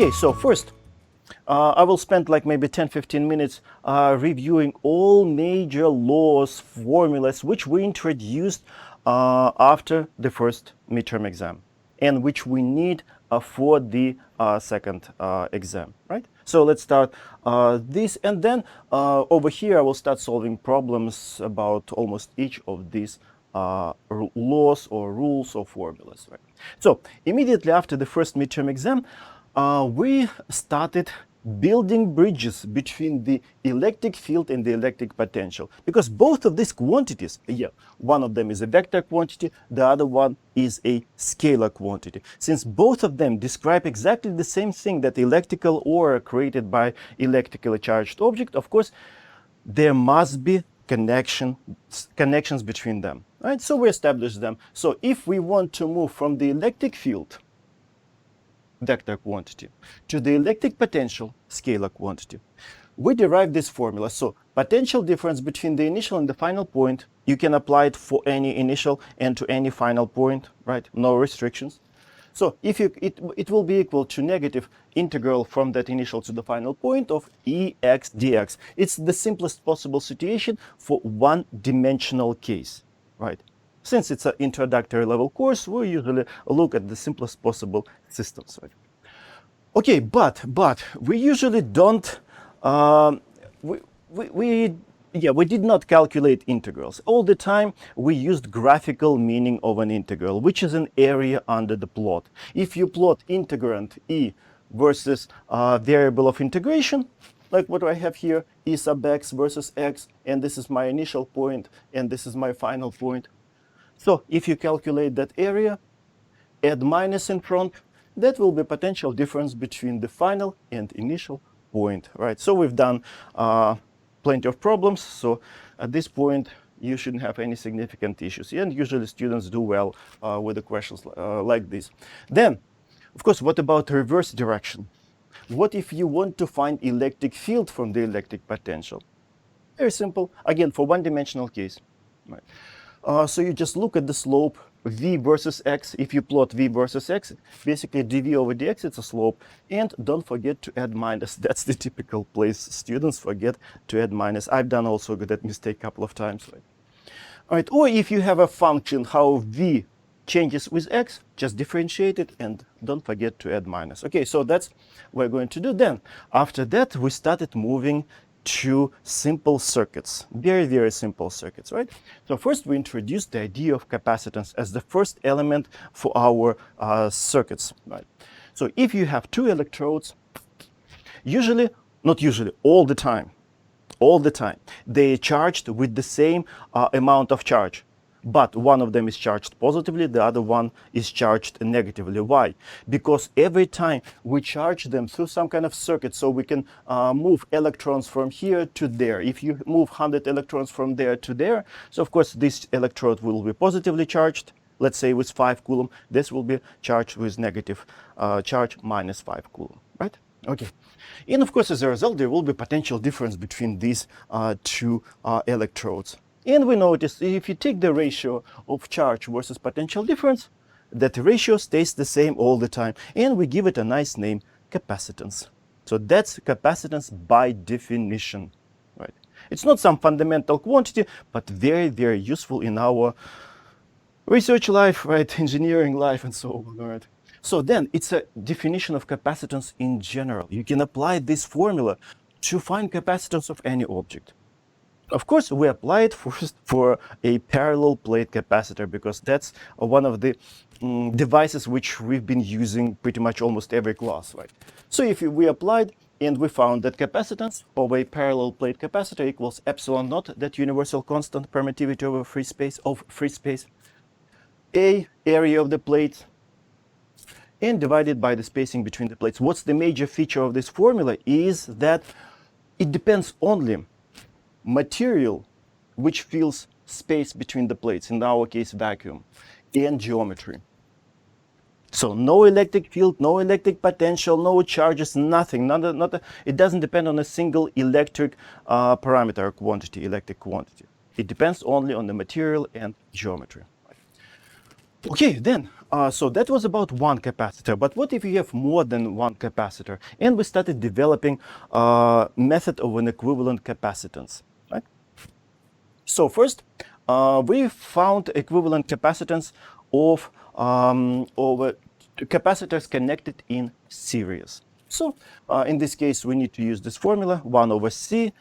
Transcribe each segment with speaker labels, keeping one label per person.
Speaker 1: Okay, so first, I will spend like maybe 10-15 minutes reviewing all major laws, formulas, which we introduced after the first midterm exam and which we need for the second exam, right? So let's start this, and then over here I will start solving problems about almost each of these laws or rules or formulas, right? So immediately after the first midterm exam, we started building bridges between the electric field and the electric potential, because both of these quantities, one of them is a vector quantity, the other one is a scalar quantity. Since both of them describe exactly the same thing, that electrical aura created by electrically charged object, of course there must be connections between them, right? So we established them. So if we want to move from the electric field, vector quantity, to the electric potential, scalar quantity, we derive this formula. So potential difference between the initial and the final point, you can apply it for any initial and to any final point, right? No restrictions. So if it will be equal to negative integral from that initial to the final point of Ex dx. It's the simplest possible situation for one-dimensional case, right? Since it's an introductory level course, we usually look at the simplest possible systems, right? Okay, but we usually don't, we did not calculate integrals. All the time we used graphical meaning of an integral, which is an area under the plot. If you plot integrand E versus variable of integration, like what I have here, E sub x versus x, and this is my initial point, and this is my final point. So if you calculate that area, add minus in front, that will be potential difference between the final and initial point, right? So we've done plenty of problems. So at this point, you shouldn't have any significant issues. And usually students do well with the questions like this. Then, of course, what about reverse direction? What if you want to find electric field from the electric potential? Very simple. Again, for one-dimensional case, right? So you just look at the slope v versus x. If you plot v versus x, basically dv over dx, it's a slope. And don't forget to add minus. That's the typical place students forget to add minus. I've done also that mistake a couple of times. Right? All right. Or if you have a function how v changes with x, just differentiate it and don't forget to add minus. Okay, so that's what we're going to do then. After that, we started moving to simple circuits, very, very simple circuits, right? So first we introduced the idea of capacitance as the first element for our circuits, right? So if you have two electrodes, usually, not usually, all the time, they are charged with the same amount of charge. But one of them is charged positively, the other one is charged negatively. Why? Because every time we charge them through some kind of circuit, so we can move electrons from here to there. If you move 100 electrons from there to there, so of course this electrode will be positively charged, let's say with 5 coulomb. This will be charged with negative charge, minus 5 coulomb, right? Okay. And of course, as a result, there will be potential difference between these two electrodes. And we notice if you take the ratio of charge versus potential difference, that ratio stays the same all the time. And we give it a nice name, capacitance. So that's capacitance by definition, right? It's not some fundamental quantity, but very, very useful in our research life, right? Engineering life and so on, right? So then it's a definition of capacitance in general. You can apply this formula to find capacitance of any object. Of course, we apply it first for a parallel plate capacitor, because that's one of the devices which we've been using pretty much almost every class, right? So if we applied and we found that capacitance of a parallel plate capacitor equals epsilon naught, that universal constant permittivity over free space, A, area of the plate, and divided by the spacing between the plates. What's the major feature of this formula is that it depends only material which fills space between the plates, in our case vacuum, and geometry. So no electric field, no electric potential, no charges, nothing. It doesn't depend on a single electric parameter quantity, electric quantity. It depends only on the material and geometry. Okay, then So that was about one capacitor. But what if you have more than one capacitor? And we started developing a method of an equivalent capacitance. Right? So first, we found equivalent capacitance of capacitors connected in series. So in this case, we need to use this formula: 1 over C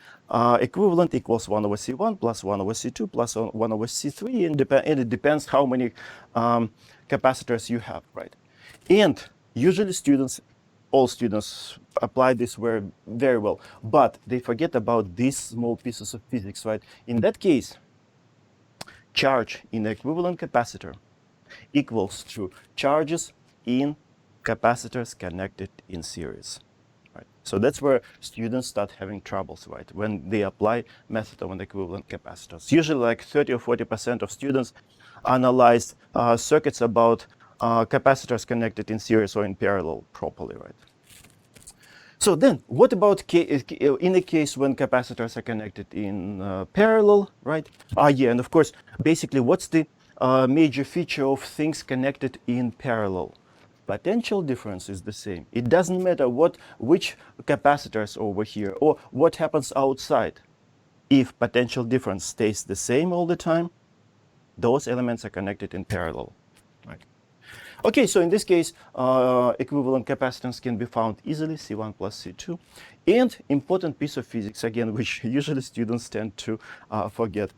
Speaker 1: equivalent equals 1 over C1 plus 1 over C2 plus 1 over C3, and it depends how many capacitors you have, right? And usually all students apply this very well, but they forget about these small pieces of physics, right? In that case, charge in the equivalent capacitor equals to charges in capacitors connected in series. Right. So that's where students start having troubles, right, when they apply method of an equivalent capacitors. Usually like 30 or 40% of students analyze circuits about capacitors connected in series or in parallel properly, right? So then, what about in a case when capacitors are connected in parallel, right? Yeah, and of course, basically, what's the major feature of things connected in parallel? Potential difference is the same. It doesn't matter which capacitors over here or what happens outside. If potential difference stays the same all the time, those elements are connected in parallel, right? Okay, so in this case, equivalent capacitance can be found easily, C1 plus C2. And important piece of physics, again, which usually students tend to forget,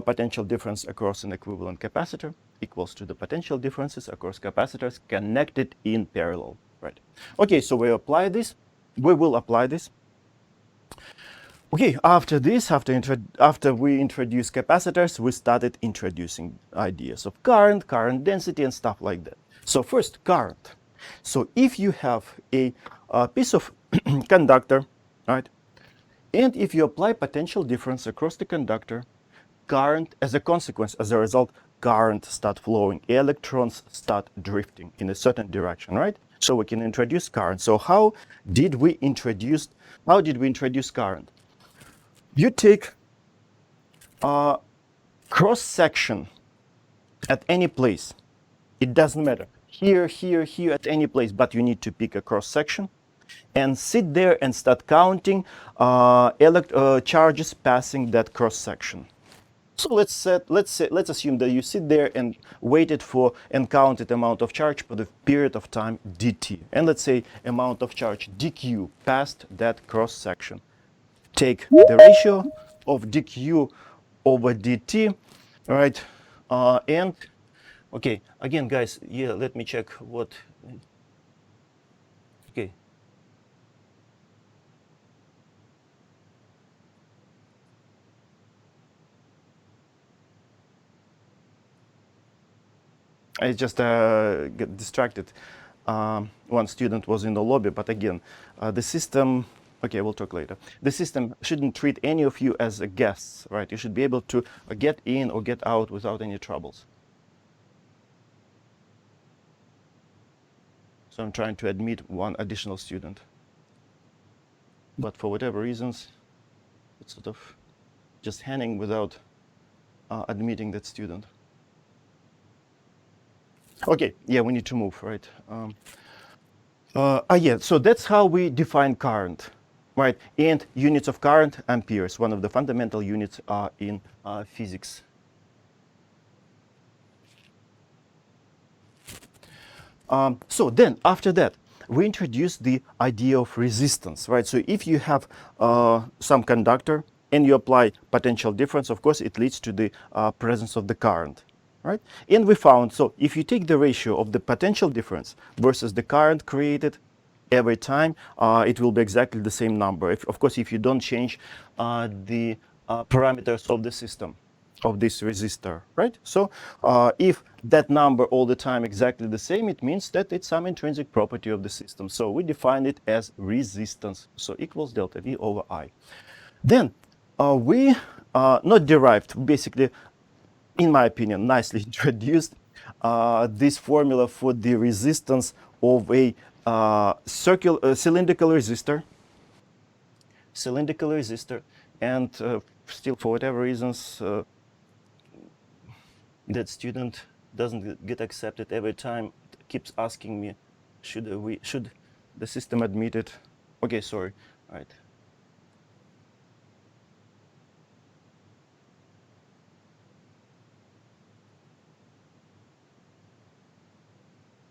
Speaker 1: potential difference across an equivalent capacitor equals to the potential differences across capacitors connected in parallel, right? Okay, so we will apply this. Okay, after this, after we introduced capacitors, we started introducing ideas of current density, and stuff like that. So first, current. So if you have a piece of conductor, right, and if you apply potential difference across the conductor, current, as a consequence, as a result, current start flowing, electrons start drifting in a certain direction, right? So we can introduce current. So how did we introduce current? You take a cross section at any place. It doesn't matter. Here, at any place, but you need to pick a cross section and sit there and start counting charges passing that cross section. So let's assume that you sit there and waited for and counted amount of charge for the period of time dt, and let's say amount of charge dq passed that cross section. Take the ratio of dq over dt, right? And okay, again, guys, yeah, let me check what. Okay. I just get distracted. One student was in the lobby, but again, the system. Okay, we'll talk later. The system shouldn't treat any of you as a guests, right? You should be able to get in or get out without any troubles. So I'm trying to admit one additional student, but for whatever reasons, it's sort of just hanging without admitting that student. Okay, yeah, we need to move, right? Yeah, so that's how we define current, right? And units of current, amperes, one of the fundamental units in physics. So then, after that, we introduce the idea of resistance, right? So if you have some conductor and you apply potential difference, of course, it leads to the presence of the current, right? And we found, so if you take the ratio of the potential difference versus the current created every time, it will be exactly the same number. Of course, if you don't change the parameters of the system, of this resistor, right? So if that number all the time exactly the same, it means that it's some intrinsic property of the system. So we define it as resistance. So equals delta V over I. Then we not derived, basically, in my opinion, nicely introduced this formula for the resistance of a cylindrical resistor. And still, for whatever reasons, that student doesn't get accepted every time keeps asking me, should the system admit it? Okay, sorry. All right.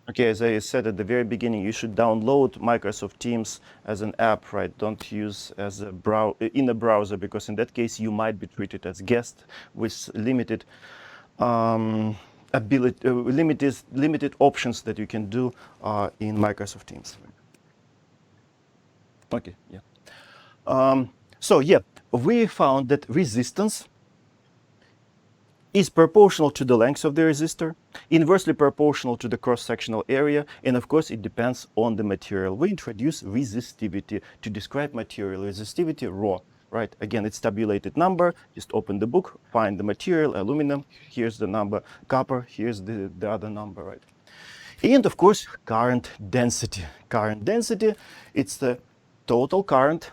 Speaker 1: Okay, as I said at the very beginning, you should download Microsoft Teams as an app, right? Don't use as a in a browser, because in that case you might be treated as guest with limited limited options that you can do in Microsoft Teams. Okay, yeah. So yeah, we found that resistance is proportional to the length of the resistor, inversely proportional to the cross-sectional area, and of course it depends on the material. We introduce resistivity to describe material. Resistivity, rho, right? Again, it's tabulated number. Just open the book, find the material, aluminum, here's the number, copper, here's the other number, right? And of course, current density. Current density, it's the total current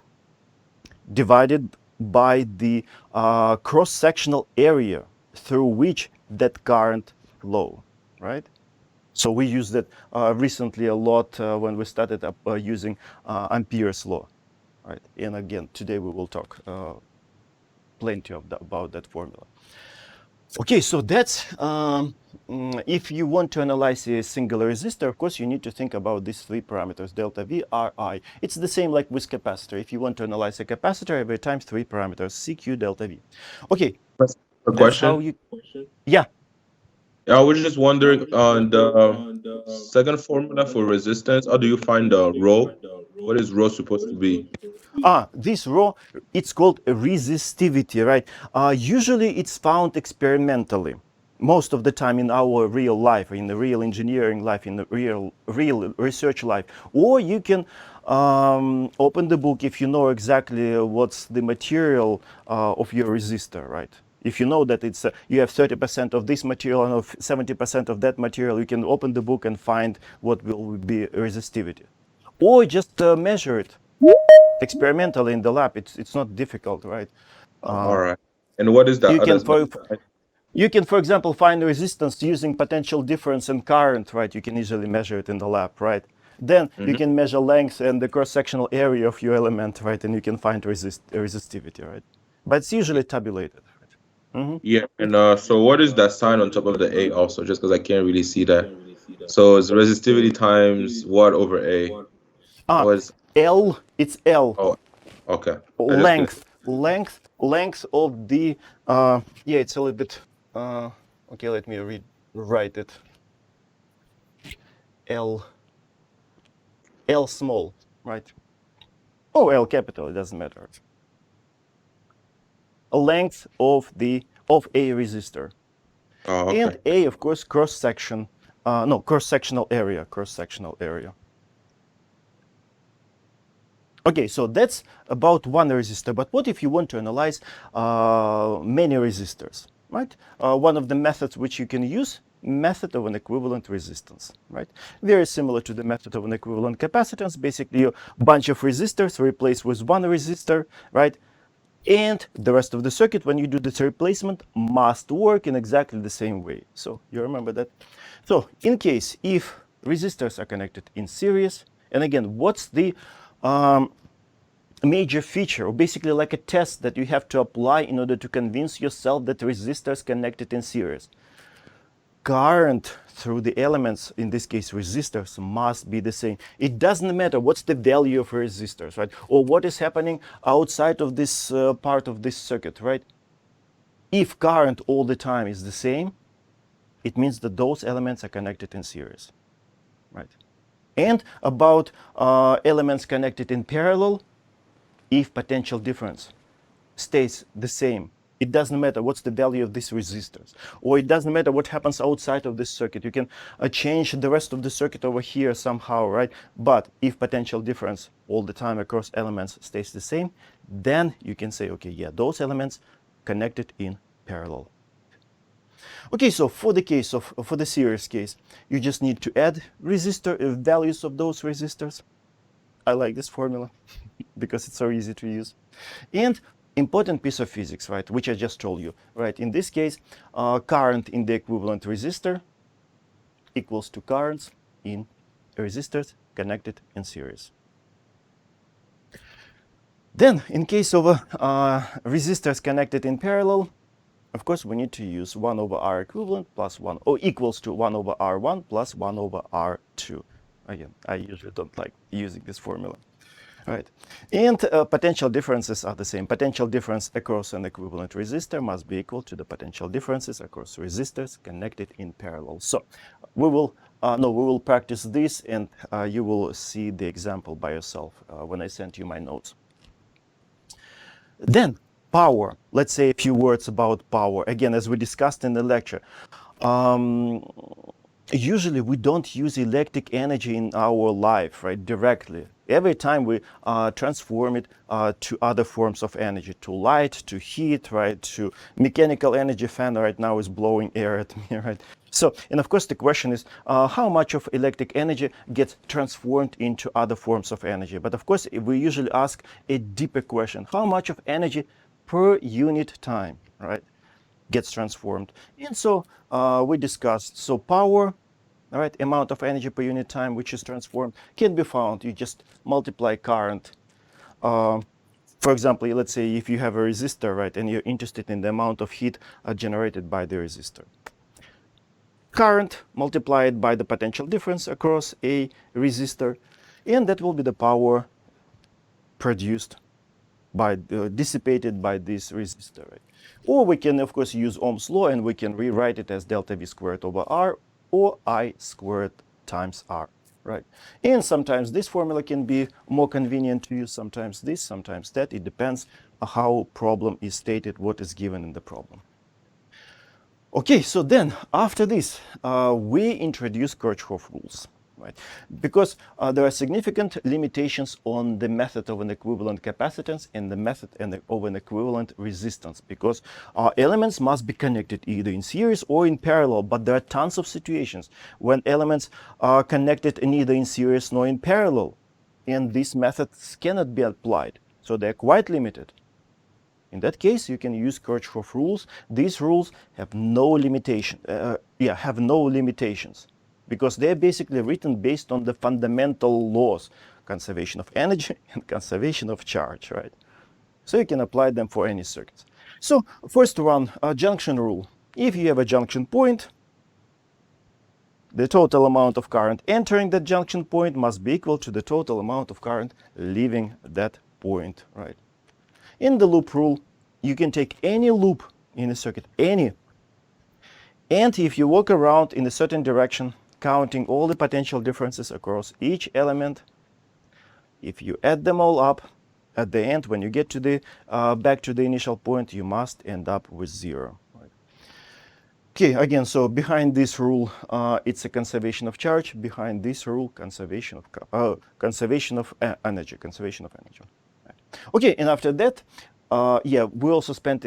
Speaker 1: divided by the cross-sectional area through which that current flow, right? So we used that recently a lot when we started using Ampere's law, right? And again, today we will talk plenty about that formula. Okay, so that's if you want to analyze a singular resistor, of course, you need to think about these three parameters, delta V, R, I. It's the same like with capacitor. If you want to analyze a capacitor, every time three parameters, C, Q, delta V. Okay,
Speaker 2: That's a
Speaker 1: that's how
Speaker 2: question.
Speaker 1: you, yeah.
Speaker 2: I was just wondering on the second formula for resistance, how do you find the rho? What is rho supposed to be?
Speaker 1: This rho, it's called resistivity, right? Usually it's found experimentally. Most of the time in our real life, in the real engineering life, in the real research life. Or you can open the book if you know exactly what's the material of your resistor, right? If you know that it's you have 30% of this material and of 70% of that material, you can open the book and find what will be resistivity. Or just measure it experimentally in the lab. It's not difficult, right?
Speaker 2: All right. And what is that
Speaker 1: You
Speaker 2: other
Speaker 1: can
Speaker 2: sign?
Speaker 1: for example find resistance using potential difference in current, right? You can easily measure it in the lab, right? Then you
Speaker 2: Mhm.
Speaker 1: can measure length and the cross-sectional area of your element, right? And you can find resistivity, right? But it's usually tabulated.
Speaker 2: Yeah, and so what is that sign on top of the A also? Just because I can't really see that. So it's resistivity times what over A?
Speaker 1: Ah,
Speaker 2: What is
Speaker 1: it's L,
Speaker 2: oh okay. I just couldn't.
Speaker 1: length of the yeah, it's a little bit okay, let me write it. L small, right? Oh, L capital, it doesn't matter. A length of a resistor.
Speaker 2: Oh,
Speaker 1: And
Speaker 2: okay.
Speaker 1: A, of course, cross section, no, cross-sectional area, cross-sectional area. Okay, so that's about one resistor. But what if you want to analyze many resistors, right? One of the methods which you can use, method of an equivalent resistance, right? Very similar to the method of an equivalent capacitance. Basically, a bunch of resistors replaced with one resistor, right? And the rest of the circuit, when you do this replacement, must work in exactly the same way. So you remember that. So in case if resistors are connected in series, and again, what's the major feature, or basically like a test that you have to apply in order to convince yourself that resistors connected in series? Current through the elements, in this case resistors, must be the same. It doesn't matter what's the value of resistors, right? Or what is happening outside of this part of this circuit, right? If current all the time is the same, it means that those elements are connected in series, right? And about elements connected in parallel, if potential difference stays the same, it doesn't matter what's the value of these resistors, or it doesn't matter what happens outside of this circuit. You can change the rest of the circuit over here somehow, right? But if potential difference all the time across elements stays the same, then you can say, okay, yeah, those elements connected in parallel. Okay, so for the series case, you just need to add resistor values of those resistors. I like this formula because it's so easy to use. And important piece of physics, right, which I just told you, right? In this case, current in the equivalent resistor equals to currents in resistors connected in series. Then, in case of resistors connected in parallel, of course, we need to use 1 over R equivalent plus 1, or equals to 1 over R1 plus 1 over R2. Again, I usually don't like using this formula. Right. And potential differences are the same. Potential difference across an equivalent resistor must be equal to the potential differences across resistors connected in parallel. So we will practice this, and you will see the example by yourself when I send you my notes. Then power. Let's say a few words about power. Again, as we discussed in the lecture, usually we don't use electric energy in our life, right, directly. Every time we transform it to other forms of energy, to light, to heat, right, to mechanical energy. Fan right now is blowing air at me, right? So, and of course the question is how much of electric energy gets transformed into other forms of energy. But of course we usually ask a deeper question: how much of energy per unit time, right, gets transformed? And so we discussed, so power, all right, amount of energy per unit time which is transformed can be found. You just multiply current. For example, let's say if you have a resistor, right, and you're interested in the amount of heat generated by the resistor. Current multiplied by the potential difference across a resistor, and that will be the power produced by dissipated by this resistor, right? Or we can of course use Ohm's law, and we can rewrite it as delta V squared over R, or I squared times R, right? And sometimes this formula can be more convenient to use, sometimes this, sometimes that. It depends on how problem is stated, what is given in the problem. Okay, so then after this, we introduce Kirchhoff rules, right? Because there are significant limitations on the method of an equivalent capacitance and the method of an equivalent resistance, because elements must be connected either in series or in parallel. But there are tons of situations when elements are connected neither in series nor in parallel, and these methods cannot be applied, so they're quite limited. In that case, you can use Kirchhoff rules. These rules have no limitations, because they're basically written based on the fundamental laws: conservation of energy and conservation of charge, right? So you can apply them for any circuits. So first one, junction rule. If you have a junction point, the total amount of current entering that junction point must be equal to the total amount of current leaving that point, right? In the loop rule, you can take any loop in a circuit, any, and if you walk around in a certain direction, counting all the potential differences across each element, if you add them all up, at the end, when you get to the back to the initial point, you must end up with 0. Right? Okay, again, so behind this rule, it's a conservation of charge. Behind this rule, conservation of energy. Right. Okay, and after that, we also spent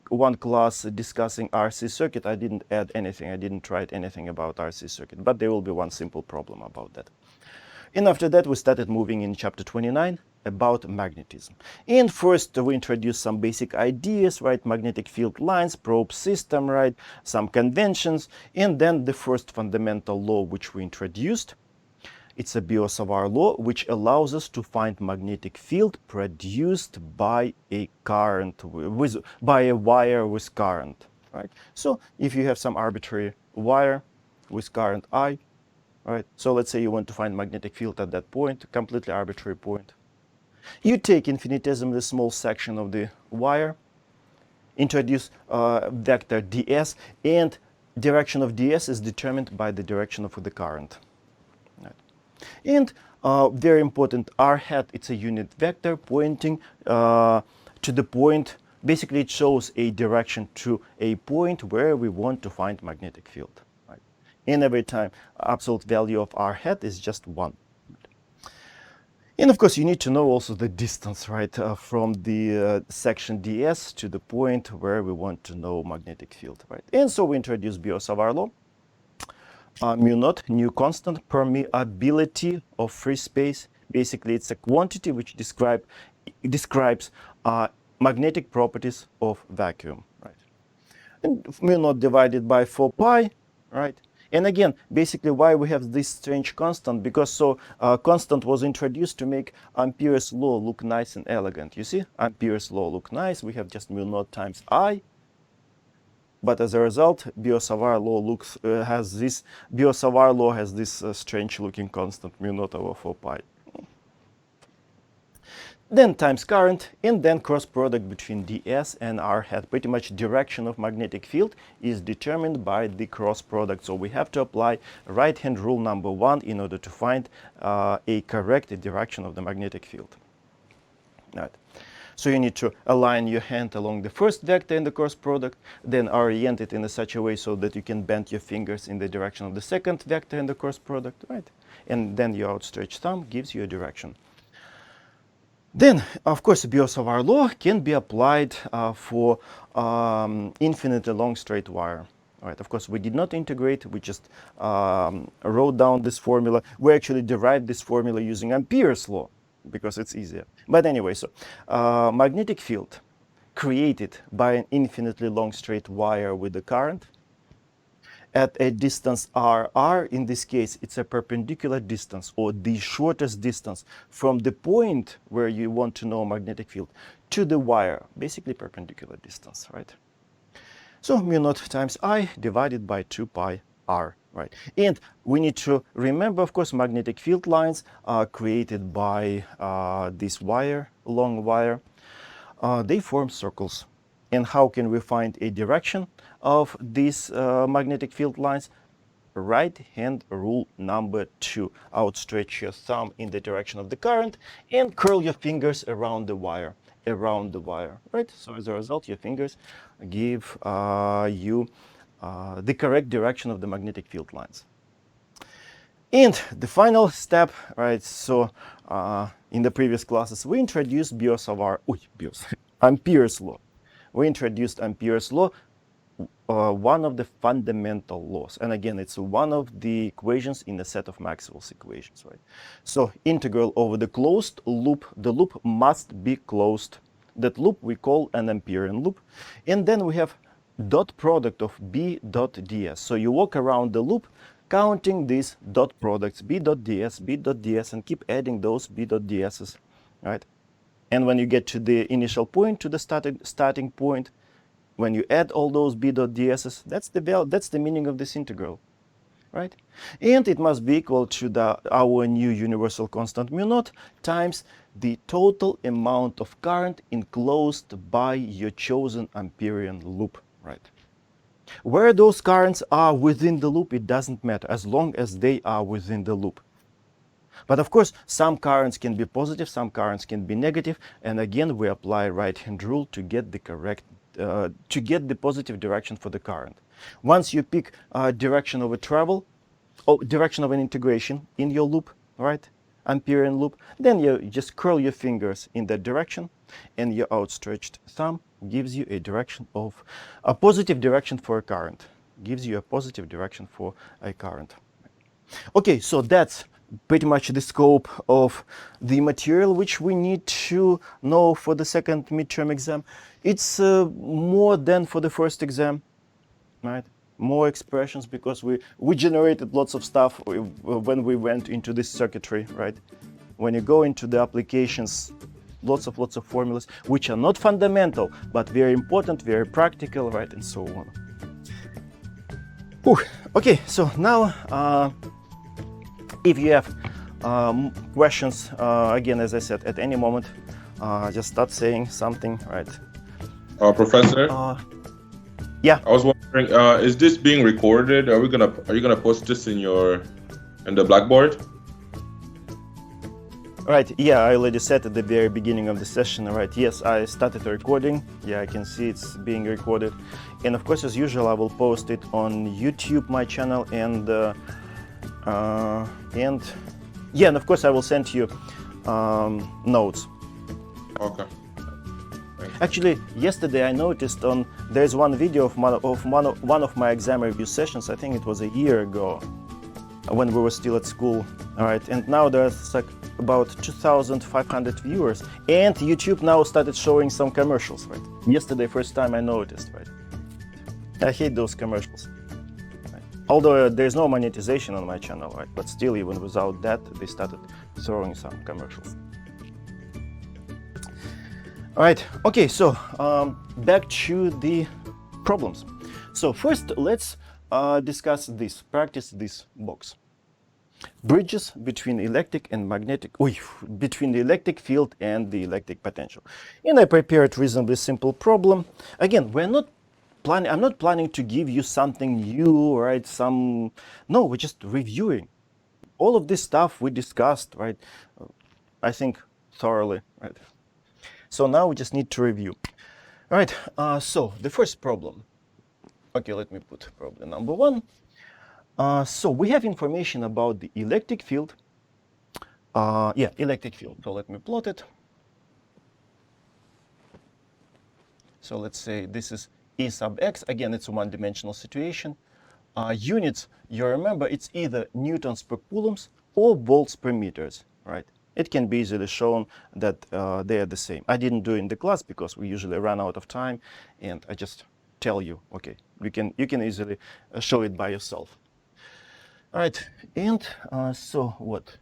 Speaker 1: one class discussing RC circuit. I didn't add anything. I didn't write anything about RC circuit, but there will be one simple problem about that. And after that, we started moving in chapter 29 about magnetism. And first, we introduced some basic ideas, right? Magnetic field lines, probe system, right? Some conventions. And then the first fundamental law which we introduced, it's a Biot-Savart law, which allows us to find magnetic field produced by a current, by a wire with current, right? So if you have some arbitrary wire with current I, right? So let's say you want to find magnetic field at that point, completely arbitrary point. You take infinitesimally small section of the wire, introduce vector ds, and direction of ds is determined by the direction of the current. Right. And very important, r hat, it's a unit vector pointing to the point. Basically, it shows a direction to a point where we want to find magnetic field. Right. And every time, absolute value of r hat is just 1. And of course, you need to know also the distance, right, from the section ds to the point where we want to know magnetic field, right? And so we introduce Biot-Savart law. Mu naught, new constant, permeability of free space. Basically, it's a quantity which describes magnetic properties of vacuum, right? And mu naught divided by 4 pi, right? And again, basically why we have this strange constant, because constant was introduced to make Ampere's law look nice and elegant. You see, Ampere's law look nice. We have just mu naught times I. But as a result, Biot-Savart law has this strange looking constant mu naught over 4 pi. Then times current, and then cross product between ds and r hat. Pretty much direction of magnetic field is determined by the cross product. So we have to apply right hand rule number 1 in order to find a correct direction of the magnetic field. Right. So you need to align your hand along the first vector in the cross product, then orient it in such a way so that you can bend your fingers in the direction of the second vector in the cross product, right? And then your outstretched thumb gives you a direction. Then, of course, Biot-Savart law can be applied for infinitely long straight wire. All right, of course, we did not integrate. We just wrote down this formula. We actually derived this formula using Ampere's law because it's easier. But anyway, so magnetic field created by an infinitely long straight wire with a current at a distance r. In this case, it's a perpendicular distance, or the shortest distance from the point where you want to know magnetic field to the wire, basically perpendicular distance, right? So mu naught times I divided by 2 pi r, right? And we need to remember, of course, magnetic field lines are created by this wire, long wire. They form circles. And how can we find a direction of these magnetic field lines? Right hand rule number 2. Outstretch your thumb in the direction of the current and curl your fingers around the wire, right? So as a result, your fingers give you the correct direction of the magnetic field lines. And the final step, right? So in the previous classes, we introduced Ampere's law. We introduced Ampere's law, one of the fundamental laws. And again, it's one of the equations in the set of Maxwell's equations, right? So integral over the closed loop, the loop must be closed. That loop we call an Amperean loop. And then we have dot product of B dot ds. So you walk around the loop counting these dot products, B dot ds, B dot ds, and keep adding those B dot ds's, right? And when you get to the initial point, to the starting point, when you add all those B dot ds's, that's the meaning of this integral, right? And it must be equal to our new universal constant mu naught times the total amount of current enclosed by your chosen Amperean loop, right? Where those currents are within the loop, it doesn't matter, as long as they are within the loop. But of course, some currents can be positive, some currents can be negative, and again, we apply right-hand rule to get the correct, to get the positive direction for the current. Once you pick direction of a travel, or direction of an integration in your loop, right, Amperean loop, then you just curl your fingers in that direction, and your outstretched thumb gives you a direction of a positive direction for a current. Gives you a positive direction for a current. Okay, so that's pretty much the scope of the material which we need to know for the second midterm exam. It's more than for the first exam, right? More expressions, because we generated lots of stuff when we went into this circuitry, right? When you go into the applications, lots of formulas which are not fundamental but very important, very practical, right, and so on. Whew. Okay, so now if you have questions, again, as I said, at any moment, just start saying something, right?
Speaker 2: Professor?
Speaker 1: Yeah.
Speaker 2: I was wondering, is this being recorded? Are you gonna post this in the Blackboard?
Speaker 1: Right, yeah, I already said at the very beginning of the session, right, yes, I started recording. Yeah, I can see it's being recorded. And of course, as usual, I will post it on YouTube, my channel, and yeah, and of course, I will send you notes.
Speaker 2: Okay.
Speaker 1: Actually, yesterday I noticed there's one video of one of my exam review sessions. I think it was a year ago, when we were still at school. All right, and now there's like about 2,500 viewers, and YouTube now started showing some commercials, right? Yesterday, first time I noticed, right? I hate those commercials. Right? Although there's no monetization on my channel, right? But still, even without that, they started throwing some commercials. All right, okay, so back to the problems. So first, let's discuss this, practice this box. Bridges between electric and magnetic, between the electric field and the electric potential. And I prepared reasonably simple problem. Again, I'm not planning to give you something new, right? No, we're just reviewing. All of this stuff we discussed, right? I think thoroughly, right? So now we just need to review. All right, so the first problem. Okay, let me put problem number 1. So we have information about the electric field. Electric field. So let me plot it. So let's say this is E sub x. Again, it's a one-dimensional situation. Units, you remember, it's either newtons per coulombs or volts per meters, right? It can be easily shown that they are the same. I didn't do it in the class because we usually run out of time, and I just tell you, okay, you can easily show it by yourself. All right, and so what?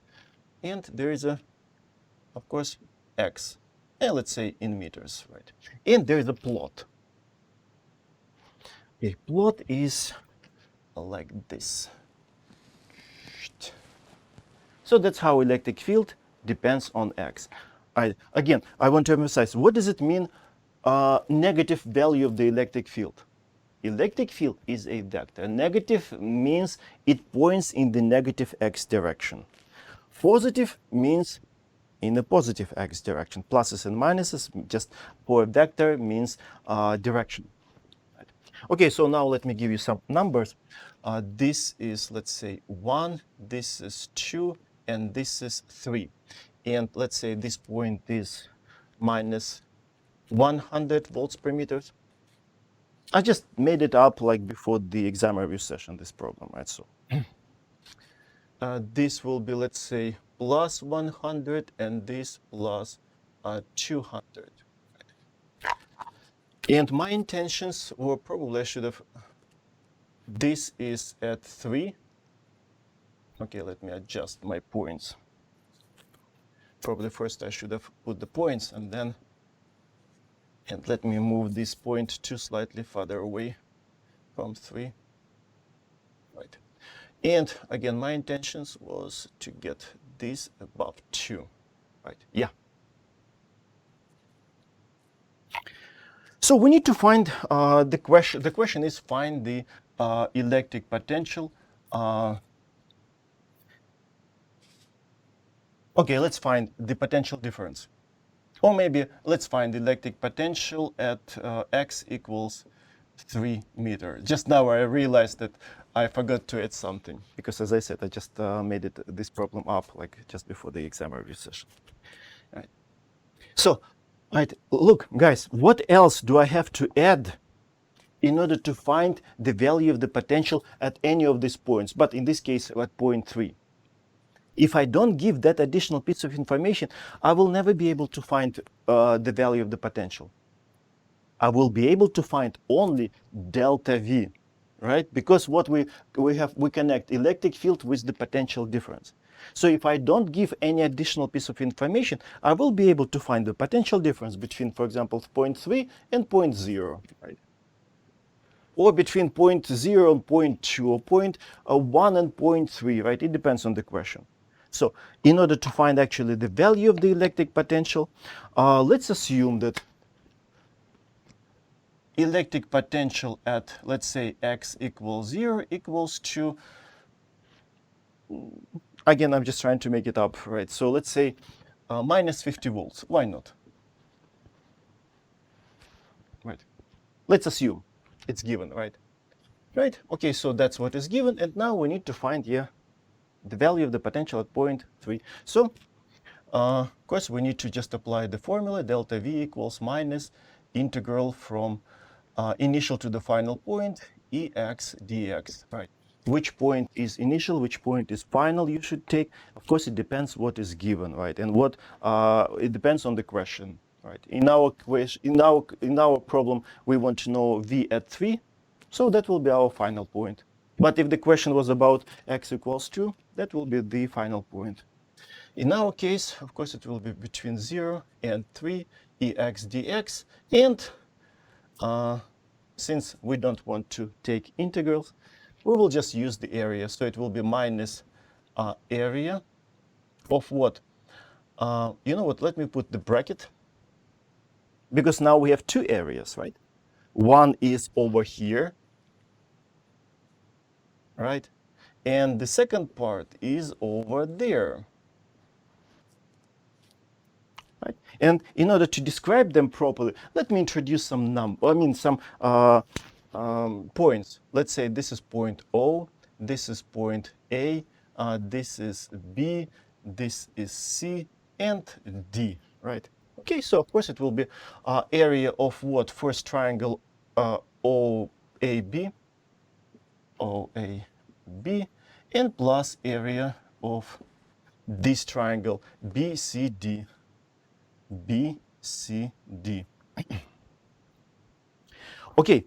Speaker 1: And there is of course, x, and let's say in meters, right? And there is a plot. A plot is like this. So that's how electric field depends on x. Again, I want to emphasize, what does it mean, negative value of the electric field? Electric field is a vector. Negative means it points in the negative x direction. Positive means in the positive x direction. Pluses and minuses, just for a vector, means direction. Okay, so now let me give you some numbers. This is, let's say, 1, this is 2, and this is 3. And let's say this point is minus 100 volts per meter. I just made it up like before the exam review session, this problem, right? So this will be, let's say, plus 100, and this plus 200. And my intentions were probably I should have, this is at 3. Okay, let me adjust my points. Probably first I should have put the points, and let me move this point 2 slightly further away from 3. Right. And again, my intentions was to get this above 2. Right, yeah. So we need to find the question. The question is find the electric potential. Okay, let's find the potential difference. Or maybe let's find the electric potential at x equals 3 meters. Just now I realized that I forgot to add something, because as I said, I just made this problem up like just before the exam review session. All right. So, right, look, guys, what else do I have to add in order to find the value of the potential at any of these points, but in this case at point 3? If I don't give that additional piece of information, I will never be able to find the value of the potential. I will be able to find only delta V, right? Because what we connect electric field with the potential difference. So if I don't give any additional piece of information, I will be able to find the potential difference between, for example, point 3 and point 0, right? Or between point 0 and point 2, or point 1 and point 3, right? It depends on the question. So in order to find actually the value of the electric potential, let's assume that electric potential at, let's say, x equals 0 equals to, again, I'm just trying to make it up, right? So let's say minus 50 volts. Why not? Right. Let's assume it's given, right? Right. Okay, so that's what is given. And now we need to find here the value of the potential at point 3. So, of course, we need to just apply the formula. Delta V equals minus integral from initial to the final point, Ex dx, right? Which point is initial, which point is final you should take. Of course, it depends what is given, right? And what, it depends on the question, right? In our question, in our problem, we want to know V at 3. So that will be our final point. But if the question was about x equals 2, that will be the final point. In our case, of course, it will be between 0 and 3 ex dx. And since we don't want to take integrals, we will just use the area. So it will be minus area of what? You know what? Let me put the bracket. Because now we have two areas, right? One is over here, right? And the second part is over there. Right? And in order to describe them properly, let me introduce some points. Let's say this is point O, this is point A, this is B, this is C, and D, right? Okay, so of course it will be area of what? First triangle OAB, OAB, and plus area of this triangle BCD. BCD. Okay,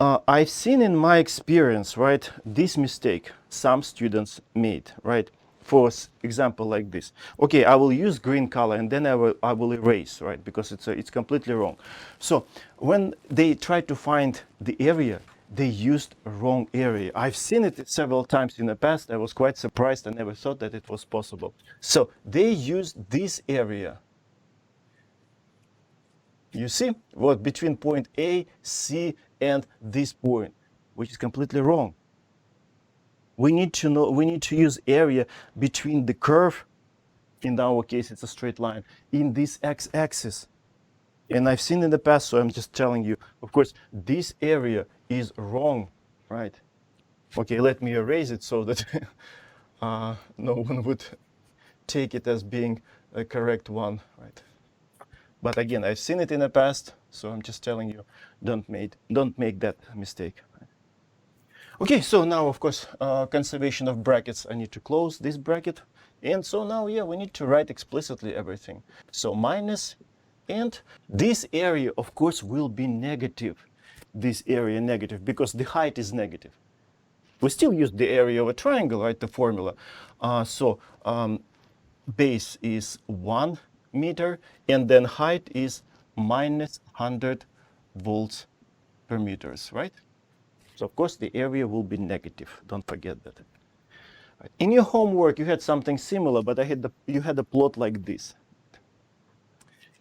Speaker 1: I've seen in my experience, right, this mistake some students made, right? For example, like this. Okay, I will use green color and then I will erase, right? Because it's completely wrong. So when they try to find the area, they used wrong area. I've seen it several times in the past. I was quite surprised. I never thought that it was possible. So they used this area. You see what between point A, C, and this point, which is completely wrong. We need to use area between the curve, in our case it's a straight line, in this x-axis. And I've seen in the past, so I'm just telling you, of course, this area is wrong, right? Okay, let me erase it so that no one would take it as being a correct one, right? But again, I've seen it in the past, so I'm just telling you, don't make that mistake. Okay, so now, of course, conservation of brackets, I need to close this bracket. And so now, yeah, we need to write explicitly everything. So minus, and this area, of course, will be negative. This area negative, because the height is negative. We still use the area of a triangle, right, the formula. Base is 1 meter, and then height is minus 100 volts per meters, right? So of course the area will be negative. Don't forget that. Right. In your homework, you had something similar, but you had a plot like this.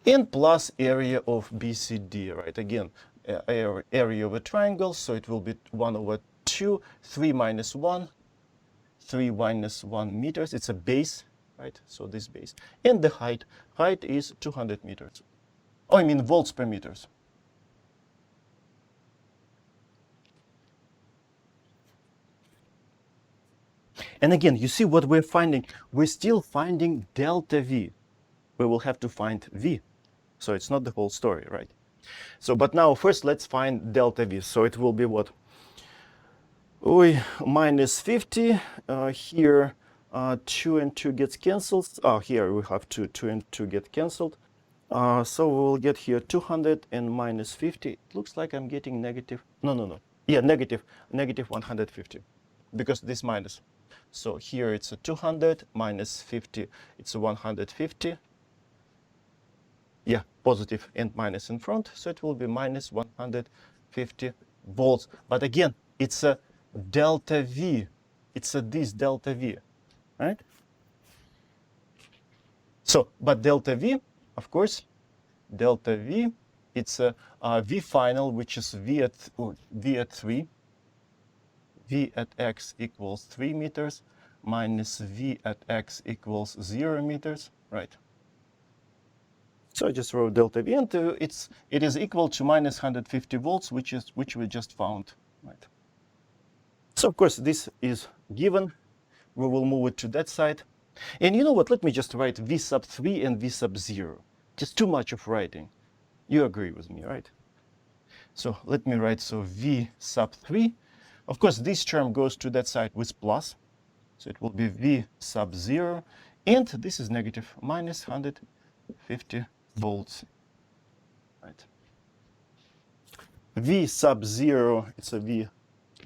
Speaker 1: And plus area of BCD, right? Again, area of a triangle, so it will be 1 over 2, 3 minus 1, 3 minus 1 meters. It's a base, right? So this base. And the height is 200 meters. Oh, I mean volts per meters. And again, you see what we're finding? We're still finding delta V. We will have to find V. So it's not the whole story, right? So, but now first let's find delta V. So it will be what? Minus 50. Here, 2 and 2 gets cancelled. Oh, here we have 2. 2 and 2 get cancelled. So we'll get here 200 and minus 50. It looks like I'm getting negative. No. Yeah, negative 150. Because this minus. So here it's a 200 minus 50. It's a 150. Yeah, positive and minus in front. So it will be minus 150 volts. But again, it's a delta V. It's a this delta V, right? So, but delta V, of course, delta V, it's a V final, which is V at 3. V at x equals 3 meters minus V at x equals 0 meters, right? So I just wrote delta V, and it is equal to minus 150 volts, which we just found, right? So of course this is given. We will move it to that side. And you know what? Let me just write V sub 3 and V sub 0. Just too much of writing. You agree with me, right? So let me write, so V sub 3. Of course, this term goes to that side with plus. So it will be V sub 0. And this is negative, minus 150 volts. Right. V sub 0, it's a V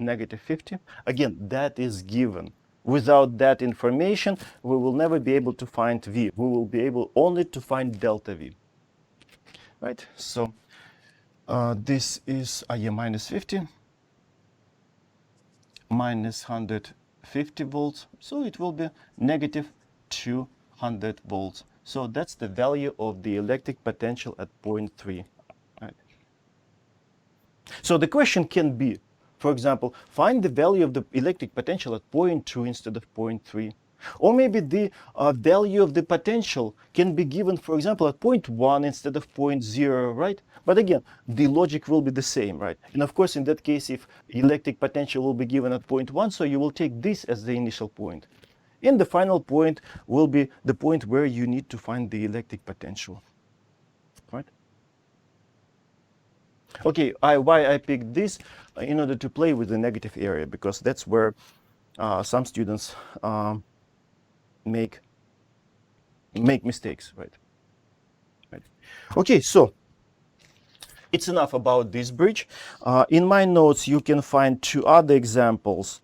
Speaker 1: negative 50. Again, that is given. Without that information, we will never be able to find V. We will be able only to find delta V. Right? So this is minus 50, minus 150 volts. So it will be negative 200 volts. So that's the value of the electric potential at point 3. Right? So the question can be, for example, find the value of the electric potential at point 2 instead of point 3. Or maybe the value of the potential can be given, for example, at point 1 instead of point 0, right? But again, the logic will be the same, right? And of course, in that case, if electric potential will be given at point 1, so you will take this as the initial point. And the final point will be the point where you need to find the electric potential, right? Okay, why I picked this in order to play with the negative area, because that's where some students make mistakes, right? Okay, so it's enough about this bridge. In my notes, you can find 2 other examples.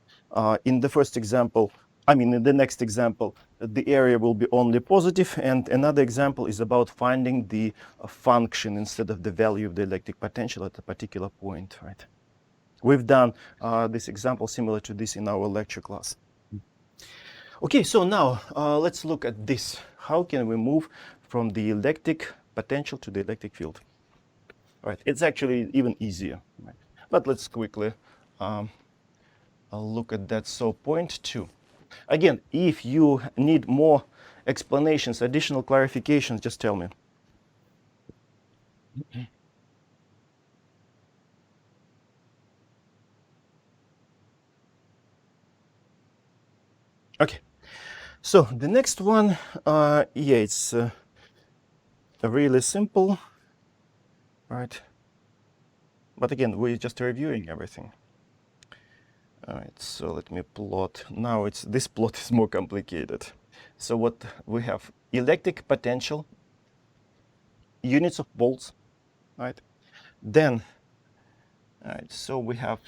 Speaker 1: In the first example, in the next example, the area will be only positive, and another example is about finding the function instead of the value of the electric potential at a particular point, right? We've done this example similar to this in our lecture class. Okay, so now let's look at this. How can we move from the electric potential to the electric field? Right, it's actually even easier. Right? But let's quickly look at that. So point 2. Again, if you need more explanations, additional clarifications, just tell me. Okay, so the next one, it's really simple, right? But again, we're just reviewing everything. All right, so let me plot. Now this plot is more complicated. So what we have, electric potential, units of volts, right? Then, all right, so we have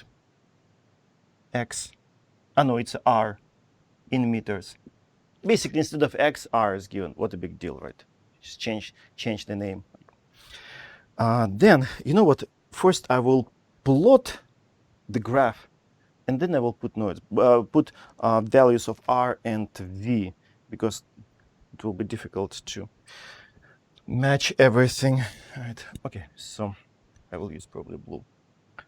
Speaker 1: X, it's R in meters. Basically, instead of X, R is given. What a big deal, right? Just change the name. Then, you know what? First, I will plot the graph, and then I will put values of R and V, because it will be difficult to match everything. All right. Okay, so I will use probably blue.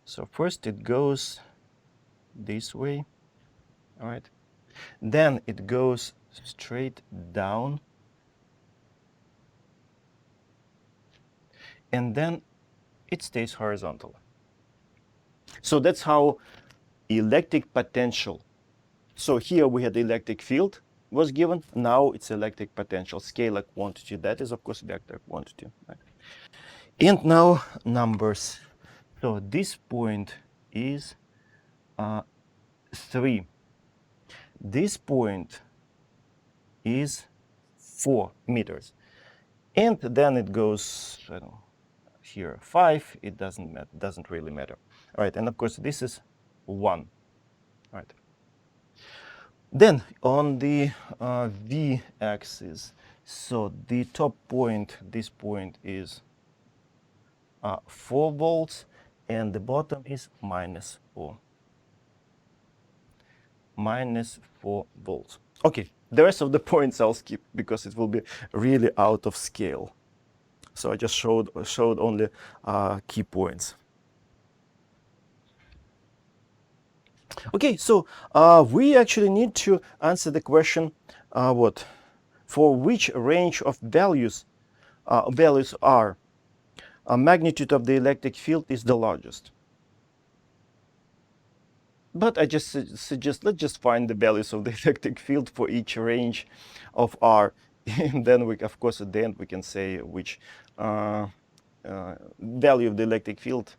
Speaker 1: So first it goes this way, all right? Then it goes straight down, and then it stays horizontal. So that's how electric potential. So here we had electric field was given. Now it's electric potential, scalar quantity. That is, of course, vector quantity. Right? And now numbers. So this point is 3. This point is 4 meters. And then it goes, I don't know, here 5. It doesn't really matter. All right, and of course this is 1. All right. Then on the v-axis, so the top point, this point is 4 volts, and the bottom is minus 4. Minus 4 volts. Okay, the rest of the points I'll skip because it will be really out of scale. So I just showed only key points. Okay, so we actually need to answer the question, for which range of values are magnitude of the electric field is the largest. But I just suggest let's just find the values of the electric field for each range of R, and then of course at the end we can say which value of the electric field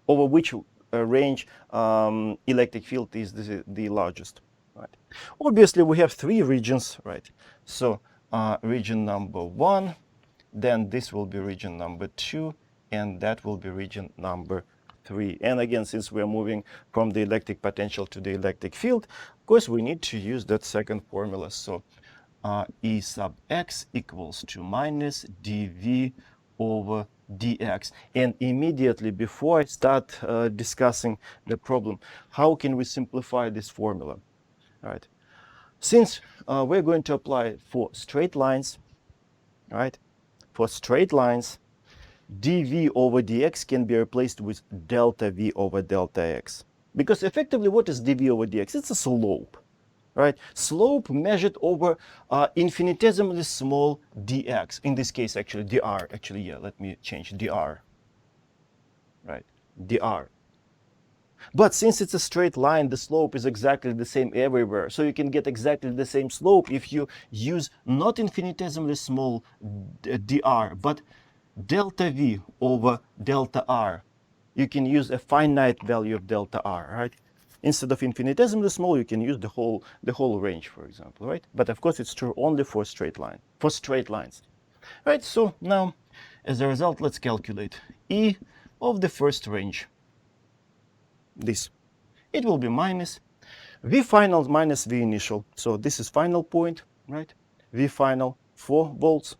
Speaker 1: over which range electric field is the largest. Right. Obviously, we have 3 regions, right? So region number 1, then this will be region number 2, and that will be region number 3. And again, since we're moving from the electric potential to the electric field, of course, we need to use that second formula. So E sub x equals to minus dv over dx. And immediately before I start discussing the problem, how can we simplify this formula? All right. Since we're going to apply it for straight lines, right? For straight lines, dv over dx can be replaced with delta v over delta x. Because effectively, what is dv over dx? It's a slope, right? Slope measured over infinitesimally small dx. In this case, actually, dr. Actually, yeah, let me change dr, right? Dr. But since it's a straight line, the slope is exactly the same everywhere. So you can get exactly the same slope if you use not infinitesimally small dr, but delta v over delta r. You can use a finite value of delta r, right? Instead of infinitesimally small, you can use the whole range, for example, right? But of course, it's true only for straight lines, right? So now, as a result, let's calculate E of the first range. This. It will be minus V final minus V initial. So this is final point, right? V final 4 volts.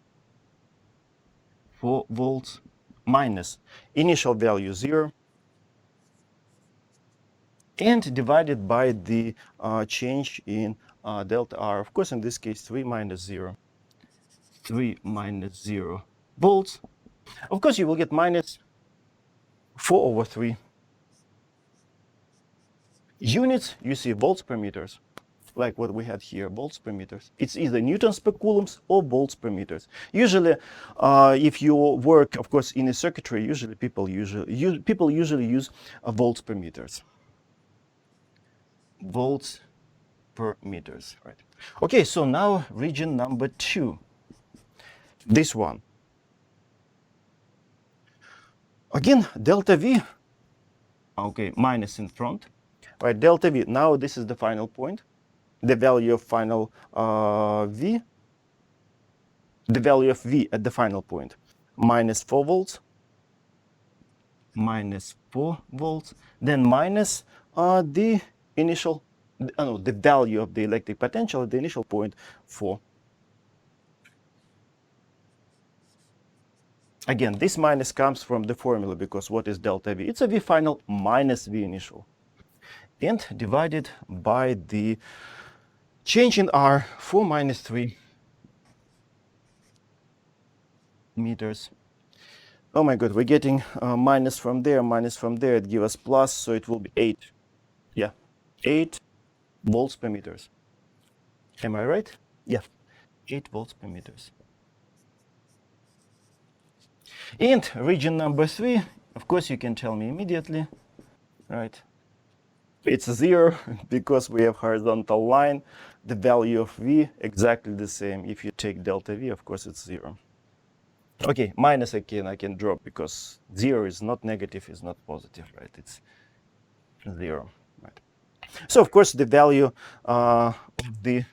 Speaker 1: 4 volts minus initial value 0 and divided by the change in delta R. Of course, in this case, 3 minus 0. 3 minus 0 volts. Of course, you will get minus 4 over 3. Units, you see volts per meters, like what we had here, volts per meters. It's either newtons per coulombs or volts per meters. Usually, if you work, of course, in a circuitry, people usually use volts per meters. Volts per meters, right? Okay, so now region number 2, this one. Again, delta V, okay, minus in front, right? Delta V, now this is the final point. The value of final V, the value of V at the final point, minus 4 volts, minus 4 volts, then minus the initial, the value of the electric potential at the initial point, 4. Again, this minus comes from the formula because what is delta V? It's a V final minus V initial. And divided by the change in R, 4 minus 3 meters. Oh my God, we're getting minus from there, it gives us plus, so it will be 8. Yeah, 8 volts per meters. Am I right? Yeah, 8 volts per meters. And region number 3, of course, you can tell me immediately, right? It's 0 because we have horizontal line. The value of V exactly the same. If you take delta V, of course, it's 0. Okay, minus I can drop because 0 is not negative, is not positive, right? It's 0, right? So of course the value of the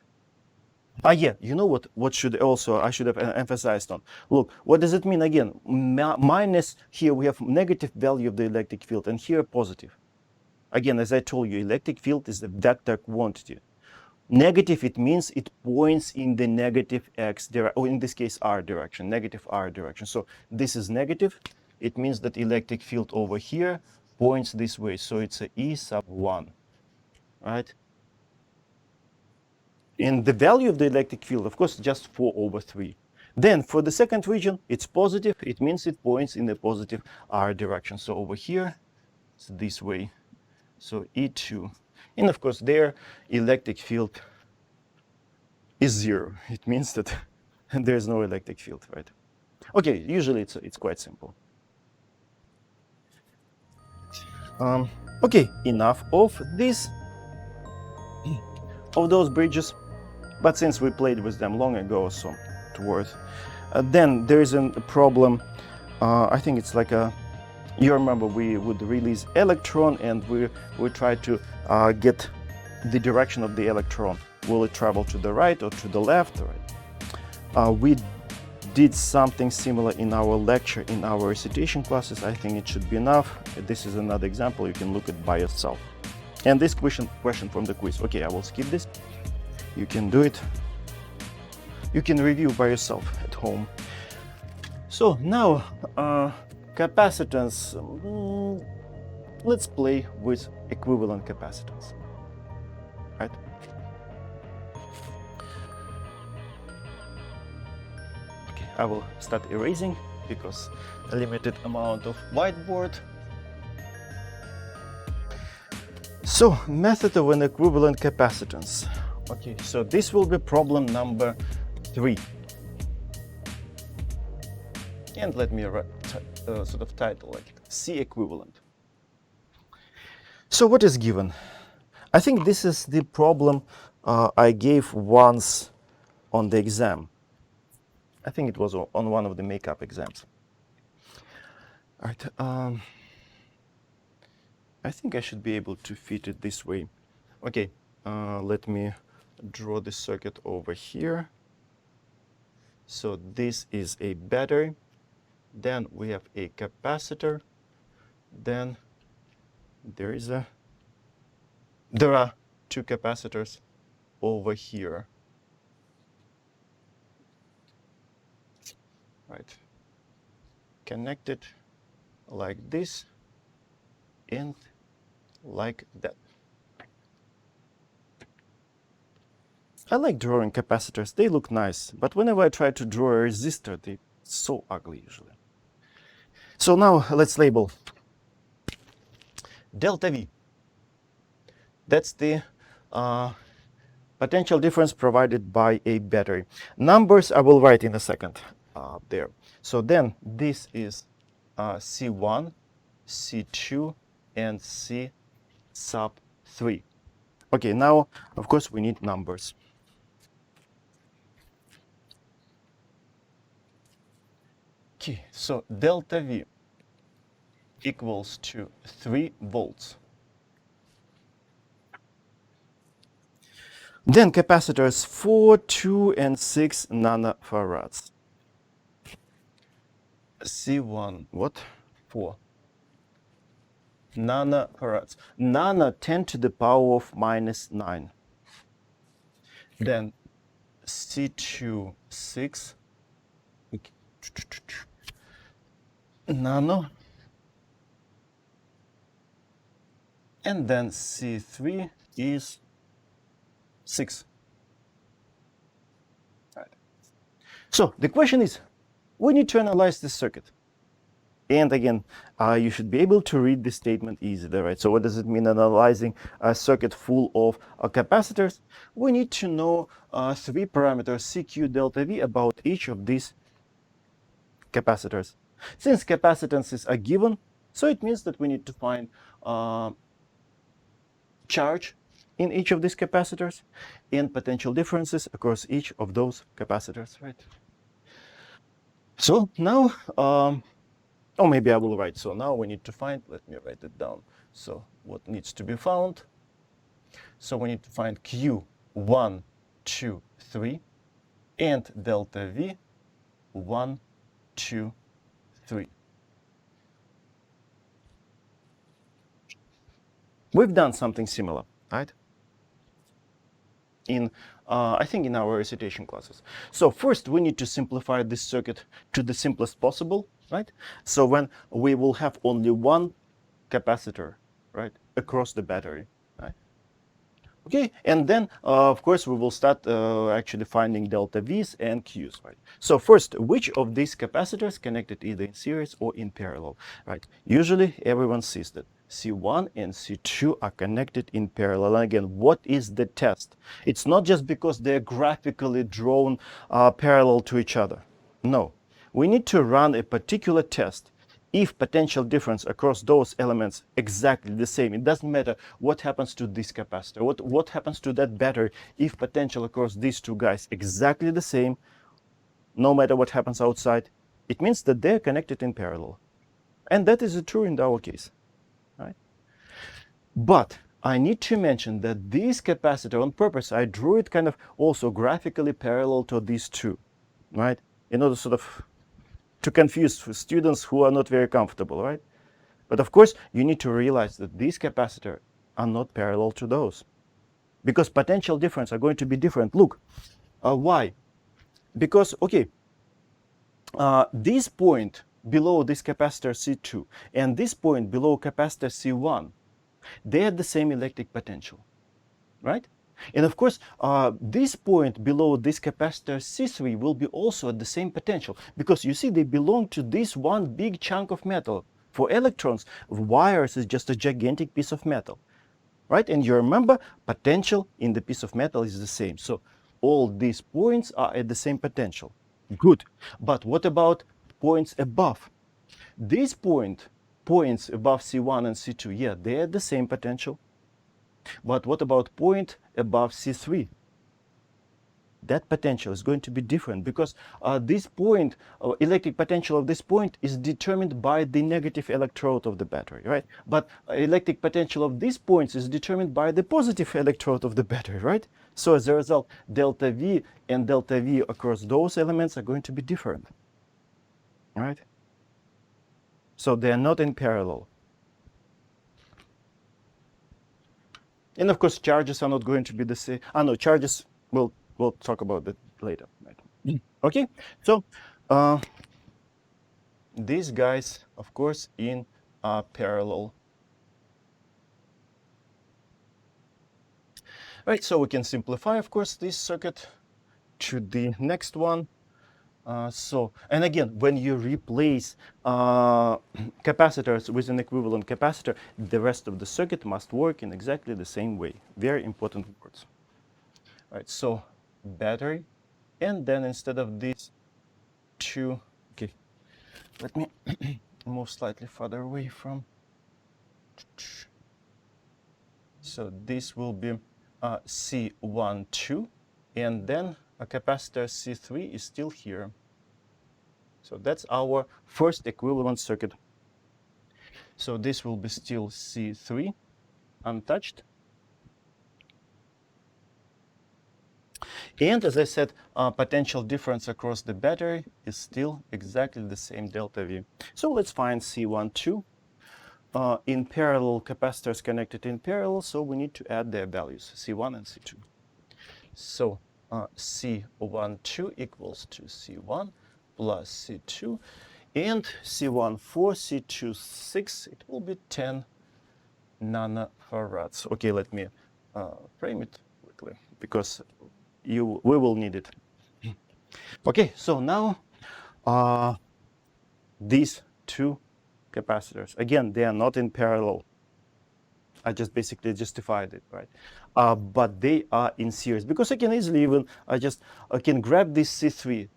Speaker 1: yeah, you know what should also I should have emphasized on. Look, what does it mean again? Minus, here we have negative value of the electric field and here positive. Again, as I told you, electric field is a vector quantity. Negative, it means it points in the negative x direction, or in this case r direction, negative r direction. So this is negative. It means that electric field over here points this way. So it's a E sub 1, right? And the value of the electric field, of course, just 4 over 3. Then for the second region, it's positive. It means it points in the positive r direction. So over here, it's this way. So E2. And of course, their electric field is 0. It means that there's no electric field, right? Okay, usually it's quite simple. Okay, enough of this, of those bridges. But since we played with them long ago, so towards, then there is a problem. I think it's like a, you remember we would release electron and we try to get the direction of the electron. Will it travel to the right or to the left? Right? We did something similar in our lecture, in our recitation classes. I think it should be enough. This is another example you can look at by yourself. And this question from the quiz. Okay, I will skip this. You can do it. You can review by yourself at home. So now, capacitance. Let's play with equivalent capacitance. Right? Okay, I will start erasing because a limited amount of whiteboard. So, method of an equivalent capacitance. Okay, so this will be problem number 3. And let me sort of title it C equivalent. So what is given? I think this is the problem I gave once on the exam. I think it was on one of the makeup exams. All right. I think I should be able to fit it this way. Okay, let me draw the circuit over here. So this is a battery. Then we have a capacitor. Then there are 2 capacitors over here. Right. Connected like this and like that. I like drawing capacitors. They look nice, but whenever I try to draw a resistor, they're so ugly usually. So now let's label delta V. That's the potential difference provided by a battery. Numbers I will write in a second there. So then this is C1, C2, and C sub 3. Okay, now of course we need numbers. Okay, so delta V equals to 3 volts. Then capacitors 4, 2, and 6 nanofarads. C1, what? 4 nanofarads. Nano 10 to the power of -9. Then C2, 6 nano. And then C3 is 6. Right. So the question is, we need to analyze this circuit. And again, you should be able to read this statement easily, right? So what does it mean analyzing a circuit full of capacitors? We need to know 3 parameters, CQ, delta V, about each of these capacitors. Since capacitances are given, so it means that we need to find charge in each of these capacitors and potential differences across each of those capacitors, right? So now, or maybe I will write, so now we need to find, let me write it down. So what needs to be found? So we need to find Q 1, 2, 3, and delta V 1, 2, 3. We've done something similar, right? I think in our recitation classes. So first we need to simplify this circuit to the simplest possible, right? So when we will have only one capacitor, right, across the battery, right? Okay, and then of course we will start actually finding delta V's and Q's, right? So first, which of these capacitors connected either in series or in parallel, right? Usually everyone sees that C1 and C2 are connected in parallel. And again, what is the test? It's not just because they're graphically drawn parallel to each other. No, we need to run a particular test. If potential difference across those elements exactly the same, it doesn't matter what happens to this capacitor, what happens to that battery, if potential across these two guys exactly the same, no matter what happens outside, it means that they're connected in parallel. And that is true in our case, right? But I need to mention that this capacitor, on purpose, I drew it kind of also graphically parallel to these two, right? in order sort of to confuse students who are not very comfortable, right? But of course, you need to realize that these capacitors are not parallel to those, because potential difference are going to be different. Look, why? Because, okay, this point below this capacitor C2 and this point below capacitor C1, they have the same electric potential, right? And of course, this point below this capacitor C3 will be also at the same potential, because you see they belong to this one big chunk of metal. For electrons, wires is just a gigantic piece of metal, right? And you remember, potential in the piece of metal is the same. So all these points are at the same potential. Good. But what about points above? These points above C1 and C2, yeah, they're at the same potential. But what about point above C3? That potential is going to be different, because this point, electric potential of this point is determined by the negative electrode of the battery, right? But electric potential of these points is determined by the positive electrode of the battery, right? So as a result, delta V and delta V across those elements are going to be different, right? So they are not in parallel. And of course, charges are not going to be the same. No, charges, we'll talk about that later. Right? Okay, so these guys, of course, in parallel. Right, so we can simplify, of course, this circuit to the next one. And again, when you replace capacitors with an equivalent capacitor, the rest of the circuit must work in exactly the same way. Very important words. Right, so battery, and then instead of these two, okay, let me move slightly further away from. So this will be C1, 2, and then a capacitor C3 is still here. So that's our first equivalent circuit. So this will be still C3, untouched. And as I said, potential difference across the battery is still exactly the same delta V. So let's find C1, 2. In parallel, capacitors connected in parallel, so we need to add their values, C1 and C2. So C1, 2 equals to C1 plus C2, and C1, 4, C2, 6, it will be 10 nanofarads. Okay, let me frame it quickly, because we will need it. Okay, so now these two capacitors, again, they are not in parallel. I just basically justified it, right? But they are in series, because I can easily even, I can grab this C3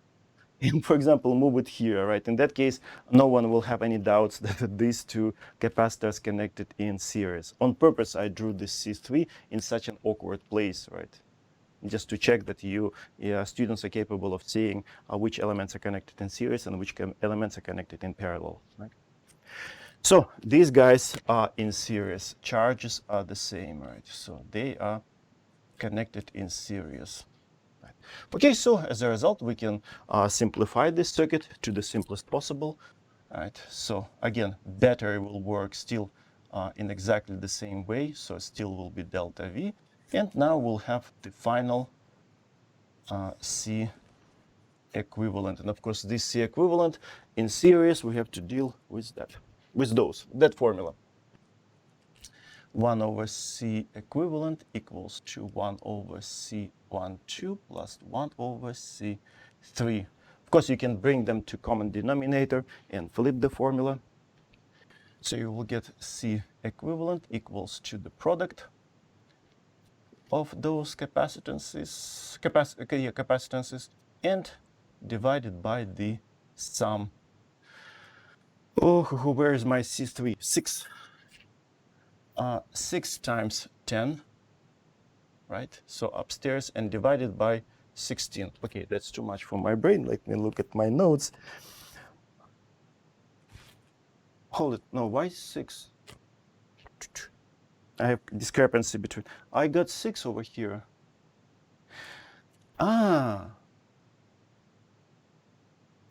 Speaker 1: and, for example, move it here, right? In that case, no one will have any doubts that these two capacitors connected in series. On purpose, I drew this C3 in such an awkward place, right? Just to check that students are capable of seeing which elements are connected in series and which elements are connected in parallel, right? So these guys are in series. Charges are the same, right? So they are connected in series. Right. Okay, so as a result, we can simplify this circuit to the simplest possible. Right. So again, battery will work still in exactly the same way. So still will be delta V. And now we'll have the final C equivalent. And of course, this C equivalent in series, we have to deal with that formula. 1 over C equivalent equals to 1 over C1, 2 plus 1 over C3. Of course, you can bring them to common denominator and flip the formula. So you will get C equivalent equals to the product of those capacitances and divided by the sum. Oh, where is my C3? 6. 6 times 10, right? So upstairs, and divided by 16. Okay, that's too much for my brain. Let me look at my notes. Hold it. No, why 6? I have discrepancy between. I got 6 over here.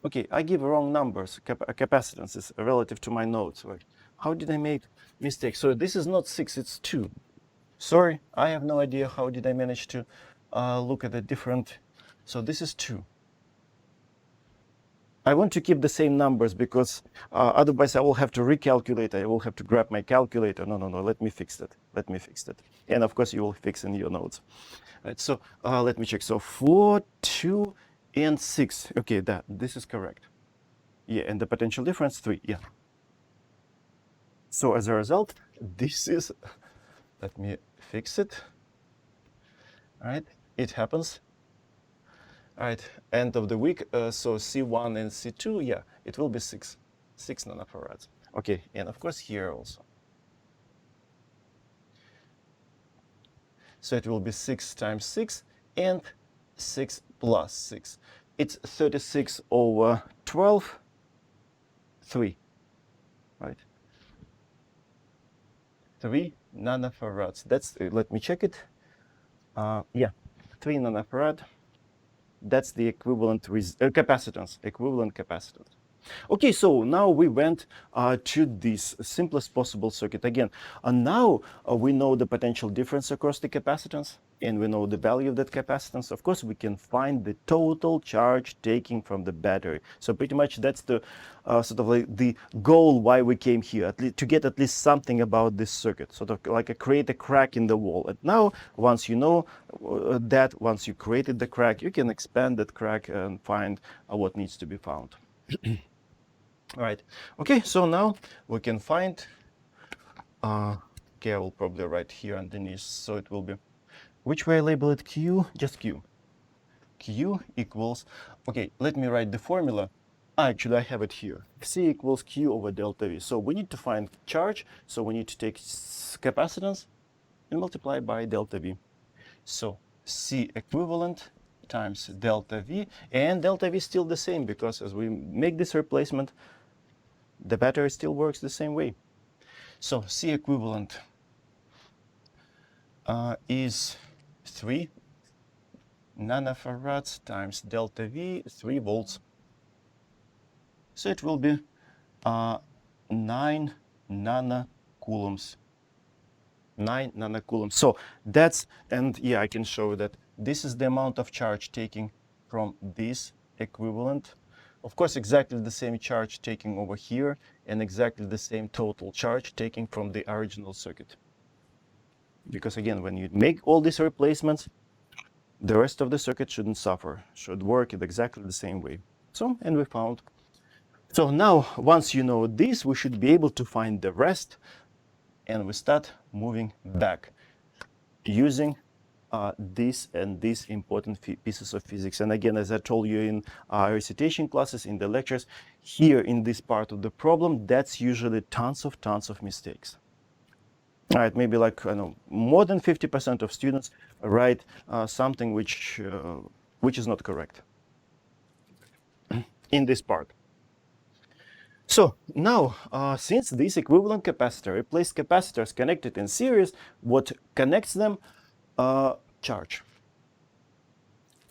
Speaker 1: Okay, I give wrong numbers. Capacitance is relative to my nodes. Right? How did I make mistake? So this is not 6, it's 2. Sorry, I have no idea how did I manage to look at the different. So this is 2. I want to keep the same numbers because otherwise I will have to recalculate. I will have to grab my calculator. No, let me fix that. Let me fix that. And of course you will fix in your notes. Right, so let me check. So 4, 2, and 6. Okay, this is correct. Yeah, and the potential difference 3. Yeah. So as a result, this is, let me fix it. All right, it happens. All right, end of the week. So C1 and C2, yeah, it will be 6 nanofarads. Okay, and of course here also. So it will be 6 times 6 and 6 plus 6. It's 36 over 12, 3, right? 3 nanofarads. That's, let me check it. Yeah, 3 nanofarad. That's the equivalent capacitance, equivalent capacitance. Okay, so now we went to this simplest possible circuit again. And now we know the potential difference across the capacitance, and we know the value of that capacitance. Of course, we can find the total charge taking from the battery. So pretty much that's the sort of like the goal why we came here, to get at least something about this circuit, sort of like create a crack in the wall. And now, once you know that, once you created the crack, you can expand that crack and find what needs to be found. All right. Okay, so now we can find, okay, I will probably write here underneath, so it will be, which way I label it? Q, just Q. Q equals, okay, let me write the formula. Actually, I have it here. C equals Q over delta V. So we need to find charge, so we need to take capacitance and multiply by delta V. So C equivalent times delta V, and delta V is still the same because as we make this replacement, the battery still works the same way. So C equivalent is 3 nanofarads times delta V, 3 volts. So it will be 9 nanocoulombs. 9 nanocoulombs. So that's, and yeah, I can show that this is the amount of charge taking from this equivalent. Of course, exactly the same charge taking over here, and exactly the same total charge taking from the original circuit. Because again, when you make all these replacements, the rest of the circuit shouldn't suffer, should work in exactly the same way. So, and we found. So now, once you know this, we should be able to find the rest, and we start moving back using this and these important pieces of physics. And again, as I told you in recitation classes, in the lectures, here in this part of the problem, that's usually tons of mistakes. All right, maybe like, I know, more than 50% of students write something which is not correct in this part. So now, since this equivalent capacitor replaced capacitors connected in series, what connects them? Charge.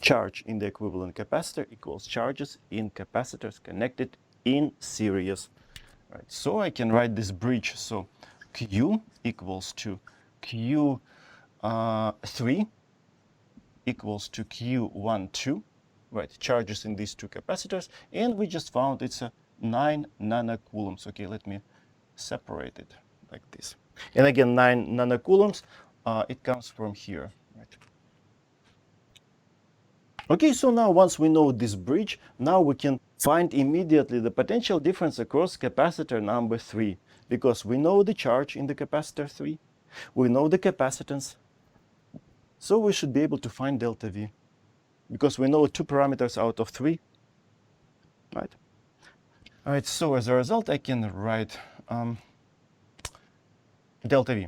Speaker 1: Charge in the equivalent capacitor equals charges in capacitors connected in series. Right. So I can write this bridge. So Q equals to Q3 equals to Q12, right? Charges in these two capacitors, and we just found it's a 9 nanocoulombs. Okay, let me separate it like this. And again, 9 nanocoulombs, it comes from here, right? Okay, so now once we know this bridge, now we can find immediately the potential difference across capacitor number 3, because we know the charge in the capacitor 3, we know the capacitance, so we should be able to find delta V, because we know 2 parameters out of 3, right? All right, so as a result, I can write delta V.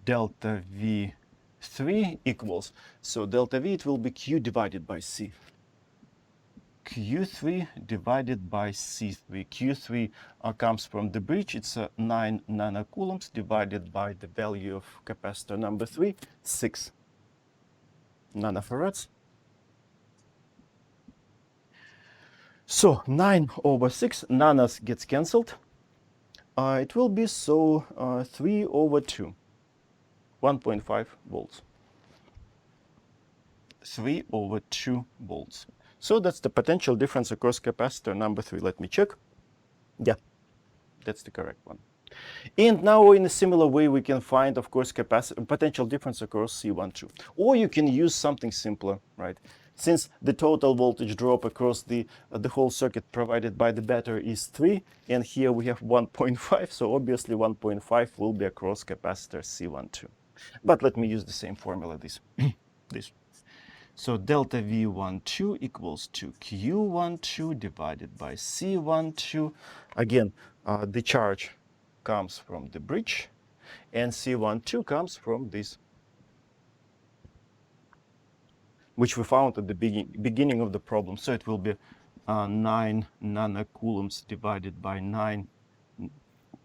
Speaker 1: Delta V3 equals, so delta V, it will be Q divided by C. Q3 divided by C3. Q3 comes from the bridge. It's 9 nanocoulombs divided by the value of capacitor number 3, 6 nanofarads. So 9/6, nanos gets cancelled. It will be 3/2, 1.5 volts. 3/2 volts. So that's the potential difference across capacitor number 3. Let me check. Yeah, that's the correct one. And now in a similar way, we can find, of course, potential difference across C12. Or you can use something simpler, right? Since the total voltage drop across the whole circuit provided by the battery is 3, and here we have 1.5, so obviously 1.5 will be across capacitor C12. But let me use the same formula, this. So delta V12 equals to Q12 divided by C12. Again, the charge comes from the bridge, and C12 comes from this, which we found at the beginning of the problem. So it will be 9 nanocoulombs divided by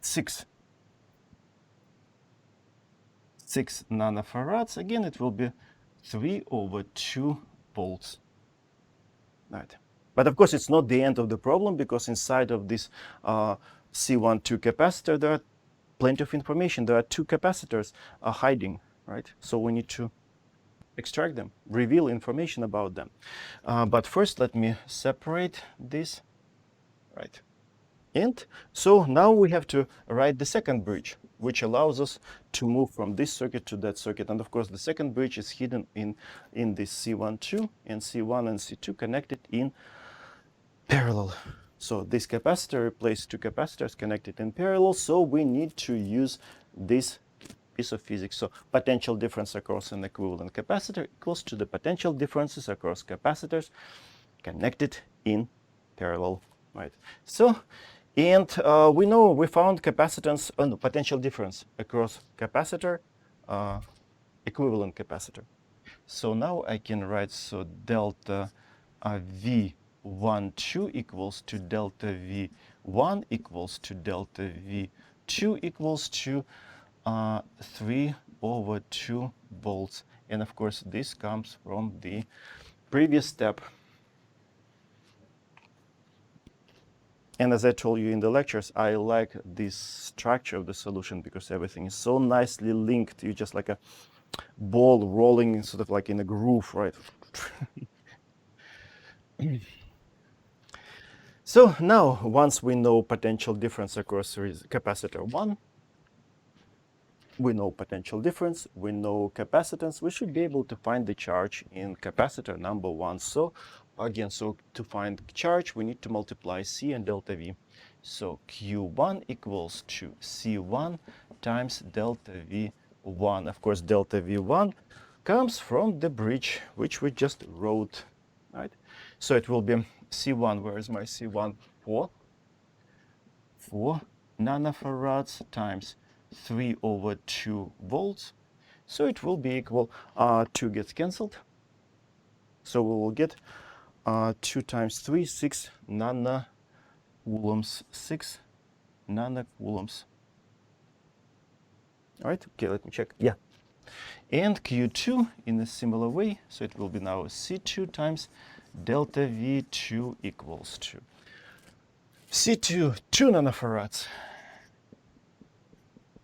Speaker 1: 6 nanofarads. Again, it will be 3/2 volts. Right. But of course, it's not the end of the problem, because inside of this C12 capacitor, there are plenty of information. There are 2 capacitors hiding, right? So we need to extract them, reveal information about them. But first, let me separate this, right? And so now we have to write the second bridge, which allows us to move from this circuit to that circuit. And of course, the second bridge is hidden in this C12, and C1 and C2 connected in parallel. So this capacitor replaced 2 capacitors connected in parallel. So we need to use this piece of physics. So potential difference across an equivalent capacitor equals to the potential differences across capacitors connected in parallel, right? So, and we found capacitance, potential difference across capacitor, equivalent capacitor. So now I can write, so delta V12 equals to delta V1 equals to delta V2 equals to 3/2 volts. And of course, this comes from the previous step. And as I told you in the lectures, I like this structure of the solution because everything is so nicely linked. You just like a ball rolling sort of like in a groove, right? So now, once we know potential difference across capacitor 1, we know potential difference, we know capacitance, we should be able to find the charge in capacitor number 1. So again, so to find charge, we need to multiply C and delta V. So Q1 equals to C1 times delta V1. Of course, delta V1 comes from the bridge, which we just wrote, right? So it will be C1, where is my C1? 4 nanofarads times 3/2 volts. So it will be equal, 2 gets cancelled. So we will get 2 times 3, 6 nanocoulombs, 6 nanocoulombs. All right, okay, let me check. Yeah. And Q2 in a similar way. So it will be now C2 times delta V2 equals to C2, 2 nanofarads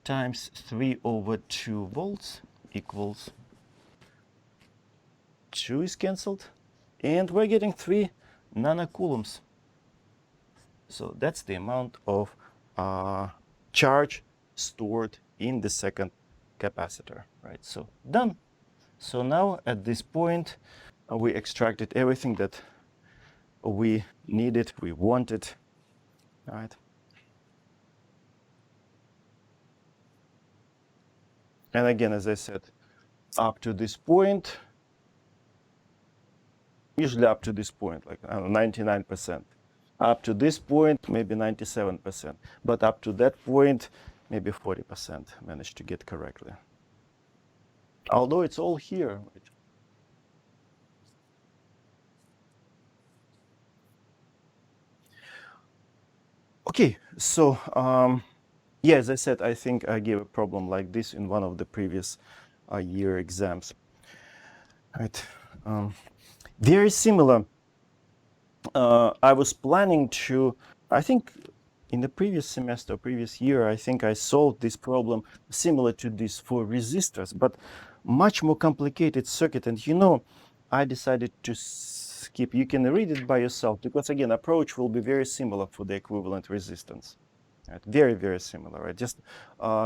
Speaker 1: times 3/2 volts equals 2 is cancelled, and we're getting 3 nanocoulombs. So that's the amount of charge stored in the second capacitor, right? So done. So now at this point, we extracted everything that we needed, we wanted, right? And again, as I said, up to this point, usually up to this point, like 99%. Up to this point, maybe 97%. But up to that point, maybe 40% managed to get correctly. Although it's all here. Okay, so yeah, as I said, I think I gave a problem like this in one of the previous year exams. Right. Very similar I was planning to, I think in the previous semester, previous year, I think I solved this problem similar to this for resistors, but much more complicated circuit. And you know, I decided to skip. You can read it by yourself because again, approach will be very similar for the equivalent resistance. Right? Very, very similar, right? Just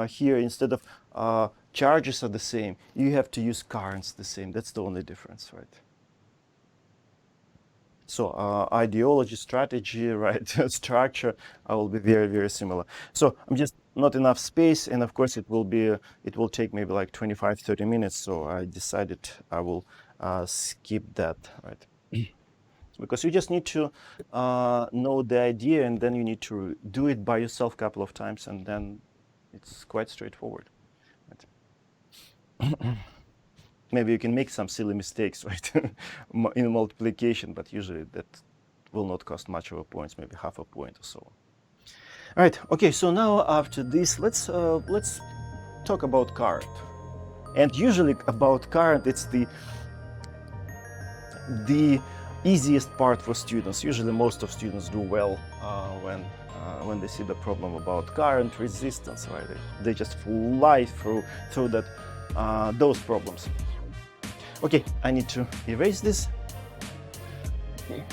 Speaker 1: here, instead of charges are the same, you have to use currents the same. That's the only difference, right? So ideology, strategy, right, structure, will be very, very similar. So I'm just not enough space, and of course it will take maybe like 25, 30 minutes. So I decided I will skip that, right? Because you just need to know the idea, and then you need to do it by yourself a couple of times, and then it's quite straightforward. Right? Maybe you can make some silly mistakes, right, in multiplication, but usually that will not cost much of a point, maybe half a point or so. All right. Okay. So now after this, let's talk about current. And usually about current, it's the easiest part for students. Usually, most of students do well when they see the problem about current resistance. Right? They just fly through that those problems. Okay, I need to erase this. Okay.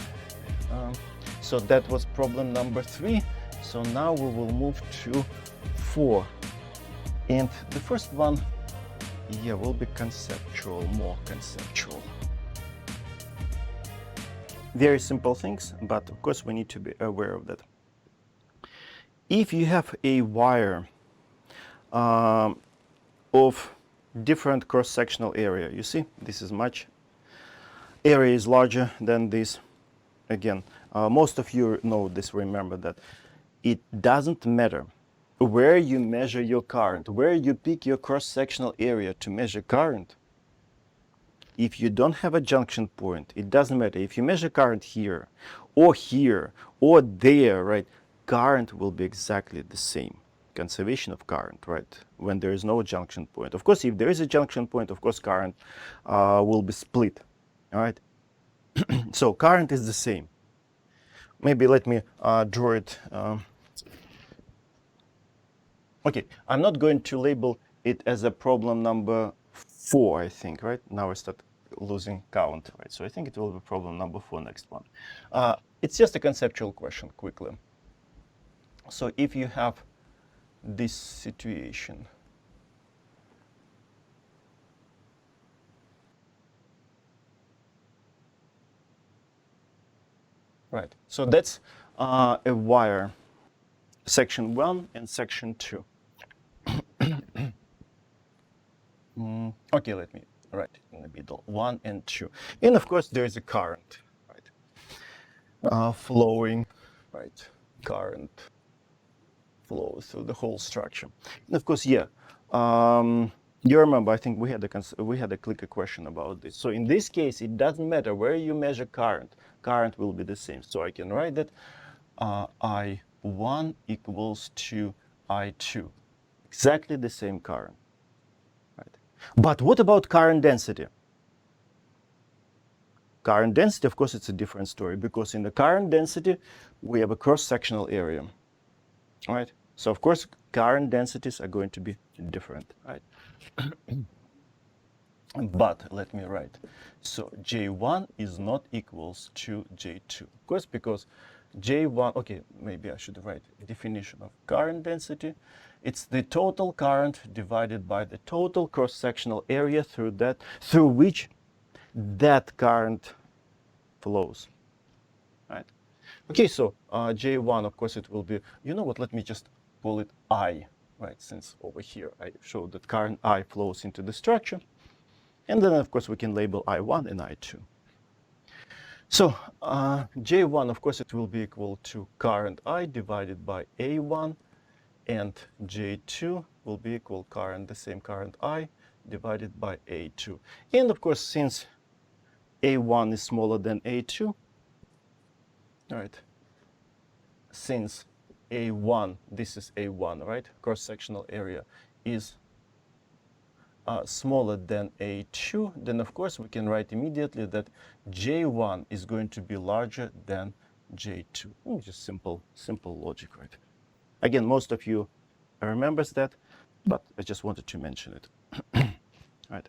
Speaker 1: So that was problem number 3. So now we will move to 4. And the first one, yeah, will be conceptual, more conceptual. Very simple things, but of course we need to be aware of that. If you have a wire of different cross-sectional area, you see, this is much, area is larger than this. Again, most of you know this, remember that it doesn't matter where you measure your current, where you pick your cross-sectional area to measure current. If you don't have a junction point, it doesn't matter. If you measure current here or there, right, current will be exactly the same. Conservation of current, right, when there is no junction point. Of course, if there is a junction point, of course, current will be split, all right? So current is the same. Maybe let me draw it. Okay, I'm not going to label it as a problem number 4, I think, right? Now I start losing count, right? So I think it will be problem number 4, next one. It's just a conceptual question, quickly. So if you have this situation, right? So that's a wire, section 1 and section 2. Okay, let me write it in the middle, 1 and 2. And of course, there is a current, right? Flowing, right? Current flow through the whole structure. And of course, yeah, you remember, I think we had a clicker question about this. So in this case, it doesn't matter where you measure current. Current will be the same. So I can write that I1 equals to I2. Exactly the same current. Right? But what about current density? Current density, of course, it's a different story, because in the current density, we have a cross-sectional area. All right? So of course, current densities are going to be different, right? But let me write. So J1 is not equals to J2. Of course, because J1, okay, maybe I should write a definition of current density. It's the total current divided by the total cross-sectional area through which that current flows, right? Okay, so J1, of course, it will be, you know what, let me just call it I, right? Since over here I showed that current I flows into the structure. And then, of course, we can label I1 and I2. So J1, of course, it will be equal to current I divided by A1, and J2 will be equal the same current I divided by A2. And of course, since A1 is smaller than A2, right? Since A1, this is A1, right? Cross-sectional area is smaller than A2, then of course we can write immediately that J1 is going to be larger than J2. Just simple logic, right? Again, most of you remembers that, but I just wanted to mention it. Right.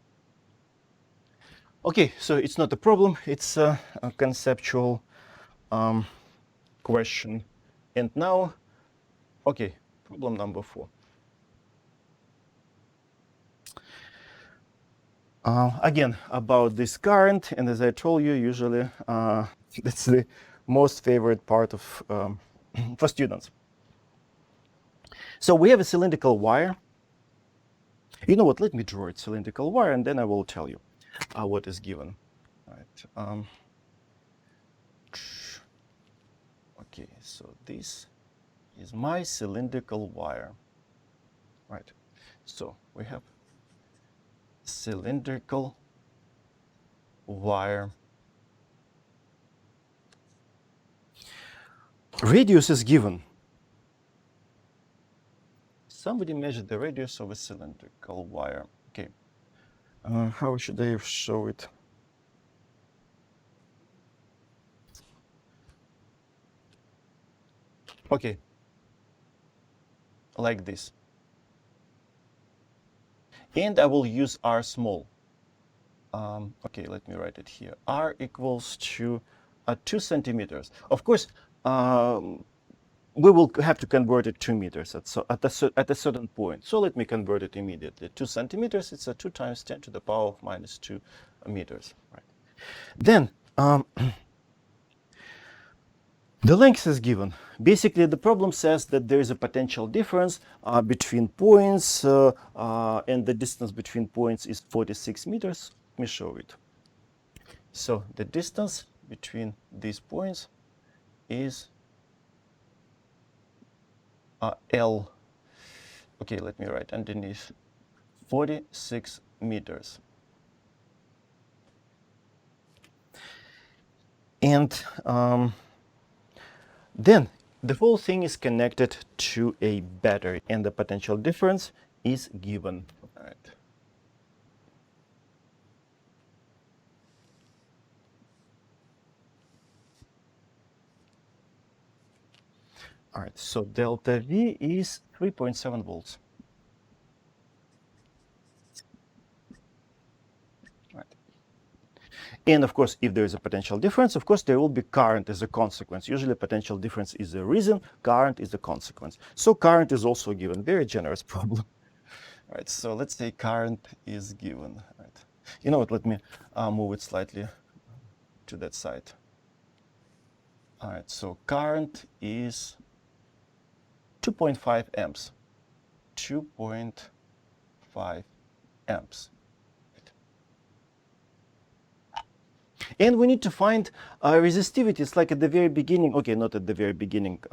Speaker 1: Okay, so it's not a problem, it's a conceptual question. And now, okay, problem number 4. Again, about this current, and as I told you, usually that's the most favorite part of for students. So we have a cylindrical wire. You know what? Let me draw it cylindrical wire, and then I will tell you what is given. Right. Okay, so this is my cylindrical wire. Right. So we have cylindrical wire. Radius is given. Somebody measured the radius of a cylindrical wire. Okay. How should I show it? Okay. Like this. And I will use R small. Okay, let me write it here. R equals to 2 centimeters. Of course, we will have to convert it to meters at a certain point. So let me convert it immediately. 2 centimeters, it's 2 times 10 to the power of minus 2 meters. Right. Then, the length is given. Basically, the problem says that there is a potential difference between points, and the distance between points is 46 meters. Let me show it. So the distance between these points is L. Okay, let me write underneath 46 meters. And then the whole thing is connected to a battery, and the potential difference is given. All right. All right, so delta V is 3.7 volts. Right. And of course, if there is a potential difference, of course, there will be current as a consequence. Usually potential difference is the reason, current is the consequence. So current is also given, very generous problem. All right, so let's say current is given. All right. You know what, let me move it slightly to that side. All right, so current is 2.5 amps. 2.5 amps. And we need to find resistivity. It's like at the very beginning. Okay, not at the very beginning.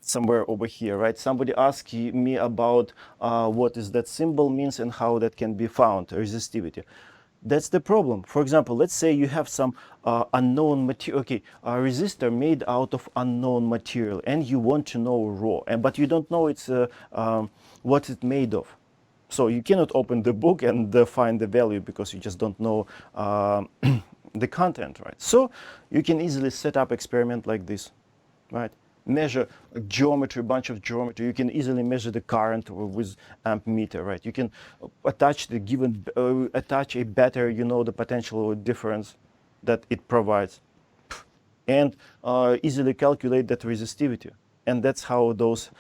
Speaker 1: Somewhere over here, right? Somebody asked me about what is that symbol means and how that can be found, resistivity. That's the problem. For example, let's say you have some unknown material, okay, a resistor made out of unknown material, and you want to know rho, but you don't know it's what it's made of. So you cannot open the book and find the value because you just don't know the content, right? So you can easily set up experiment like this, right? Measure geometry, bunch of geometry. You can easily measure the current with ammeter, right? You can attach the given, attach a battery, you know, the potential difference that it provides, and easily calculate that resistivity. And that's how those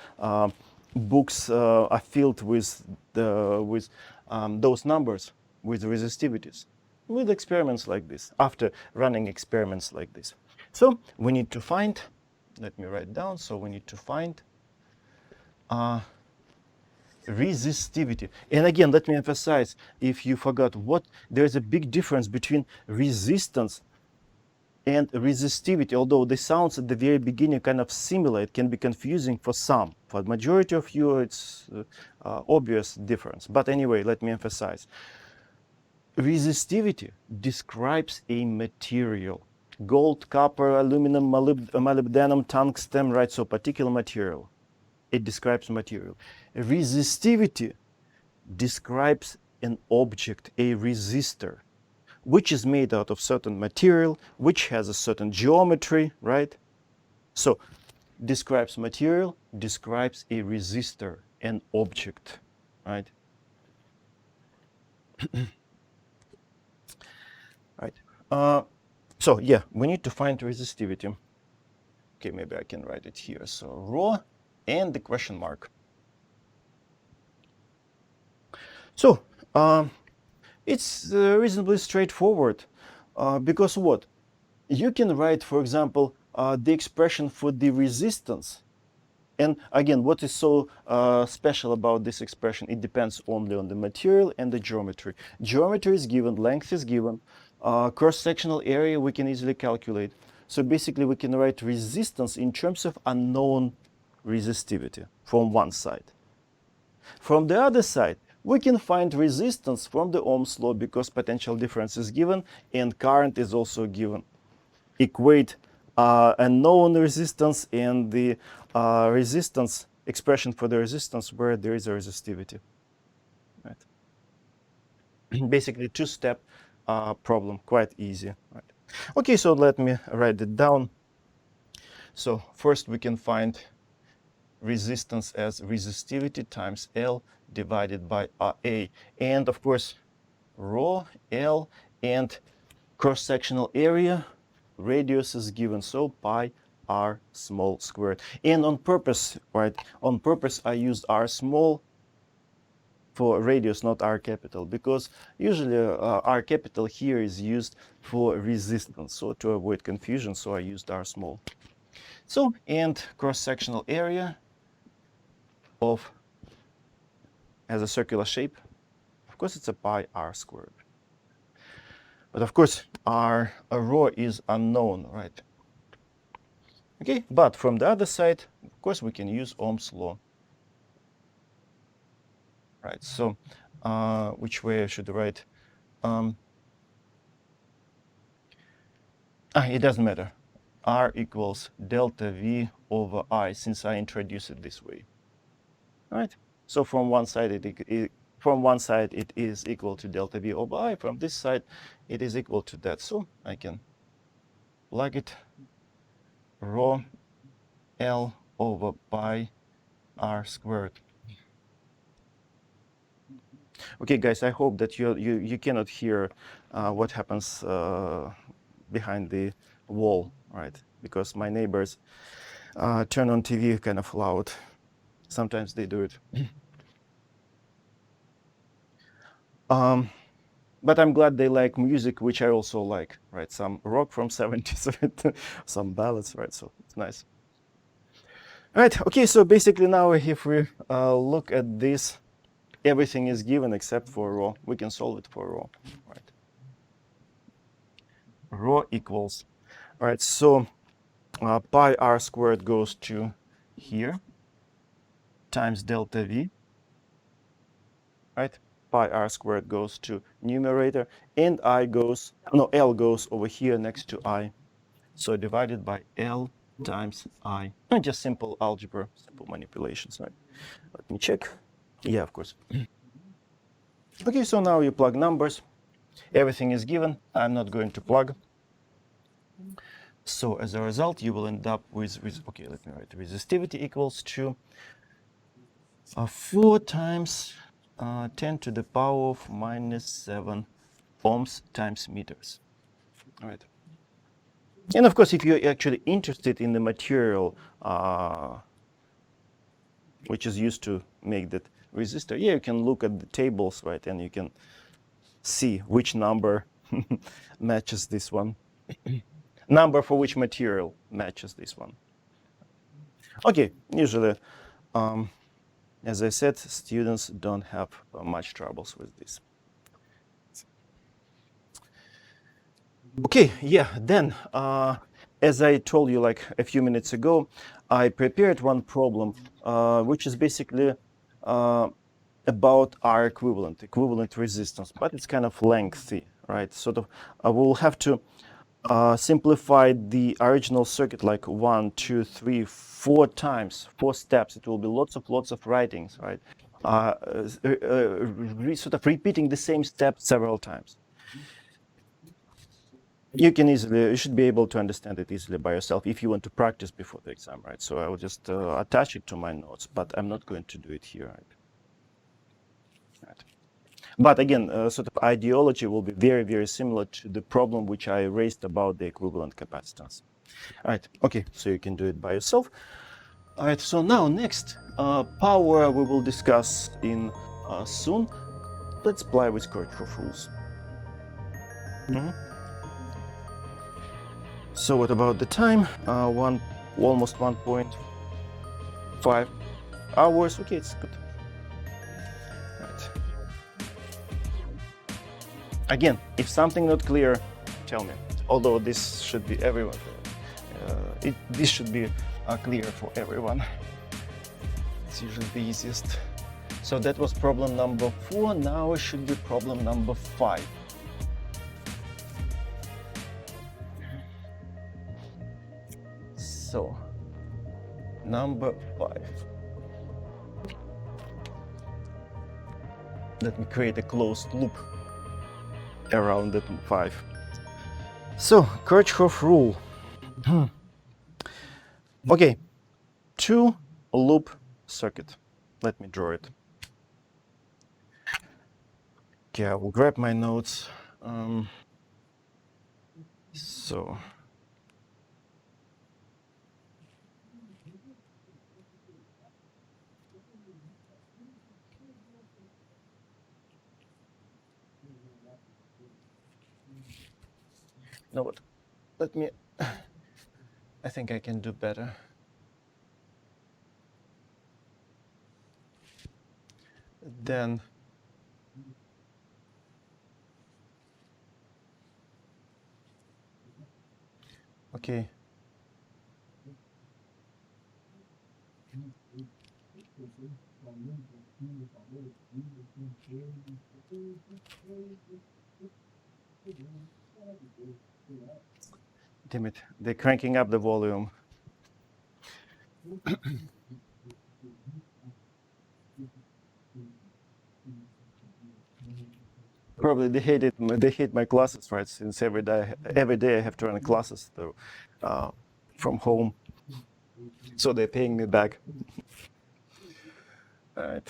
Speaker 1: books are filled with those numbers, with resistivities, with experiments like this, after running experiments like this. So we need to find, let me write down, so we need to find resistivity. And again, let me emphasize, if you forgot, there's a big difference between resistance and resistivity. Although the sounds at the very beginning kind of similar, it can be confusing for some. For the majority of you, it's obvious difference. But anyway, let me emphasize. Resistivity describes a material. Gold, copper, aluminum, molybdenum, tungsten, right? So particular material. It describes material. Resistivity describes an object, a resistor, which is made out of certain material, which has a certain geometry, right? So describes material, describes a resistor, an object, right? Right. So yeah, we need to find resistivity. Okay, maybe I can write it here. So rho and the question mark. So it's reasonably straightforward because what? You can write, for example, the expression for the resistance. And again, what is so special about this expression? It depends only on the material and the geometry. Geometry is given, length is given, cross-sectional area we can easily calculate. So basically we can write resistance in terms of unknown resistivity from one side. From the other side, we can find resistance from the Ohm's law because potential difference is given and current is also given. Equate unknown resistance and the resistance expression for the resistance where there is a resistivity. Right. Basically, two-step problem, quite easy. Right. Okay, so let me write it down. So first we can find resistance as resistivity times L divided by RA. And of course, rho, L, and cross-sectional area, radius is given, so pi r small squared. And on purpose, right, on purpose I used r small for radius, not r capital, because usually r capital here is used for resistance. So to avoid confusion, so I used r small. So, and cross-sectional area of, has a circular shape. Of course, it's a pi r squared. But of course, r rho is unknown, right? Okay, but from the other side, of course, we can use Ohm's law. Right, so which way I should write? It doesn't matter. R equals delta V over I, since I introduce it this way. All right, so from one side it is equal to delta V over I. From this side, it is equal to that. So I can plug it, rho L over pi r squared. Okay, guys, I hope that you cannot hear what happens behind the wall, right? Because my neighbors turn on TV kind of loud. Sometimes they do it. But I'm glad they like music, which I also like, right? Some rock from 70s, right? Some ballads, right? So it's nice. All right, okay, so basically now if we look at this, everything is given except for rho. We can solve it for rho, right? Rho equals, all right, so pi r squared goes to here times delta V, right? Pi r squared goes to numerator, and L goes over here next to I. So divided by L times I. Just simple algebra, simple manipulations, right? Let me check. Yeah, of course. Okay, so now you plug numbers. Everything is given. I'm not going to plug. So as a result, you will end up with okay, let me write resistivity equals to 4 times 10 to the power of minus 7 ohms times meters. All right. And of course, if you're actually interested in the material which is used to make that resistor, yeah, you can look at the tables, right, and you can see which number matches this one. Number for which material matches this one. Okay, usually, as I said, students don't have much troubles with this. Okay, yeah, then, as I told you like a few minutes ago, I prepared one problem, which is basically about R equivalent resistance, but it's kind of lengthy, right? Sort of, we'll have to simplify the original circuit like 1, 2, 3, 4 times, 4 steps. It will be lots of writings, right? sort of repeating the same step several times. You should be able to understand it easily by yourself if you want to practice before the exam, right? So I will just attach it to my notes, but I'm not going to do it here, right? But again, sort of ideology will be very, very similar to the problem which I raised about the equivalent capacitance. All right, okay, so you can do it by yourself. All right, so now next, power we will discuss in soon. Let's play with Kirchhoff rules. So what about the time? Almost 1.5 hours. Okay, it's good. Right. Again, if something not clear, tell me. Although this should be everyone. This should be clear for everyone. It's usually the easiest. So that was problem number 4. Now it should be problem number 5. So, number 5. Let me create a closed loop around that 5. So, Kirchhoff rule. Okay, 2-loop circuit. Let me draw it. Okay, I will grab my notes. So. You know what? Let me. I think I can do better. Then. Okay. Damn it, they're cranking up the volume. Probably they hate my classes, right? Since every day I have to run classes from home, so they're paying me back. All right.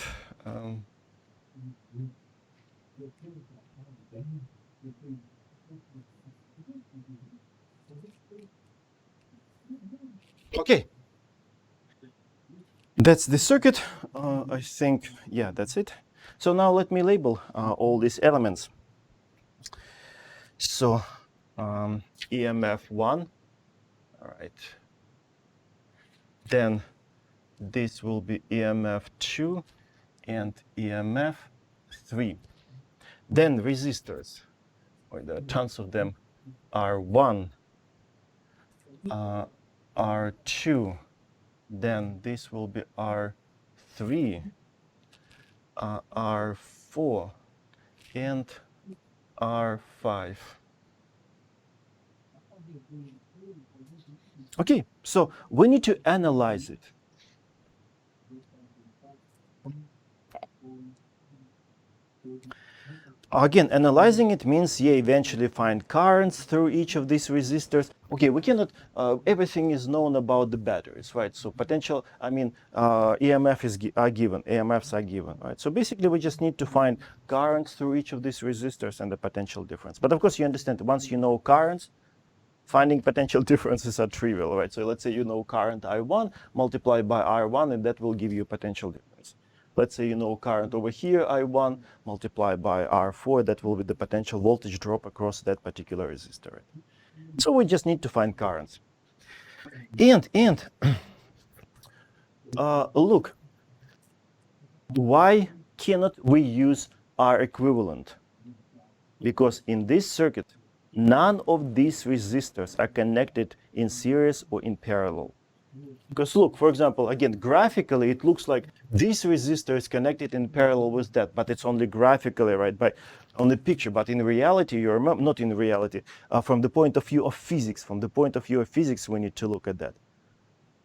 Speaker 1: Okay. That's the circuit. I think, yeah, that's it. So now let me label all these elements. So EMF 1, all right. Then this will be EMF 2 and EMF 3. Then resistors, there are tons of them, R1, R2, then this will be R3, R4, and R5. Okay, so we need to analyze it. Again, analyzing it means you eventually find currents through each of these resistors. Okay, we cannot, everything is known about the batteries, right? So potential, EMFs are given, right? So basically we just need to find currents through each of these resistors and the potential difference. But of course you understand, once you know currents, finding potential differences are trivial, right? So let's say you know current I1 multiplied by R1 and that will give you potential difference. Let's say you know current over here, I1, multiplied by R4, that will be the potential voltage drop across that particular resistor. So we just need to find currents. And look, why cannot we use R equivalent? Because in this circuit, none of these resistors are connected in series or in parallel. Because look, for example, again, graphically, it looks like this resistor is connected in parallel with that, but it's only graphically, right, on the picture. But in reality, you remember, not in reality, from the point of view of physics, we need to look at that.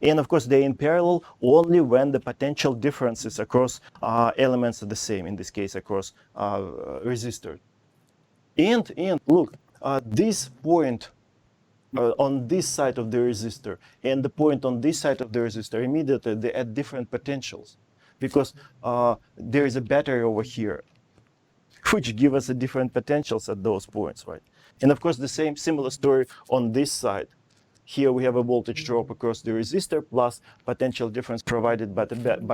Speaker 1: And of course, they're in parallel only when the potential differences across elements are the same, in this case, across resistors. And look, this point on this side of the resistor and the point on this side of the resistor, immediately they at different potentials, because there is a battery over here which give us a different potentials at those points, right? And of course, the same similar story on this side. Here we have a voltage drop across the resistor plus potential difference provided by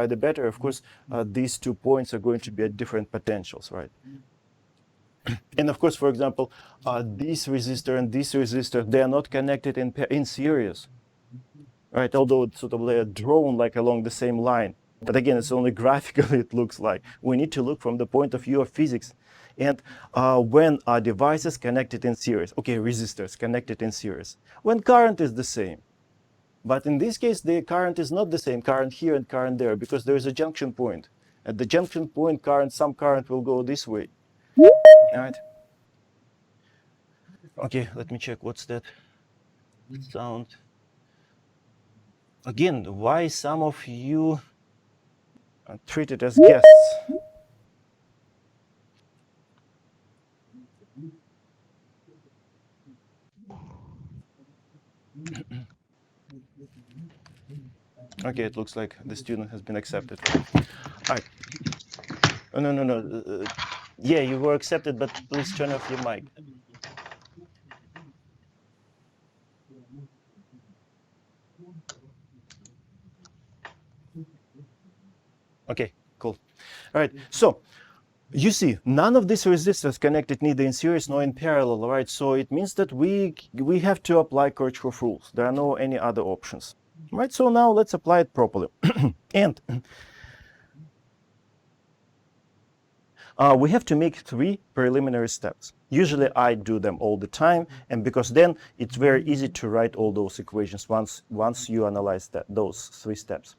Speaker 1: the battery. Of course, these 2 points are going to be at different potentials, right? And of course, for example, this resistor and this resistor, they are not connected in series, right? Although it's sort of drawn like along the same line. But again, it's only graphically it looks like. We need to look from the point of view of physics. And when are devices connected in series? Okay, resistors connected in series. When current is the same. But in this case, the current is not the same, current here and current there, because there is a junction point. At the junction point, some current will go this way. All right. Okay, let me check. What's that sound? Again, why some of you are treated as guests? Okay, it looks like the student has been accepted. All right. Oh, no. Yeah, you were accepted, but please turn off your mic. Okay, cool. All right, so you see, none of these resistors connected neither in series nor in parallel, right? So it means that we have to apply Kirchhoff rules. There are no any other options, right? So now let's apply it properly. And we have to make 3 preliminary steps. Usually I do them all the time, and because then it's very easy to write all those equations once you analyze those 3 steps.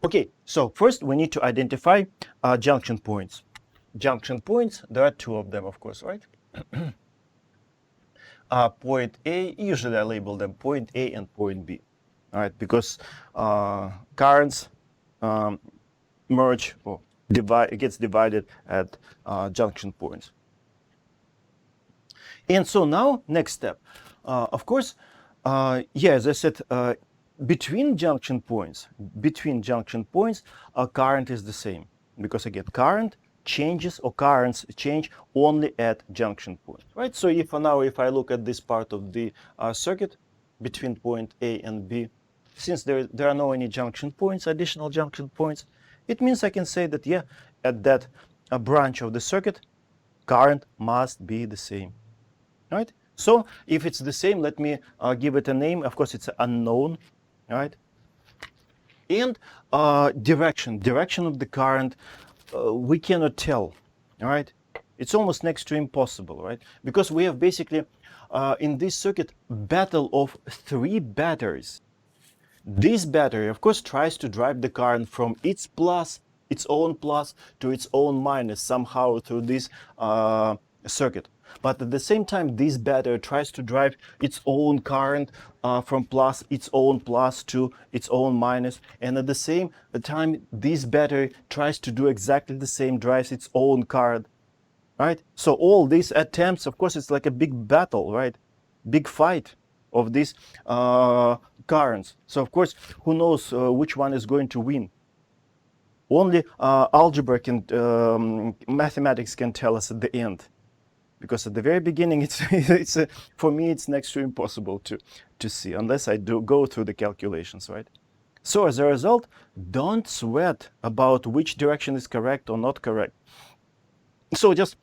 Speaker 1: Okay, so first we need to identify junction points. Junction points, there are 2 of them, of course, right? Point A, usually I label them point A and point B, all right? Because currents merge or it gets divided at junction points. And so now, next step, of course, yeah, as I said, between junction points, current is the same, because again, current changes or currents change only at junction points, right? So if I look at this part of the circuit between point A and B, since there are no any junction points, additional junction points, it means I can say that, yeah, at that branch of the circuit, current must be the same, right? So if it's the same, let me give it a name. Of course, it's unknown, right? And direction of the current, we cannot tell, all right? It's almost next to impossible, right? Because we have basically, in this circuit, battle of 3 batteries. This battery, of course, tries to drive the current from its own plus to its own minus somehow through this circuit. But at the same time, this battery tries to drive its own current from its own plus to its own minus. And at the same time, this battery tries to do exactly the same, drives its own current, right? So all these attempts, of course, it's like a big battle, right? Big fight of these currents. So of course, who knows which one is going to win? Only algebra can, mathematics can tell us at the end, because at the very beginning, it's for me it's next to impossible to see unless I do go through the calculations, right? So as a result, don't sweat about which direction is correct or not correct. So just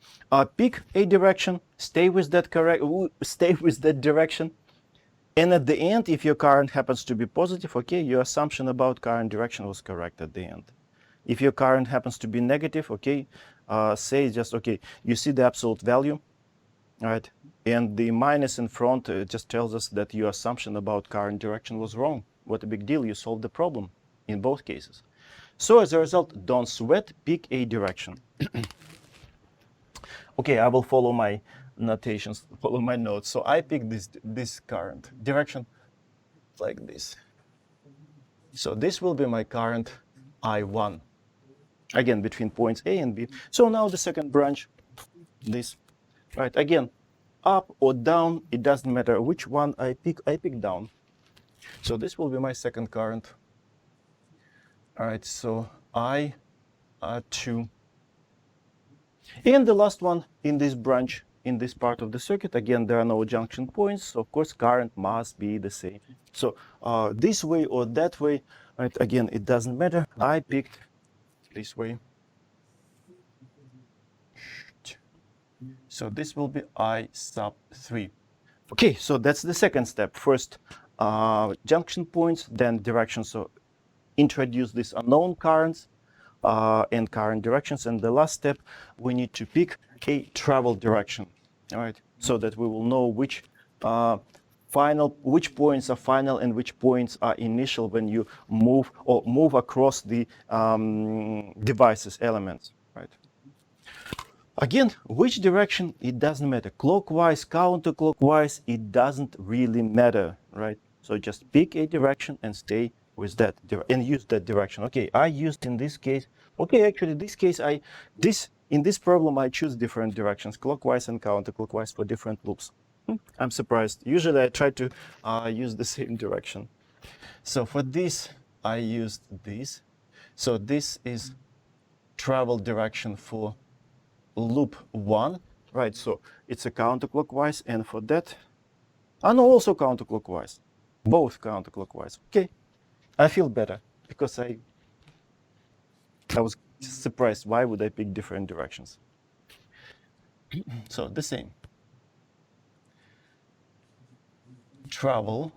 Speaker 1: pick a direction, stay with that direction, and at the end, if your current happens to be positive, okay, your assumption about current direction was correct at the end. If your current happens to be negative, okay, say just, okay, you see the absolute value, right? And the minus in front just tells us that your assumption about current direction was wrong. What a big deal, you solved the problem in both cases. So as a result, don't sweat, pick a direction. Okay, I will follow my notations, follow my notes. So I pick this current direction like this. So this will be my current I1, again, between points A and B. So now the second branch, this, right, again, up or down, it doesn't matter which one I pick down. So this will be my second current. All right, so I2. And the last one in this branch, in this part of the circuit, again, there are no junction points, so of course current must be the same. So this way or that way, right, again, it doesn't matter. I picked this way. So this will be I sub 3. Okay, so that's the second step. First, junction points, then direction. So introduce these unknown currents and current directions. And the last step, we need to pick a travel direction, all right? So that we will know which which points are final and which points are initial when you move across the devices, elements, right? Again, which direction, it doesn't matter. Clockwise, counterclockwise, it doesn't really matter, right? So just pick a direction and stay with that and use that direction. Okay, I used in this case, okay, actually this case, in this problem, I choose different directions, clockwise and counterclockwise for different loops. I'm surprised. Usually I try to use the same direction. So for this, I used this. So this is travel direction for loop 1, right? So it's a counterclockwise, and for that, no, also counterclockwise, both counterclockwise. Okay, I feel better because I was surprised. Why would I pick different directions? So the same. Travel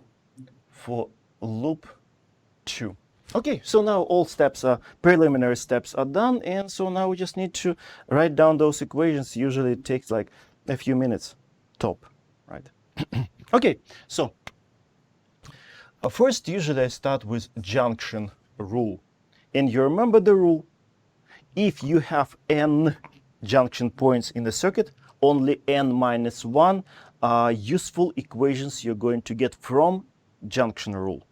Speaker 1: for loop 2. Okay, so now all preliminary steps are done, and so now we just need to write down those equations. Usually it takes like a few minutes top, right? Okay, so first, usually I start with junction rule. And you remember the rule, if you have n junction points in the circuit, only n minus 1 useful equations you're going to get from junction rule.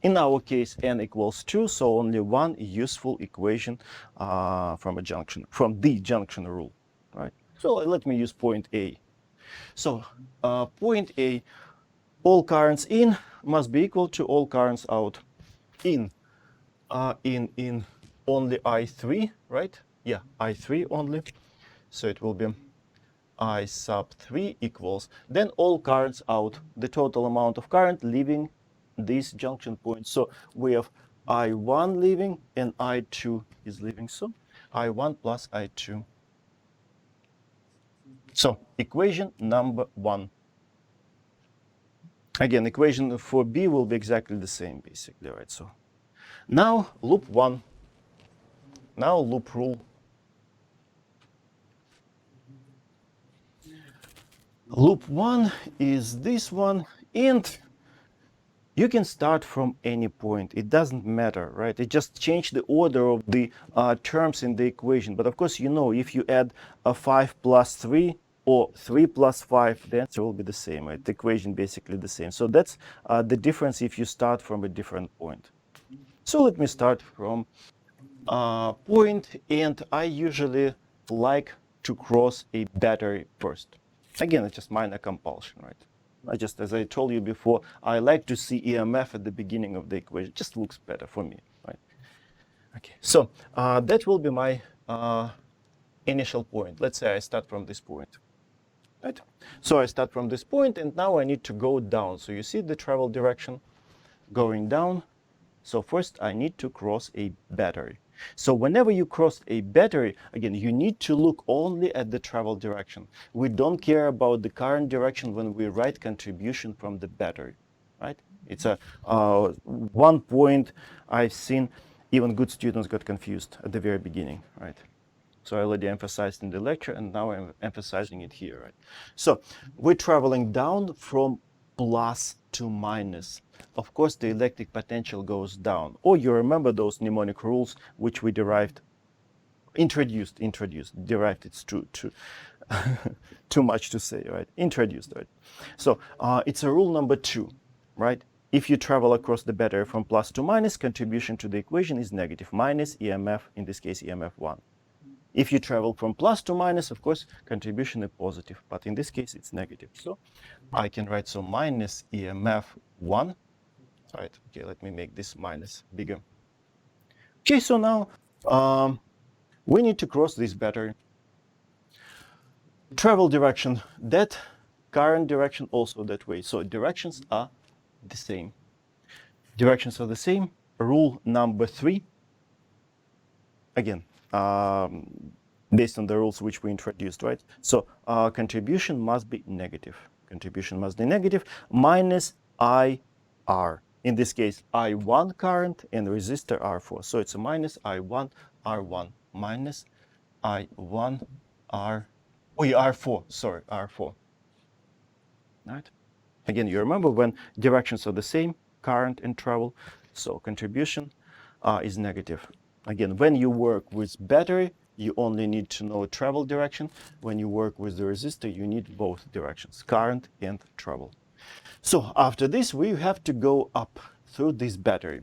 Speaker 1: In our case, n equals 2, so only one useful equation from the junction rule, right? So let me use point A. So point A, all currents in must be equal to all currents out. In only I3, right? Yeah, I3 only. So it will be I sub 3 equals, then all currents out, the total amount of current leaving these junction points. So we have I1 leaving and I2 is leaving. So I1 plus I2. So equation number 1. Again, equation for B will be exactly the same, basically, right? So now loop 1. Now loop rule. Loop 1 is this one, and you can start from any point. It doesn't matter, right? It just changed the order of the terms in the equation. But of course, you know, if you add a 5 plus 3 or 3 plus 5, the answer will be the same, right? The equation basically the same. So that's the difference if you start from a different point. So let me start from point, and I usually like to cross a battery first. Again, it's just minor compulsion, right? As I told you before, I like to see EMF at the beginning of the equation. It just looks better for me, right? Okay, so that will be my initial point. Let's say I start from this point, right? So I start from this point, and now I need to go down. So you see the travel direction going down. So first I need to cross a battery. So whenever you cross a battery, again, you need to look only at the travel direction. We don't care about the current direction when we write contribution from the battery, right? It's a one point I've seen even good students got confused at the very beginning, right? So I already emphasized in the lecture, and now I'm emphasizing it here, right? So we're traveling down from plus to minus, of course the electric potential goes down. Or you remember those mnemonic rules which we derived, derived, it's too too much to say, right? Introduced, right? So it's a rule number 2, right? If you travel across the battery from plus to minus, contribution to the equation is negative, minus EMF, in this case EMF 1. If you travel from plus to minus, of course, contribution is positive, but in this case it's negative. So I can write so minus EMF 1, right? Okay, let me make this minus bigger. Okay, so now we need to cross this battery. Travel direction, that current direction also that way. So directions are the same. Directions are the same. Rule number 3, again, based on the rules which we introduced, right? So contribution must be negative. Contribution must be negative, minus IR. In this case, I1 current and resistor R4. So it's a minus I1 R1 minus I1 R4, sorry, R4. Right? Again, you remember when directions are the same, current and travel, so contribution is negative. Again, when you work with battery, you only need to know travel direction. When you work with the resistor, you need both directions, current and travel. So after this, we have to go up through this battery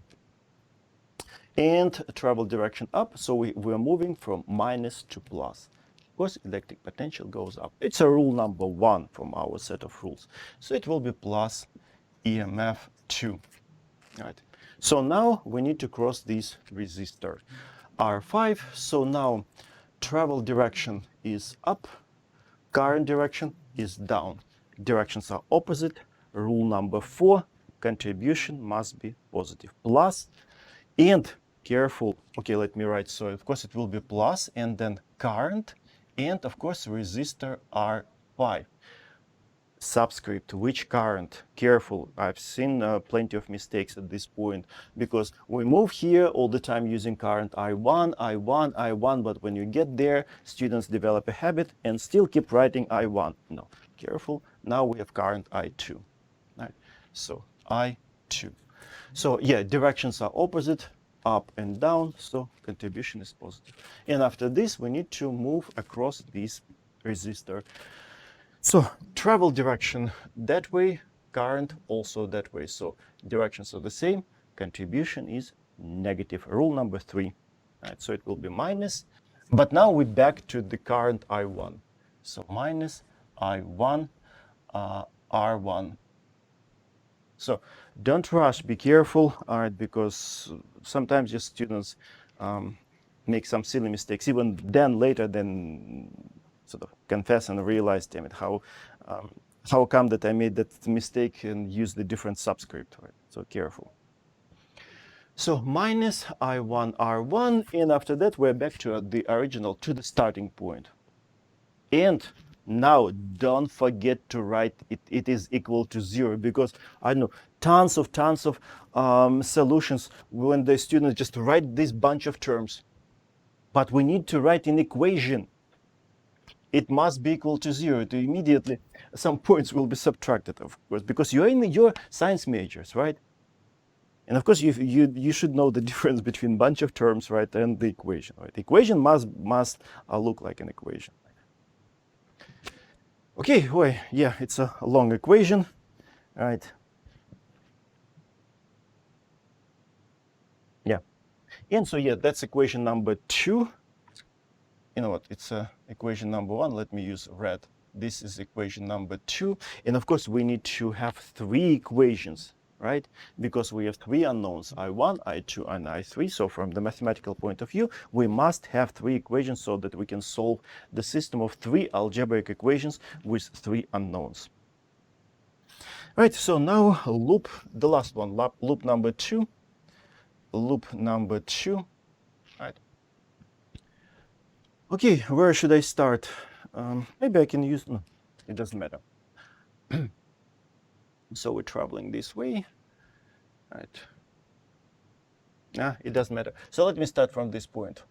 Speaker 1: and travel direction up. So we're moving from minus to plus. Of course, electric potential goes up. It's a rule number 1 from our set of rules. So it will be plus EMF 2. Right. So now we need to cross this resistor R5. So now travel direction is up, current direction is down. Directions are opposite. Rule number 4, contribution must be positive. Plus, and careful, okay, let me write, so of course it will be plus, and then current, and of course resistor R5. Subscript, which current? Careful, I've seen plenty of mistakes at this point, because we move here all the time using current I1, I1, I1, but when you get there, students develop a habit and still keep writing I1. No, careful, now we have current I2. Right. So I2. So yeah, directions are opposite, up and down, so contribution is positive. And after this, we need to move across this resistor. So travel direction that way, current also that way. So directions are the same, contribution is negative. Rule number 3. Right, so it will be minus. But now we're back to the current I1. So minus I1 R1. So don't rush, be careful, all right, because sometimes your students make some silly mistakes. Even then later, then sort of confess and realize, damn it, how come that I made that mistake and used the different subscript, right? So careful. So minus I1 R1, and after that we're back to the original, to the starting point. And now don't forget to write it is equal to 0, because I know tons of solutions when the students just write this bunch of terms, but we need to write an equation. It must be equal to 0 to immediately some points will be subtracted, of course, because you're in your science majors, right? And of course you should know the difference between bunch of terms, right, and the equation, right? The equation must look like an equation. Okay, well, yeah, it's a long equation, right? Yeah, and so yeah, that's equation number 2. You know what? It's equation number 1. Let me use red. This is equation number 2, and of course we need to have 3 equations, right? Because we have 3 unknowns: I1, I2, and I3. So from the mathematical point of view, we must have 3 equations so that we can solve the system of 3 algebraic equations with 3 unknowns. Right, so now loop, the last one, loop number 2. Loop number 2. Right. Okay, where should I start? Maybe I can use, no, it doesn't matter. So we're traveling this way. Right. It doesn't matter. So let me start from this point.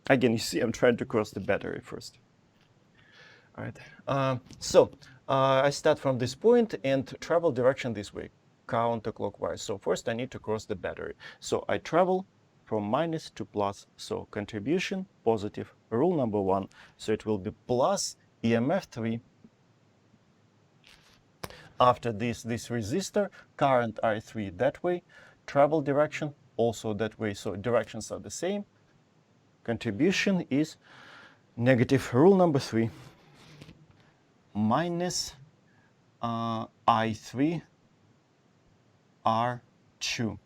Speaker 1: Again, you see, I'm trying to cross the battery first. All right. I start from this point and travel direction this way, counterclockwise. So first I need to cross the battery. So I travel from minus to plus. So contribution, positive, rule number 1. So it will be plus EMF 3. After this resistor, current I3 that way, travel direction also that way. So directions are the same. Contribution is negative, rule number 3, minus I3 R2.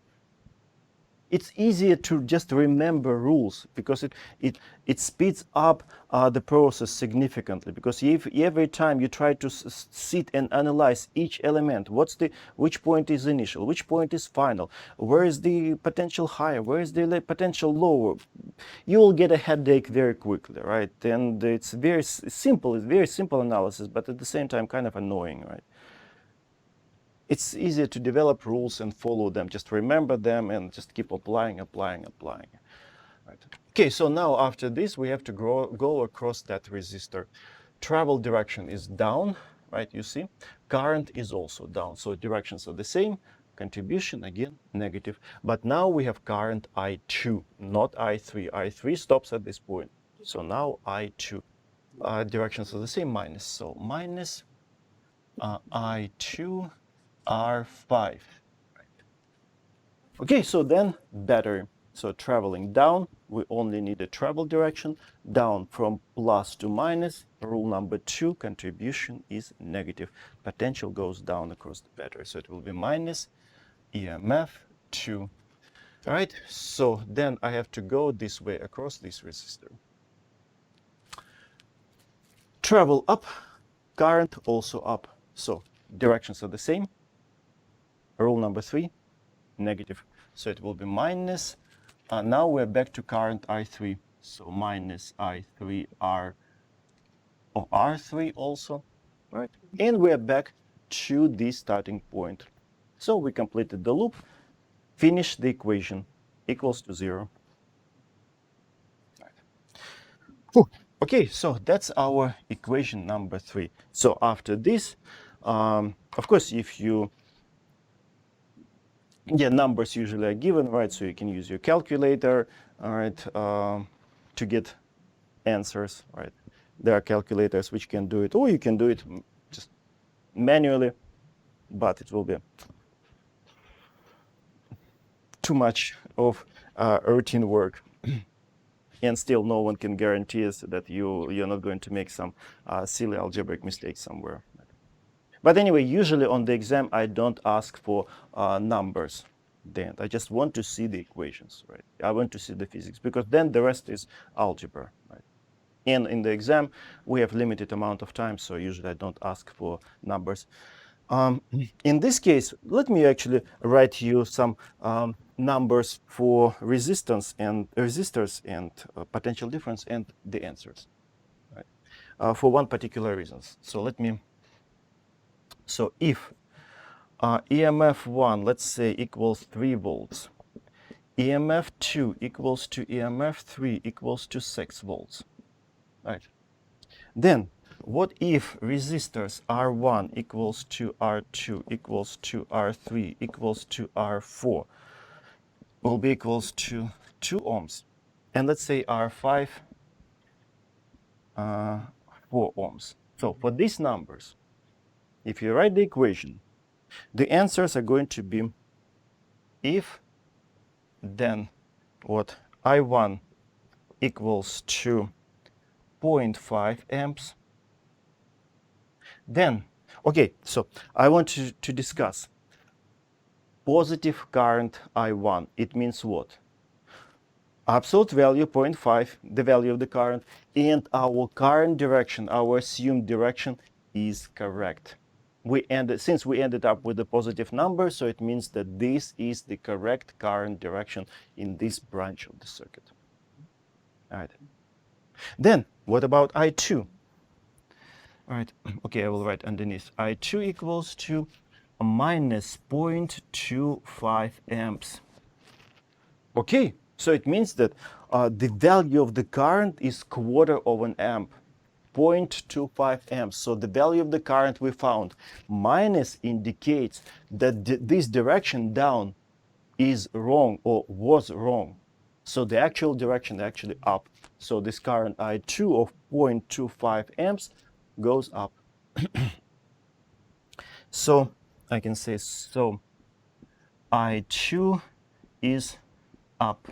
Speaker 1: It's easier to just remember rules because it speeds up the process significantly. Because if every time you try to sit and analyze each element, which point is initial, which point is final, where is the potential higher, where is the potential lower, you will get a headache very quickly, right? And it's very simple. It's very simple analysis, but at the same time kind of annoying, right? It's easier to develop rules and follow them. Just remember them and just keep applying. Right. Okay, so now after this, we have to go across that resistor. Travel direction is down, right? You see, current is also down. So directions are the same. Contribution, again, negative. But now we have current I2, not I3. I3 stops at this point. So now I2. Directions are the same, minus. So minus I2 R5. Okay, so then battery. So traveling down, we only need a travel direction. Down from plus to minus. Rule number 2, contribution is negative. Potential goes down across the battery. So it will be minus EMF 2. All right, so then I have to go this way across this resistor. Travel up, current also up. So directions are the same. Rule number 3, negative. So it will be minus. Now we're back to current I3. So minus I3 R of R3 also, right? And we're back to the starting point. So we completed the loop, finished the equation, equals to 0. Right. Okay, so that's our equation number 3. So after this, of course, if you numbers usually are given, right? So you can use your calculator, all right, to get answers, right? There are calculators which can do it, or you can do it just manually, but it will be too much of routine work. And still no one can guarantee us that you're not going to make some silly algebraic mistake somewhere. But anyway, usually on the exam, I don't ask for numbers. Then I just want to see the equations, right? I want to see the physics, because then the rest is algebra, right? And in the exam, we have limited amount of time, so usually I don't ask for numbers. In this case, let me actually write you some numbers for resistors and potential difference and the answers, right? For one particular reason. So so if EMF 1, let's say, equals 3 volts, EMF 2 equals to EMF 3 equals to 6 volts, right? Then, what if resistors R1 equals to R2 equals to R3 equals to R4 will be equals to 2 ohms? And let's say R5, 4 ohms. So for these numbers, if you write the equation, the answers are going to be if, then what, I1 equals to 0.5 amps. Then, okay, so I want to discuss positive current I1. It means what? Absolute value 0.5, the value of the current, and our current direction, our assumed direction is correct. Since we ended up with a positive number, so it means that this is the correct current direction in this branch of the circuit. All right. Then, what about I2? All right, okay, I will write underneath. I2 equals to a minus 0.25 amps. Okay, so it means that the value of the current is 1/4 of an amp. 0.25 amps. So the value of the current we found. Minus indicates that this direction down is wrong or was wrong. So the actual direction actually up. So this current I2 of 0.25 amps goes up. So I can say, so I2 is up.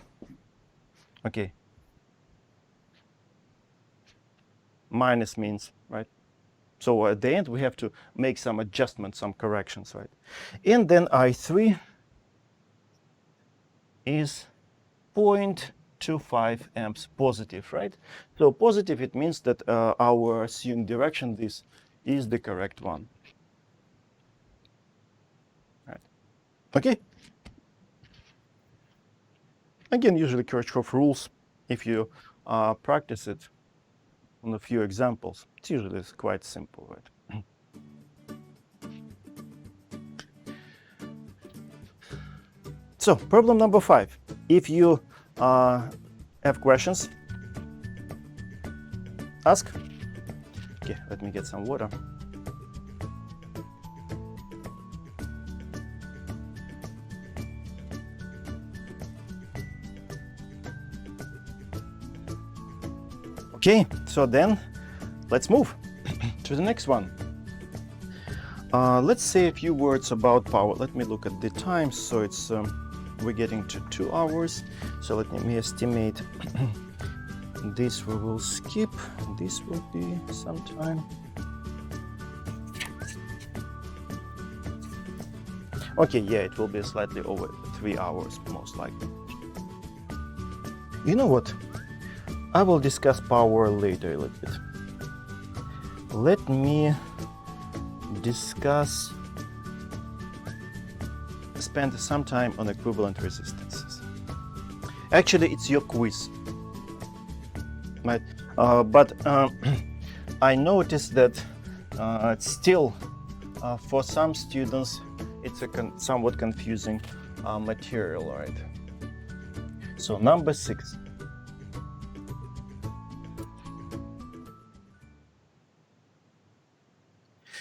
Speaker 1: Okay. Minus means, right? So at the end we have to make some adjustments, some corrections, right? And then I3 is 0.25 amps positive, right? So positive, it means that our assumed direction, this is the correct one. Right. Okay. Again, usually Kirchhoff rules, if you practice it on a few examples, it's usually quite simple, right? So problem number 5. If you have questions, ask. Okay, let me get some water. Okay, so then let's move to the next one. Let's say a few words about power. Let me look at the time. So it's we're getting to 2 hours. So let me estimate. This we will skip. This will be some time. Okay, yeah, it will be slightly over 3 hours, most likely. You know what? I will discuss power later a little bit. Let me spend some time on equivalent resistances. Actually, it's your quiz, right? But I noticed that it's still, for some students, it's a somewhat confusing material, right? So number 6.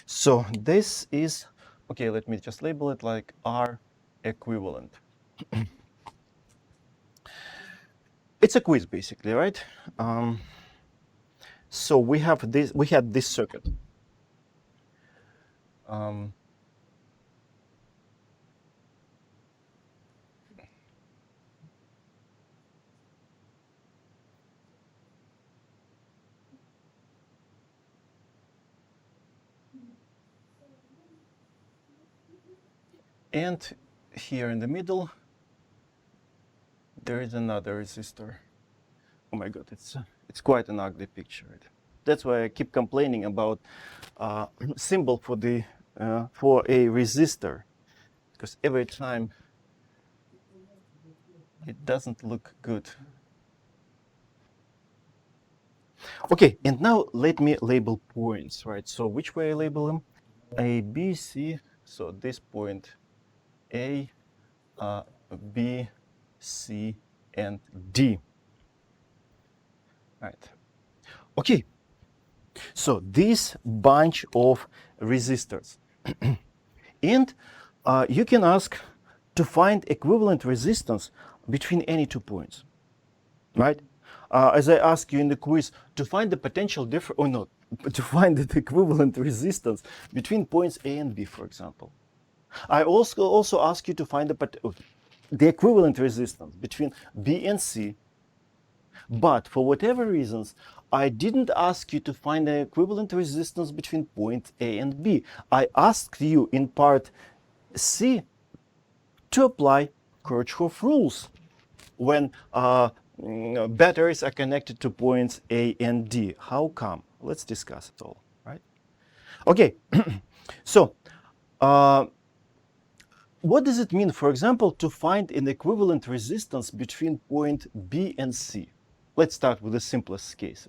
Speaker 1: So this is, okay, let me just label it like R equivalent. It's a quiz basically, right? So we had this circuit. And here in the middle, there is another resistor. Oh my God, it's quite an ugly picture. Right? That's why I keep complaining about symbol for the for a resistor, because every time it doesn't look good. Okay, and now let me label points, right? So which way I label them? A, B, C. So this point A, B, C, and D. Right. Okay. So this bunch of resistors. And you can ask to find equivalent resistance between any 2 points, right? As I ask you in the quiz, to find the potential difference, or not, to find the equivalent resistance between points A and B, for example. I also ask you to find the equivalent resistance between B and C. But for whatever reasons, I didn't ask you to find the equivalent resistance between point A and B. I asked you in part C to apply Kirchhoff rules when batteries are connected to points A and D. How come? Let's discuss it all, right? Okay, so what does it mean, for example, to find an equivalent resistance between point B and C? Let's start with the simplest case.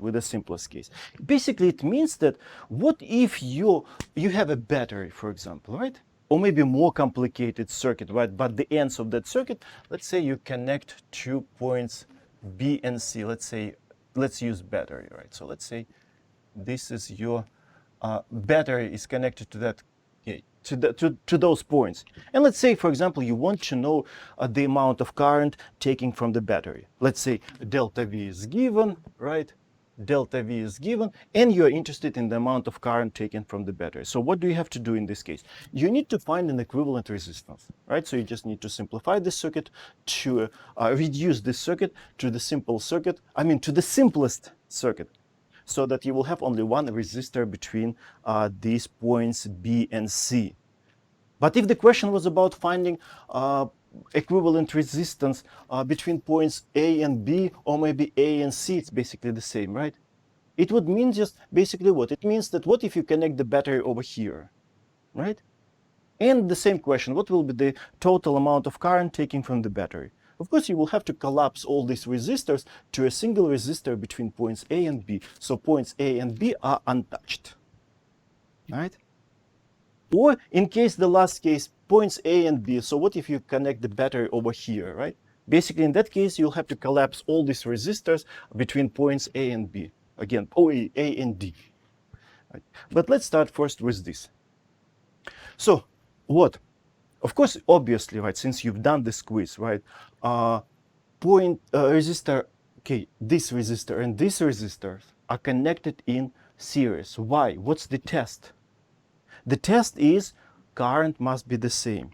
Speaker 1: Basically, it means that what if you have a battery, for example, right? Or maybe a more complicated circuit, right? But the ends of that circuit, let's say you connect 2 points B and C. Let's use battery, right? So let's say this is your battery is connected to that, okay, to those points. And let's say, for example, you want to know the amount of current taking from the battery. Let's say delta V is given, right? Delta V is given, and you're interested in the amount of current taken from the battery. So what do you have to do in this case? You need to find an equivalent resistance, right? So you just need to simplify this circuit to reduce this circuit to the simple circuit, to the simplest circuit, so that you will have only one resistor between these points B and C. But if the question was about finding equivalent resistance between points A and B, or maybe A and C, it's basically the same, right? It would mean just basically what? It means that what if you connect the battery over here, right? And the same question, what will be the total amount of current taking from the battery? Of course, you will have to collapse all these resistors to a single resistor between points A and B. So points A and B are untouched, right? Or in case the last case, points A and B. So what if you connect the battery over here, right? Basically, in that case, you'll have to collapse all these resistors between points A and B. Again, A and D. Right? But let's start first with this. So what? Of course, obviously, right, since you've done this quiz, right, resistor, okay, this resistor and this resistor are connected in series. Why? What's the test? The test is current must be the same.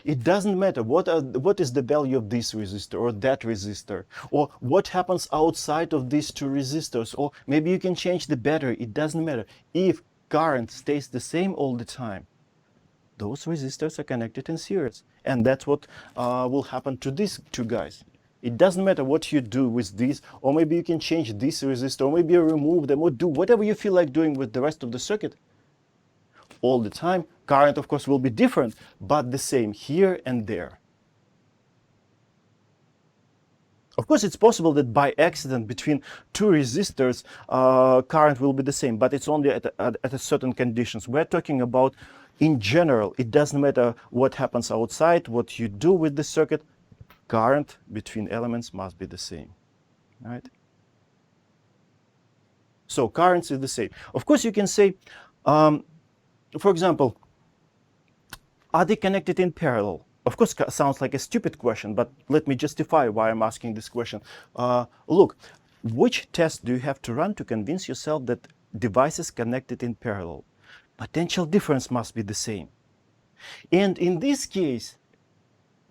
Speaker 1: It doesn't matter what is the value of this resistor or that resistor, or what happens outside of these two resistors, or maybe you can change the battery. It doesn't matter. If current stays the same all the time, those resistors are connected in series. And that's what will happen to these two guys. It doesn't matter what you do with these, or maybe you can change this resistor, or maybe you remove them, or do whatever you feel like doing with the rest of the circuit. All the time, current, of course, will be different, but the same here and there. Of course, it's possible that by accident between two resistors, current will be the same, but it's only at a certain conditions. We're talking about in general. It doesn't matter what happens outside, what you do with the circuit, current between elements must be the same, right? So currents is the same. Of course, you can say, for example, are they connected in parallel? Of course, sounds like a stupid question, but let me justify why I'm asking this question. Look, which test do you have to run to convince yourself that devices connected in parallel? Potential difference must be the same. And in this case,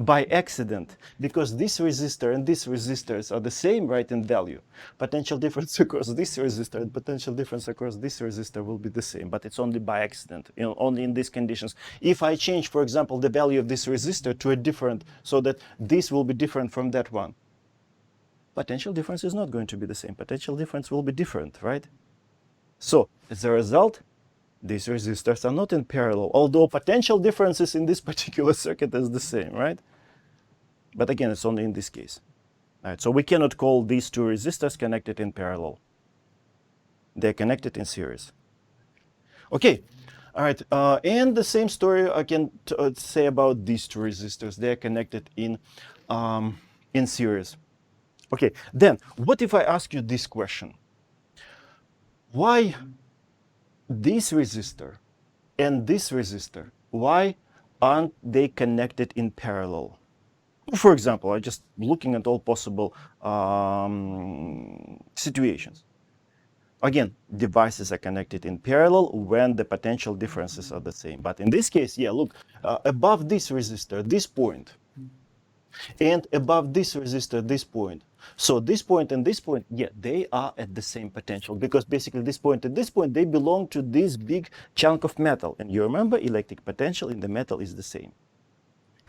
Speaker 1: by accident, because this resistor and this resistors are the same, right, in value, potential difference across this resistor and potential difference across this resistor will be the same, but it's only by accident, only in these conditions. If I change, for example, the value of this resistor to a different, so that this will be different from that one, potential difference is not going to be the same. Potential difference will be different, right? So as a result, these resistors are not in parallel, although potential differences in this particular circuit is the same, right? But again, it's only in this case. All right, so we cannot call these two resistors connected in parallel. They're connected in series. Okay, all right, and the same story I can say about these two resistors. They're connected in series. Okay, then what if I ask you this question? Why this resistor and this resistor, why aren't they connected in parallel? For example, I'm just looking at all possible situations. Again, devices are connected in parallel when the potential differences are the same. But in this case, yeah, look, above this resistor, this point, and above this resistor, this point. So this point and this point, yeah, they are at the same potential, because basically this point and this point, they belong to this big chunk of metal. And you remember, electric potential in the metal is the same.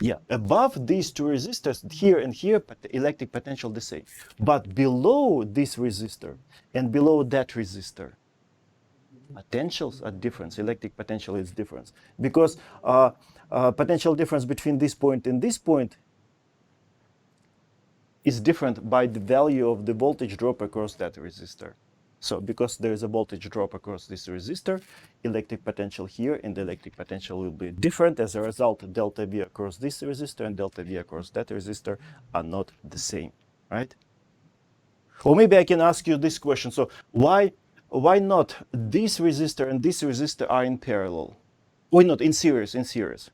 Speaker 1: Yeah, above these two resistors, here and here, electric potential the same. But below this resistor and below that resistor, potentials are different. Electric potential is different, because potential difference between this point and this point is different by the value of the voltage drop across that resistor. So because there is a voltage drop across this resistor, electric potential here and the electric potential will be different. As a result, delta V across this resistor and delta V across that resistor are not the same, right? Or maybe I can ask you this question. So why why not this resistor and this resistor are in parallel? Why not in series,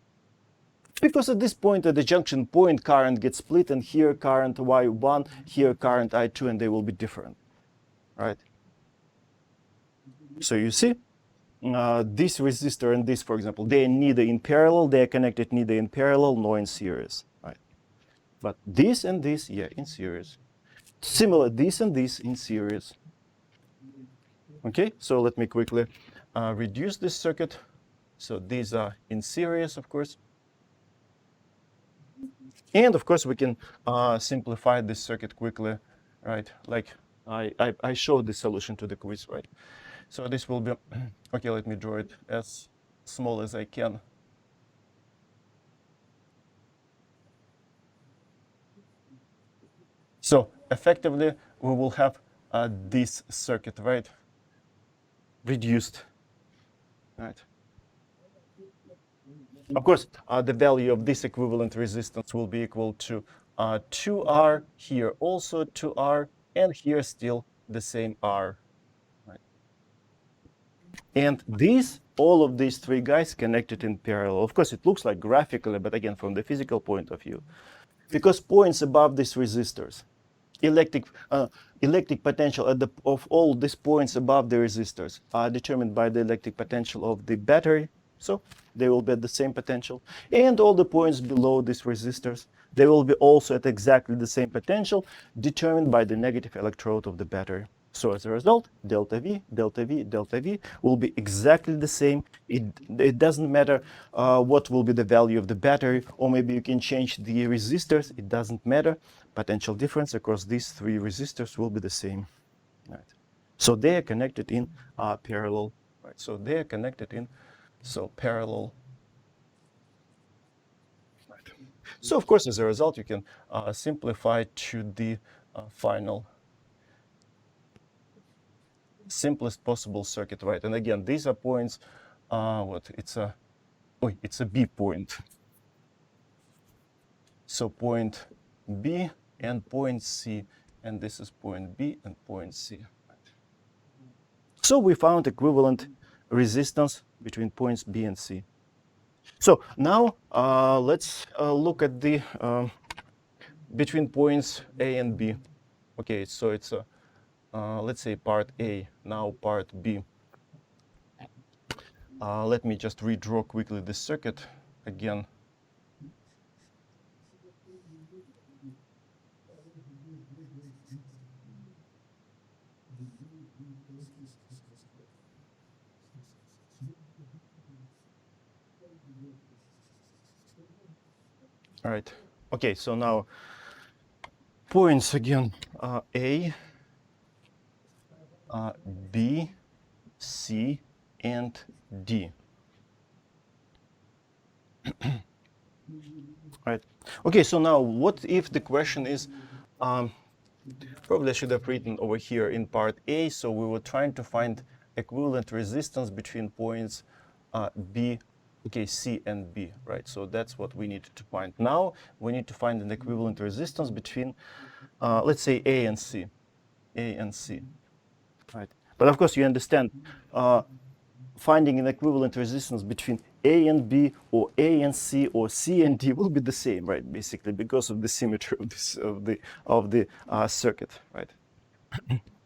Speaker 1: Because at this point, at the junction point, current gets split, and here current Y1, here current I2, and they will be different, right? So you see, this resistor and this, for example, they are neither in parallel, they are connected neither in parallel nor in series, right? But this and this, yeah, in series. Similar, this and this in series. Okay, so let me quickly reduce this circuit. So these are in series, of course. And of course, we can simplify this circuit quickly, right? Like I showed the solution to the quiz, right? So this will be, okay, let me draw it as small as I can. So effectively, we will have this circuit, right? Reduced, right? Of course, the value of this equivalent resistance will be equal to 2R, here also 2R, and here still the same R. Right? And these, all of these three guys connected in parallel. Of course, it looks like graphically, but again, from the physical point of view, because points above these resistors, electric potential of all these points above the resistors are determined by the electric potential of the battery. So they will be at the same potential. And all the points below these resistors, they will be also at exactly the same potential determined by the negative electrode of the battery. So as a result, delta V, delta V, delta V will be exactly the same. It doesn't matter what will be the value of the battery, or maybe you can change the resistors. It doesn't matter. Potential difference across these three resistors will be the same. Right. So they are connected in parallel. Right. So they are connected in parallel. Right. So of course, as a result, you can simplify to the final simplest possible circuit, right? And again, these are points. It's a B point. So point B and point C, and this is point B and point C. So we found equivalent resistance between points B and C. So now let's look at the between points A and B. Okay, so it's let's say part A, now part B. Let me just redraw quickly the circuit again. All right. Okay, so now points again, A, B, C, and D. Right. Okay, so now what if the question is, probably I should have written over here in part A, so we were trying to find equivalent resistance between points B, okay, C and B, right? So that's what we needed to find. Now we need to find an equivalent resistance between, let's say, A and C, right? But of course, you understand, finding an equivalent resistance between A and B or A and C or C and D will be the same, right? Basically, because of the symmetry of this of the circuit, right?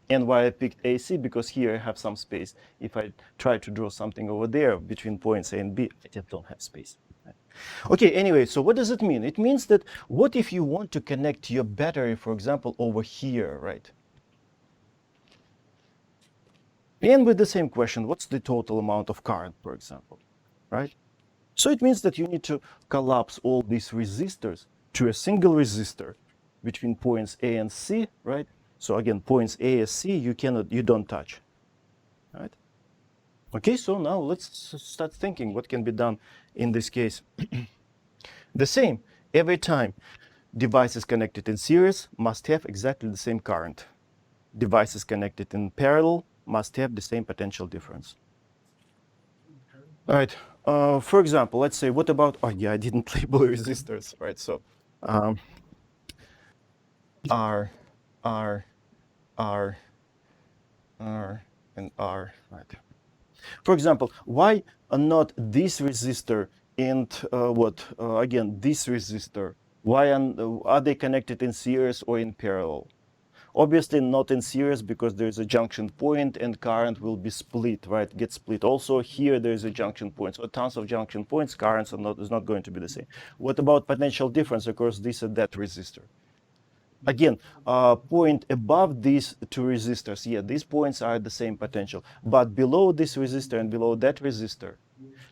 Speaker 1: And why I picked AC, because here I have some space. If I try to draw something over there between points A and B, I just don't have space. Right? Okay, anyway, so what does it mean? It means that what if you want to connect your battery, for example, over here, right? And with the same question, what's the total amount of current, for example, right? So it means that you need to collapse all these resistors to a single resistor between points A and C, right? So again, points A and C, you don't touch, right? Okay, so now let's start thinking what can be done in this case. The same, every time devices connected in series must have exactly the same current. Devices connected in parallel must have the same potential difference. All right. For example, let's say, what about, oh yeah, I didn't label resistors, right? So R, R, R, R, and R, right? For example, why not this resistor and again, this resistor? Why are they connected in series or in parallel? Obviously not in series because there's a junction point and current will be split, right? Get split. Also here there's a junction point. So tons of junction points, currents is not going to be the same. What about potential difference across this and that resistor? Again, point above these two resistors, yeah, these points are the same potential. But below this resistor and below that resistor,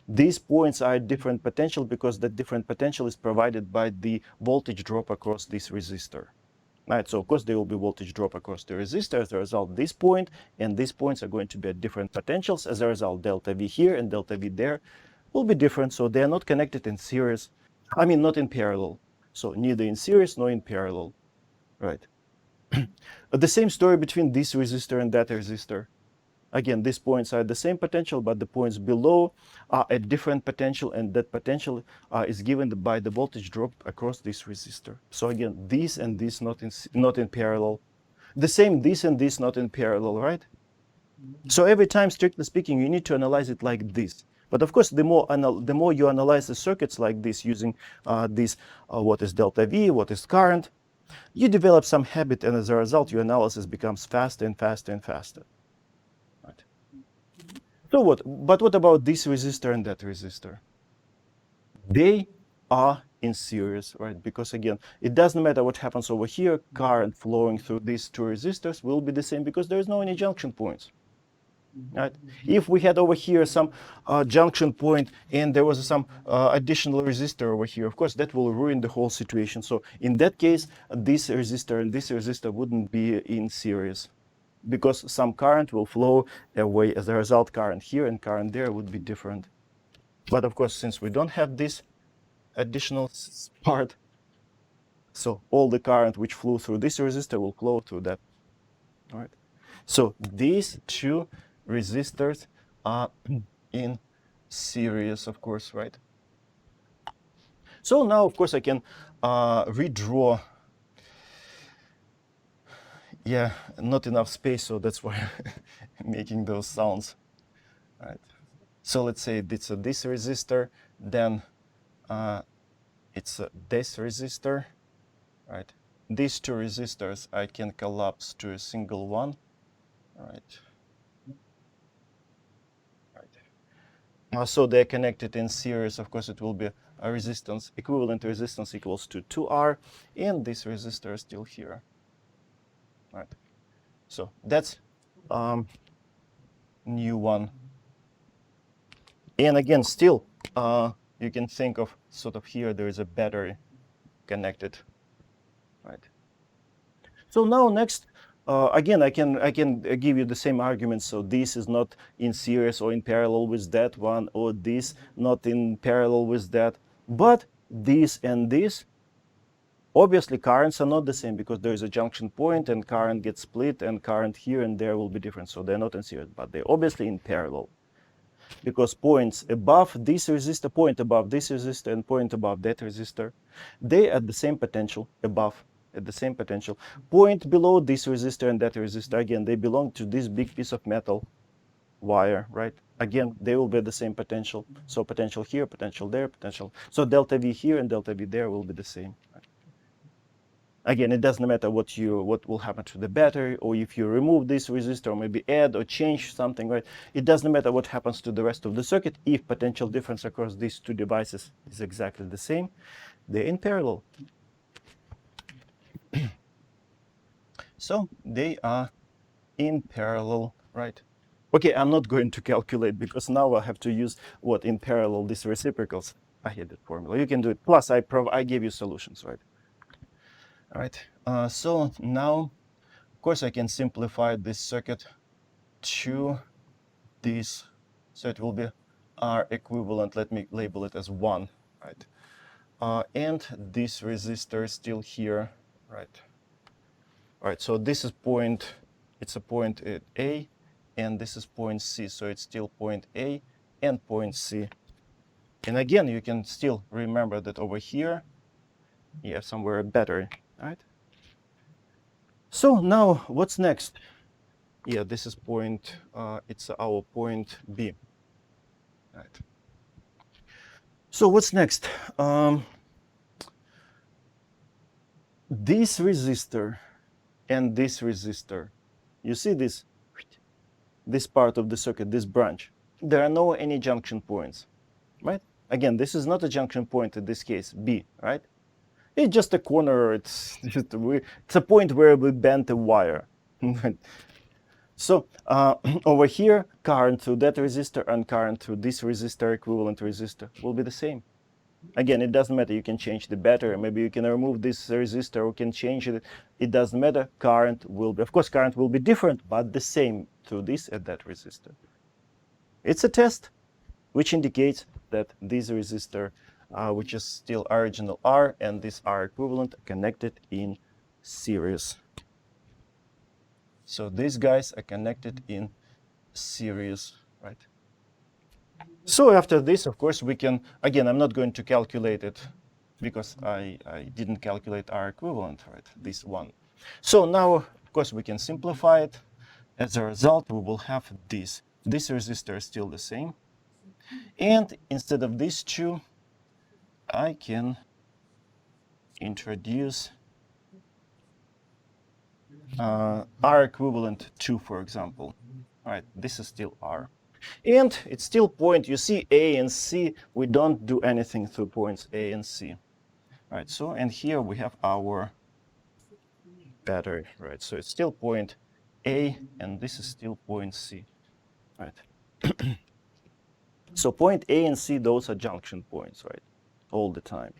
Speaker 1: these points are different potential because that different potential is provided by the voltage drop across this resistor. Right, so of course there will be voltage drop across the resistor. As a result, this point and these points are going to be at different potentials. As a result, delta V here and delta V there will be different. So they are not connected in series. I mean, not in parallel. So neither in series nor in parallel. Right. The same story between this resistor and that resistor. Again, these points are the same potential, but the points below are at different potential, and that potential is given by the voltage drop across this resistor. So again, this and this not in parallel. The same this and this not in parallel, right? So every time, strictly speaking, you need to analyze it like this. But of course, the more you analyze the circuits like this using what is delta V, what is current, you develop some habit, and as a result, your analysis becomes faster and faster and faster. Right. So what? But what about this resistor and that resistor? They are in series, right? Because again, it doesn't matter what happens over here. Current flowing through these two resistors will be the same because there is no any junction points. Right? If we had over here some junction point and there was some additional resistor over here, of course, that will ruin the whole situation. So in that case, this resistor and this resistor wouldn't be in series because some current will flow away. As a result, current here and current there would be different. But of course, since we don't have this additional part, so all the current which flew through this resistor will flow through that. All right. So these two resistors are in series, of course, right? So now, of course, I can redraw. Yeah, not enough space, so that's why I'm making those sounds. Right. So let's say it's this resistor, then it's this resistor, right? These two resistors I can collapse to a single one, right? So they're connected in series. Of course, it will be a resistance, equivalent resistance equals to 2R, and this resistor is still here. Right. So that's new one. And again, still, you can think of sort of here there is a battery connected. Right. So now next, again, I can give you the same argument. So this is not in series or in parallel with that one, or this not in parallel with that. But this and this, obviously currents are not the same because there is a junction point and current gets split, and current here and there will be different. So they're not in series, but they're obviously in parallel. Because points above this resistor, point above this resistor, and point above that resistor, they are at the same potential above, at the same potential. Point below this resistor and that resistor, again, they belong to this big piece of metal wire, right? Again, they will be at the same potential. So potential here, potential there, potential. So delta V here and delta V there will be the same. Right? Again, it doesn't matter what will happen to the battery, or if you remove this resistor, or maybe add or change something, right? It doesn't matter what happens to the rest of the circuit if potential difference across these two devices is exactly the same. They're in parallel. So they are in parallel, right? Okay, I'm not going to calculate because now I have to use what in parallel these reciprocals. I hate that formula. You can do it. Plus, I gave you solutions, right? All right. So now, of course, I can simplify this circuit to this. So it will be R equivalent. Let me label it as 1, right? And this resistor is still here, right? All right, so this is point, it's a point at A, and this is point C. So it's still point A and point C. And again, you can still remember that over here, you have somewhere a battery, right? So now what's next? yeah, this is point, it's our point B. Right. So what's next? This resistor and this resistor, you see this part of the circuit, this branch, there are no any junction points, right? Again, this is not a junction point in this case, B, right? It's just a corner, it's just it's a point where we bent a wire. So over here, current through that resistor and current through this resistor, equivalent resistor, will be the same. Again, it doesn't matter. You can change the battery. Maybe you can remove this resistor or can change it. It doesn't matter. Current will be, of course, current will be different, but the same through this and that resistor. It's a test which indicates that this resistor, which is still original R and this R equivalent, are connected in series. So these guys are connected in series, right? So after this, of course, we can, again, I'm not going to calculate it because I didn't calculate R equivalent, right, this one. So now, of course, we can simplify it. As a result, we will have this. This resistor is still the same. And instead of these two, I can introduce R equivalent 2, for example. All right, this is still R. And it's still point, you see A and C, we don't do anything through points A and C. Right, so, and here we have our battery, right? So it's still point A, and this is still point C, right? So point A and C, those are junction points, right? All the time.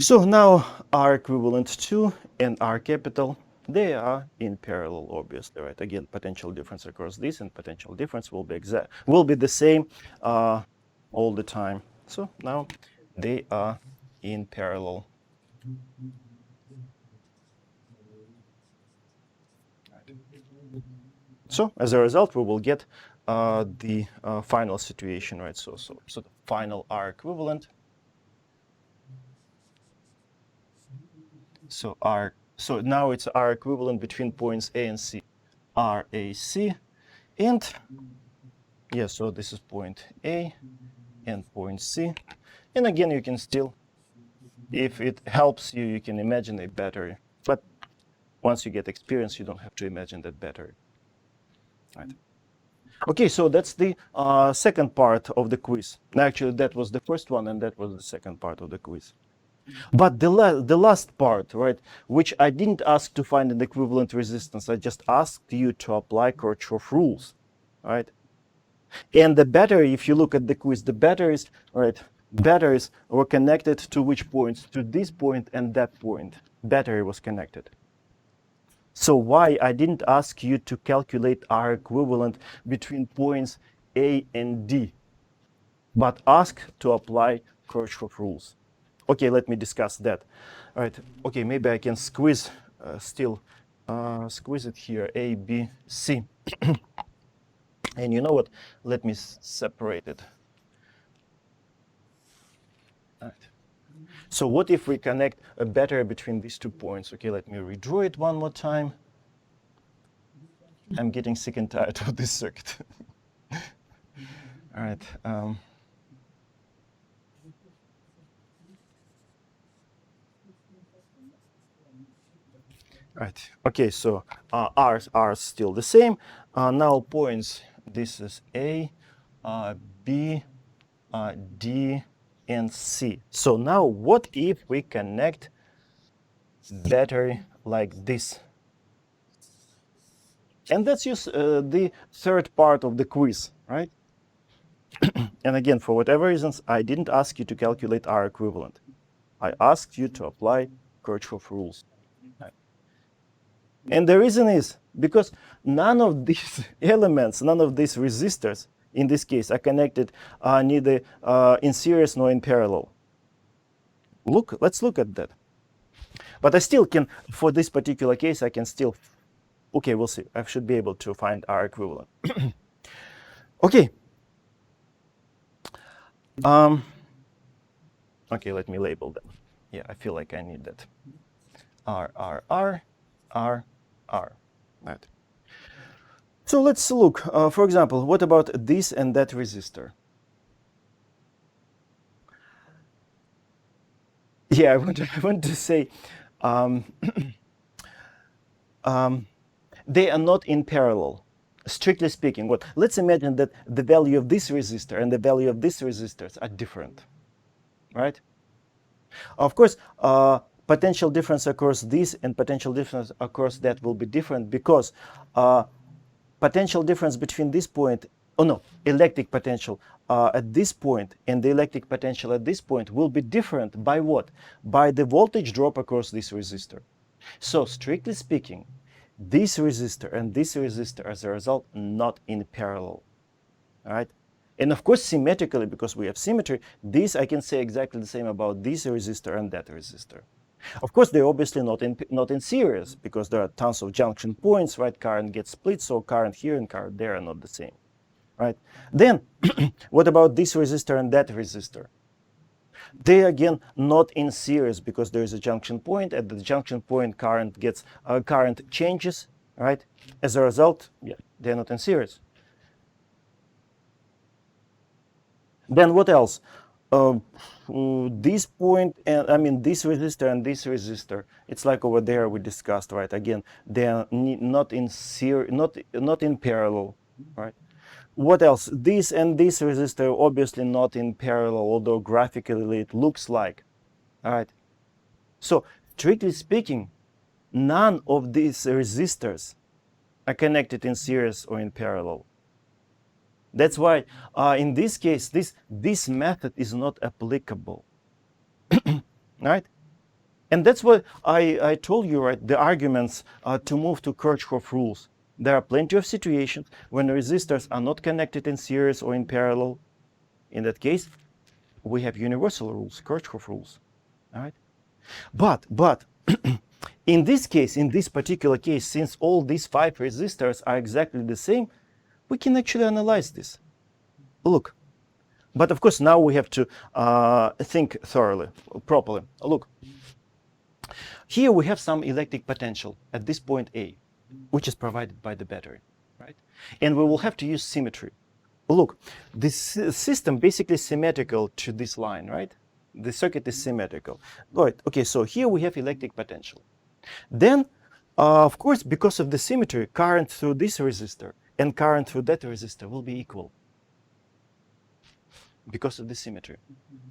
Speaker 1: So now R equivalent 2 and R capital, they are in parallel, obviously, right? Again, potential difference across this and potential difference will be the same all the time. So now they are in parallel. So as a result, we will get the final situation, right? So the final R equivalent. So now it's R equivalent between points A and C, RAC, and yeah, so this is point A and point C. And again, you can still, if it helps you, you can imagine a battery. But once you get experience, you don't have to imagine that battery. Right. Okay, so that's the second part of the quiz. Actually, that was the first one, and that was the second part of the quiz. But the last part, right, which I didn't ask to find an equivalent resistance, I just asked you to apply Kirchhoff rules, right? And the battery, if you look at the quiz, the batteries, right, batteries were connected to which points? To this point and that point. Battery was connected. So why I didn't ask you to calculate R equivalent between points A and D, but ask to apply Kirchhoff rules. Okay, let me discuss that. All right, okay, maybe I can squeeze squeeze it here, A, B, C. And you know what? Let me separate it. All right. So what if we connect a battery between these 2 points? Okay, let me redraw it one more time. I'm getting sick and tired of this circuit. All right. Right. Okay, so R are still the same. Now points, this is A, B, D, and C. So now what if we connect battery like this? And that's just the third part of the quiz, right? And again, for whatever reasons, I didn't ask you to calculate R equivalent. I asked you to apply Kirchhoff rules. And the reason is because none of these elements, none of these resistors, in this case, are connected neither in series nor in parallel. Let's look at that. But I still can, for this particular case, I can still, okay, we'll see. I should be able to find R equivalent. Okay. Okay, let me label them. Yeah, I feel like I need that. R, R, R, R, R. Right. So let's look, for example, what about this and that resistor? Yeah, I want to say um, they are not in parallel. Strictly speaking, let's imagine that the value of this resistor and the value of this resistors are different, right? Of course, potential difference across this and potential difference across that will be different because potential difference between this point, oh no, electric potential at this point and the electric potential at this point will be different by what? By the voltage drop across this resistor. So strictly speaking, this resistor and this resistor as a result not in parallel, right? And of course symmetrically, because we have symmetry, this I can say exactly the same about this resistor and that resistor. Of course, they're obviously not in series because there are tons of junction points, right? Current gets split, so current here and current there are not the same, right? Then, what about this resistor and that resistor? They again not in series because there is a junction point. At the junction point, current changes, right? As a result, yeah, they're not in series. Then what else? This point, and I mean this resistor and this resistor. It's like over there we discussed, right? Again, they are not in series, not in parallel, right? What else? This and this resistor obviously not in parallel, although graphically it looks like, all right? So strictly speaking, none of these resistors are connected in series or in parallel. That's why in this case, this method is not applicable, right? And that's what I told you, right? The arguments to move to Kirchhoff rules. There are plenty of situations when resistors are not connected in series or in parallel. In that case, we have universal rules, Kirchhoff rules, all right? But in this case, in this particular case, since all these 5 resistors are exactly the same, we can actually analyze this. Look, but of course now we have to think thoroughly, properly. Look, here we have some electric potential at this point A, which is provided by the battery, right? And we will have to use symmetry. Look, this system basically symmetrical to this line, right? The circuit is symmetrical. Right, okay, so here we have electric potential. Then, of course, because of the symmetry, current through this resistor and current through that resistor will be equal. Because of the symmetry.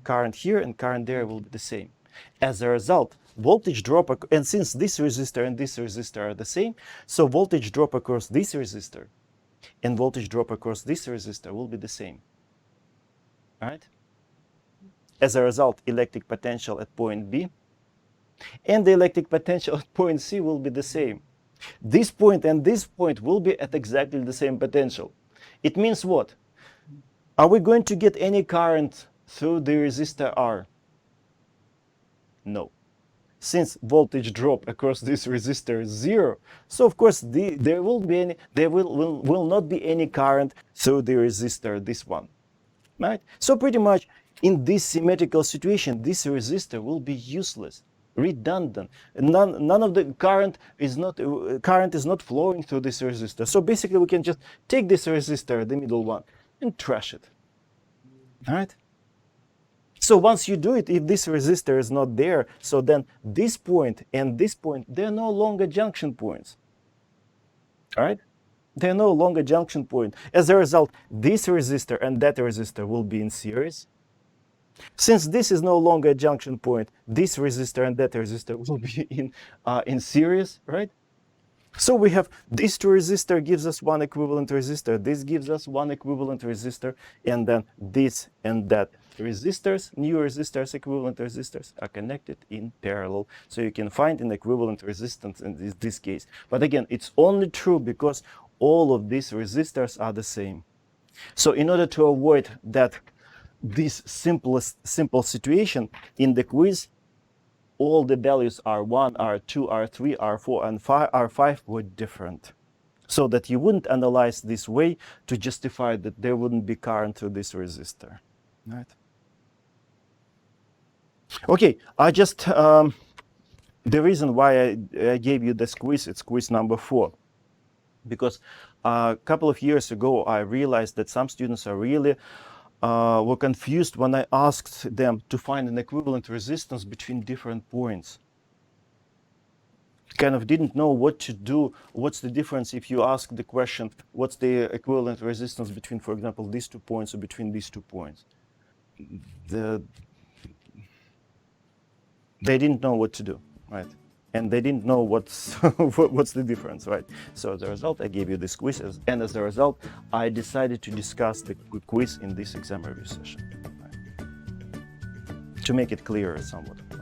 Speaker 1: Current here and current there will be the same. As a result, voltage drop, and since this resistor and this resistor are the same, so voltage drop across this resistor and voltage drop across this resistor will be the same. All right? As a result, electric potential at point B and the electric potential at point C will be the same. This point and this point will be at exactly the same potential. It means what? Are we going to get any current through the resistor R? No. Since voltage drop across this resistor is 0, so of course there will not be any current through the resistor, this one, right? So pretty much in this symmetrical situation, this resistor will be useless, redundant. None of the current is not flowing through this resistor. So basically, we can just take this resistor, the middle one, and trash it. All right. So once you do it, if this resistor is not there, so then this point and this point, they're no longer junction points. All right? They're no longer junction point. As a result, this resistor and that resistor will be in series. Since this is no longer a junction point, this resistor and that resistor will be in series, right? So we have these 2 resistor gives us one equivalent resistor, this gives us one equivalent resistor, and then this and that resistors, new resistors, equivalent resistors are connected in parallel. So you can find an equivalent resistance in this case. But again, it's only true because all of these resistors are the same. So in order to avoid that this simple situation in the quiz, all the values R1, R2, R3, R4, and R5 were different. So that you wouldn't analyze this way to justify that there wouldn't be current through this resistor. Right? Okay, the reason why I gave you this quiz, it's quiz number 4. Because a couple of years ago, I realized that some students are really were confused when I asked them to find an equivalent resistance between different points. Kind of didn't know what to do. What's the difference if you ask the question, what's the equivalent resistance between, for example, these 2 points or between these 2 points? They didn't know what to do, right? And they didn't know what's what's the difference, right? So as a result, I gave you this quiz, and as a result, I decided to discuss the quiz in this exam review session, right? To make it clearer somewhat. Right?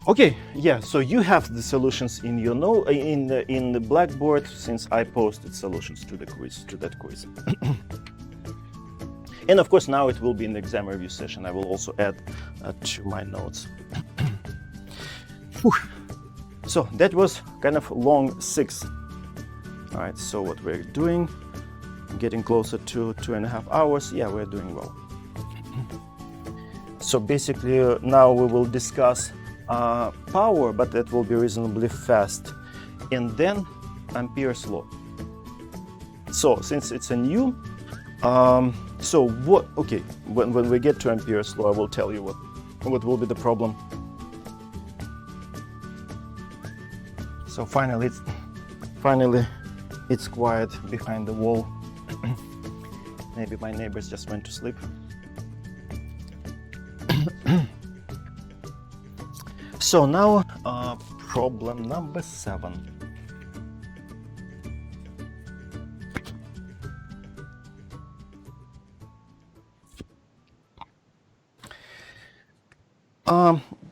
Speaker 1: Okay, yeah. So you have the solutions in your in the Blackboard, since I posted solutions to the quiz, to that quiz. And of course, now it will be in the exam review session. I will also add to my notes. So that was kind of long 6. All right, so what we're doing, getting closer to 2.5 hours. Yeah, we're doing well. So basically, now we will discuss power, but that will be reasonably fast. And then Ampere's law. So since it's a new, so what? Okay, when we get to Ampere's law, I will tell you what will be the problem. So finally it's quiet behind the wall. Maybe my neighbors just went to sleep. So now problem number 7.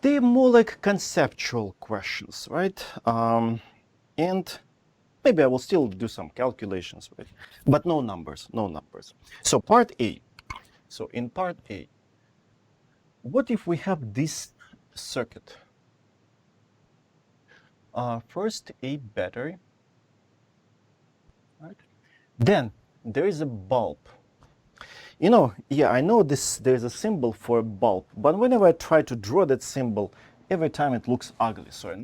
Speaker 1: They're more like conceptual questions, right? And maybe I will still do some calculations, right? But no numbers, no numbers. So part A. So in part A, what if we have this circuit? First a battery, right? Then there is a bulb. You know, yeah, I know there's a symbol for a bulb, but whenever I try to draw that symbol, every time it looks ugly. So I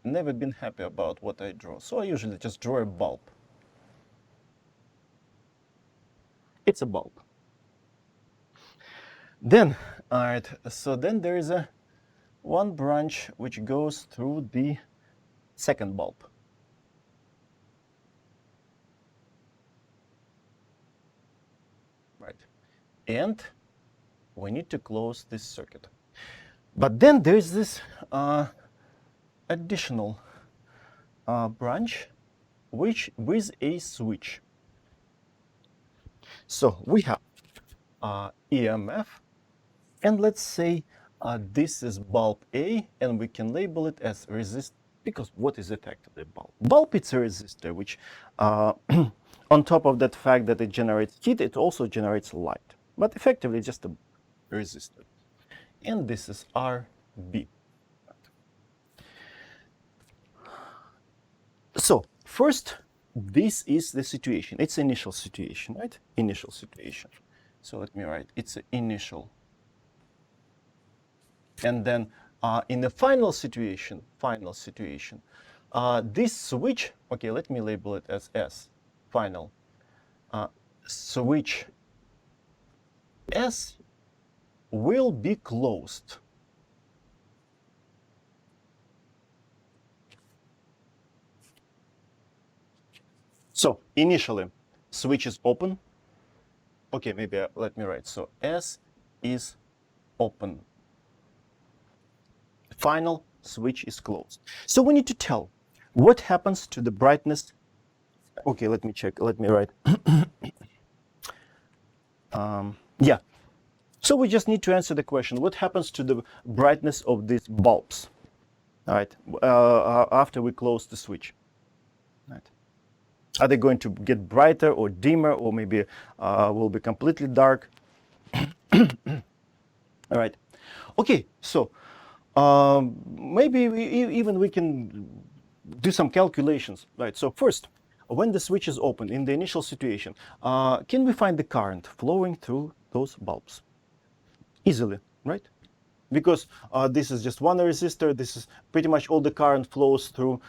Speaker 1: never been happy about what I draw. So I usually just draw a bulb. It's a bulb. Then, all right, so then there is one branch which goes through the second bulb. Right. And we need to close this circuit. But then there's this additional branch which with a switch. So we have EMF, and let's say this is bulb A, and we can label it as resist, because what is effectively a bulb? Bulb, it's a resistor, which on top of that fact that it generates heat, it also generates light, but effectively just a resistor. And this is RB. So first, this is the situation. It's initial situation, right? Initial situation. So let me write, it's an initial. And then in the final situation, this switch, okay, let me label it as S, final. Switch S will be closed. So initially, switch is open. Okay, maybe let me write. So S is open. Final, switch is closed. So we need to tell what happens to the brightness. Okay, let me check. Let me write. Yeah. So we just need to answer the question: what happens to the brightness of these bulbs? All right. After we close the switch. Right. Are they going to get brighter or dimmer, or maybe will be completely dark? All right. Okay. So maybe even we can do some calculations, right? So first, when the switch is open in the initial situation, can we find the current flowing through those bulbs? Easily, right? Because this is just one resistor. This is pretty much all the current flows through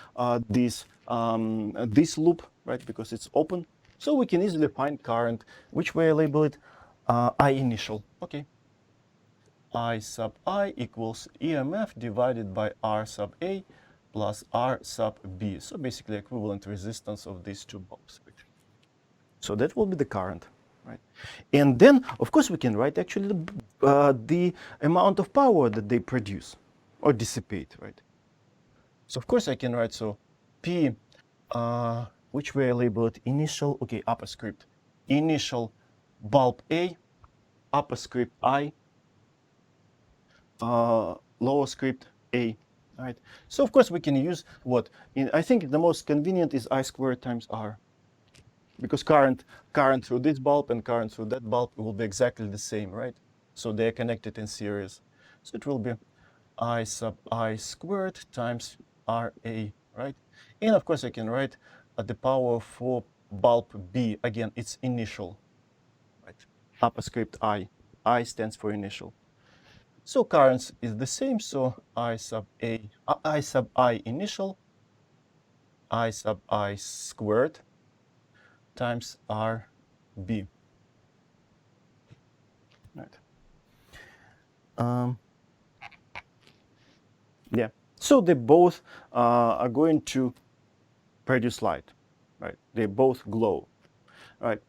Speaker 1: these this loop, right, because it's open. So we can easily find current. Which way I label it? I initial. Okay. I sub I equals EMF divided by R sub A plus R sub B. So basically equivalent resistance of these two bulbs. So that will be the current, right? And then, of course, we can write actually the amount of power that they produce or dissipate, right? So of course I can write, so P, which way I label it? Initial, okay, upper script. Initial bulb A, upper script I, lower script A, right? So of course we can use what? I think the most convenient is I squared times R, because current through this bulb and current through that bulb will be exactly the same, right? So they are connected in series. So it will be I sub I squared times RA, right? And of course I can write the power for bulb B. Again, it's initial, right? Upper script I. I stands for initial. So currents is the same, so I sub I initial, I sub I squared times RB. Right. Yeah. So they both are going to produce light, right? They both glow, right?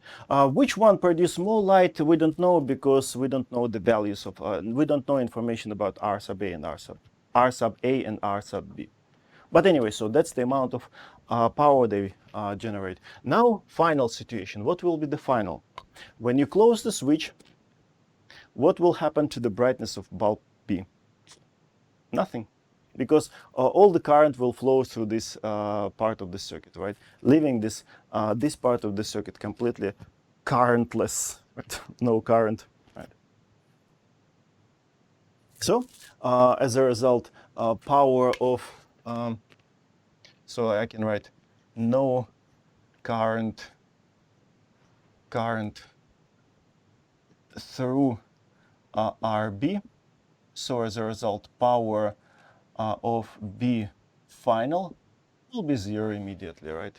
Speaker 1: Which one produce more light? We don't know, because we don't know the values of. We don't know information about R sub A and R sub A and R sub B. But anyway, so that's the amount of power they generate. Now, final situation. What will be the final? When you close the switch, what will happen to the brightness of bulb B? Nothing, because all the current will flow through this part of the circuit, right? Leaving this this part of the circuit completely currentless, right? No current, right? So as a result, power of so I can write no current through RB. So as a result, power of B final will be zero immediately, right?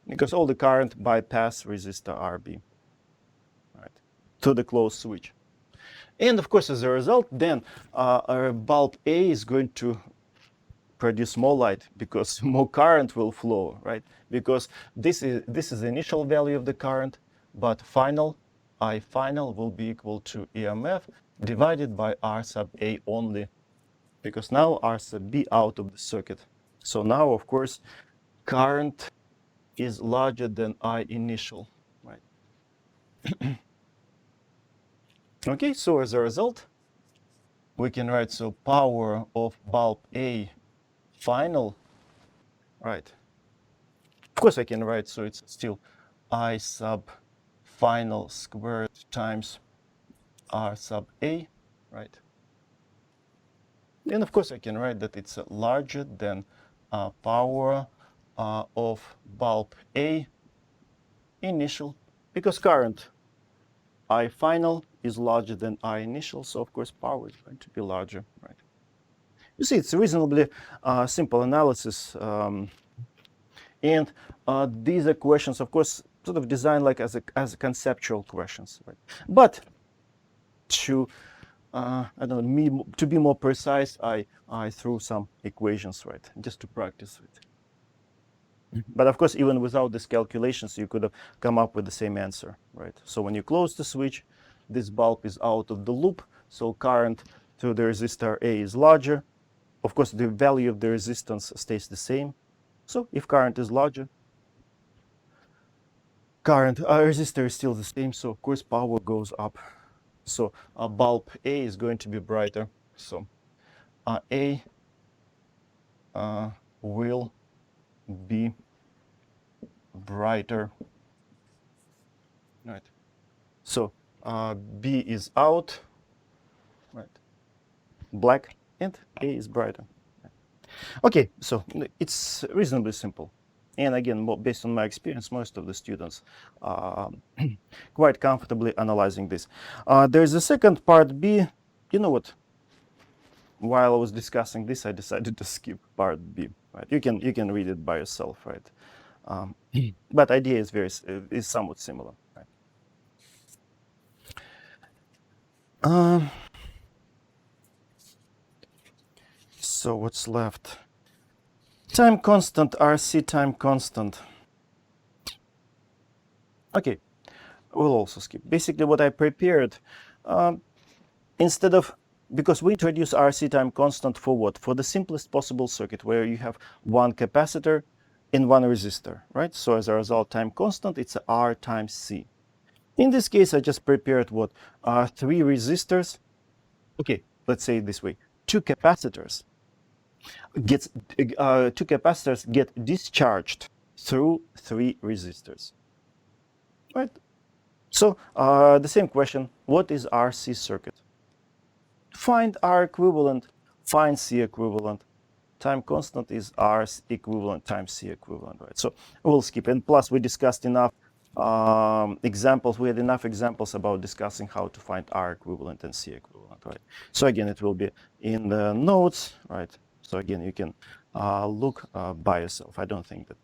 Speaker 1: Because all the current bypass resistor RB, right, to the closed switch. And of course, as a result, then our bulb A is going to produce more light, because more current will flow, right? Because this is the initial value of the current, but final, I final will be equal to EMF divided by R sub A only, because now R sub B out of the circuit. So now, of course, current is larger than I initial, right? Okay, so as a result, we can write, so power of bulb A final, right? Of course I can write, so it's still I sub final squared times R sub A, right? And of course I can write that it's larger than power of bulb A initial, because current I final is larger than I initial, so of course power is going to be larger, right? You see, it's a reasonably simple analysis, and these are questions, of course, sort of designed like as conceptual questions, right? But to I don't know, to be more precise, I threw some equations, right, just to practice it. But of course, even without these calculations, you could have come up with the same answer, right? So when you close the switch, this bulb is out of the loop, so current through the resistor A is larger. Of course, the value of the resistance stays the same. So if current is larger, resistor is still the same, so of course power goes up. So bulb A is going to be brighter. So A will be brighter, right? So B is out, right? Black, and A is brighter. Okay, so it's reasonably simple. And again, based on my experience, most of the students are quite comfortably analyzing this. There's a second part B. You know what? while I was discussing this, I decided to skip part B. Right? You can read it by yourself, right? But idea is is somewhat similar. Right? So what's left? Time constant, RC time constant. Okay, we'll also skip. Basically, what I prepared, instead of, because we introduce RC time constant for what? For the simplest possible circuit where you have one capacitor and one resistor, right? So as a result, time constant, it's R times C. In this case, I just prepared what? Three resistors. Okay, let's say it this way. Two capacitors get discharged through three resistors, right? So the same question, what is RC circuit? Find R equivalent, find C equivalent. Time constant is R equivalent times C equivalent, right? So we'll skip. And plus, we discussed enough examples. We had enough examples about discussing how to find R equivalent and C equivalent, right? So again, it will be in the notes, right? So again, you can look by yourself. I don't think that.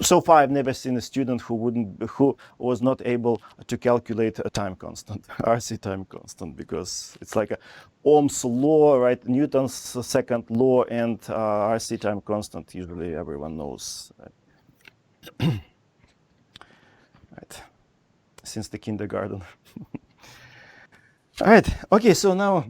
Speaker 1: So far, I've never seen a student who was not able to calculate a time constant, RC time constant, because it's like a Ohm's law, right? Newton's second law, and RC time constant. Usually, everyone knows, right? Right. Since the kindergarten. All right. Okay. So now.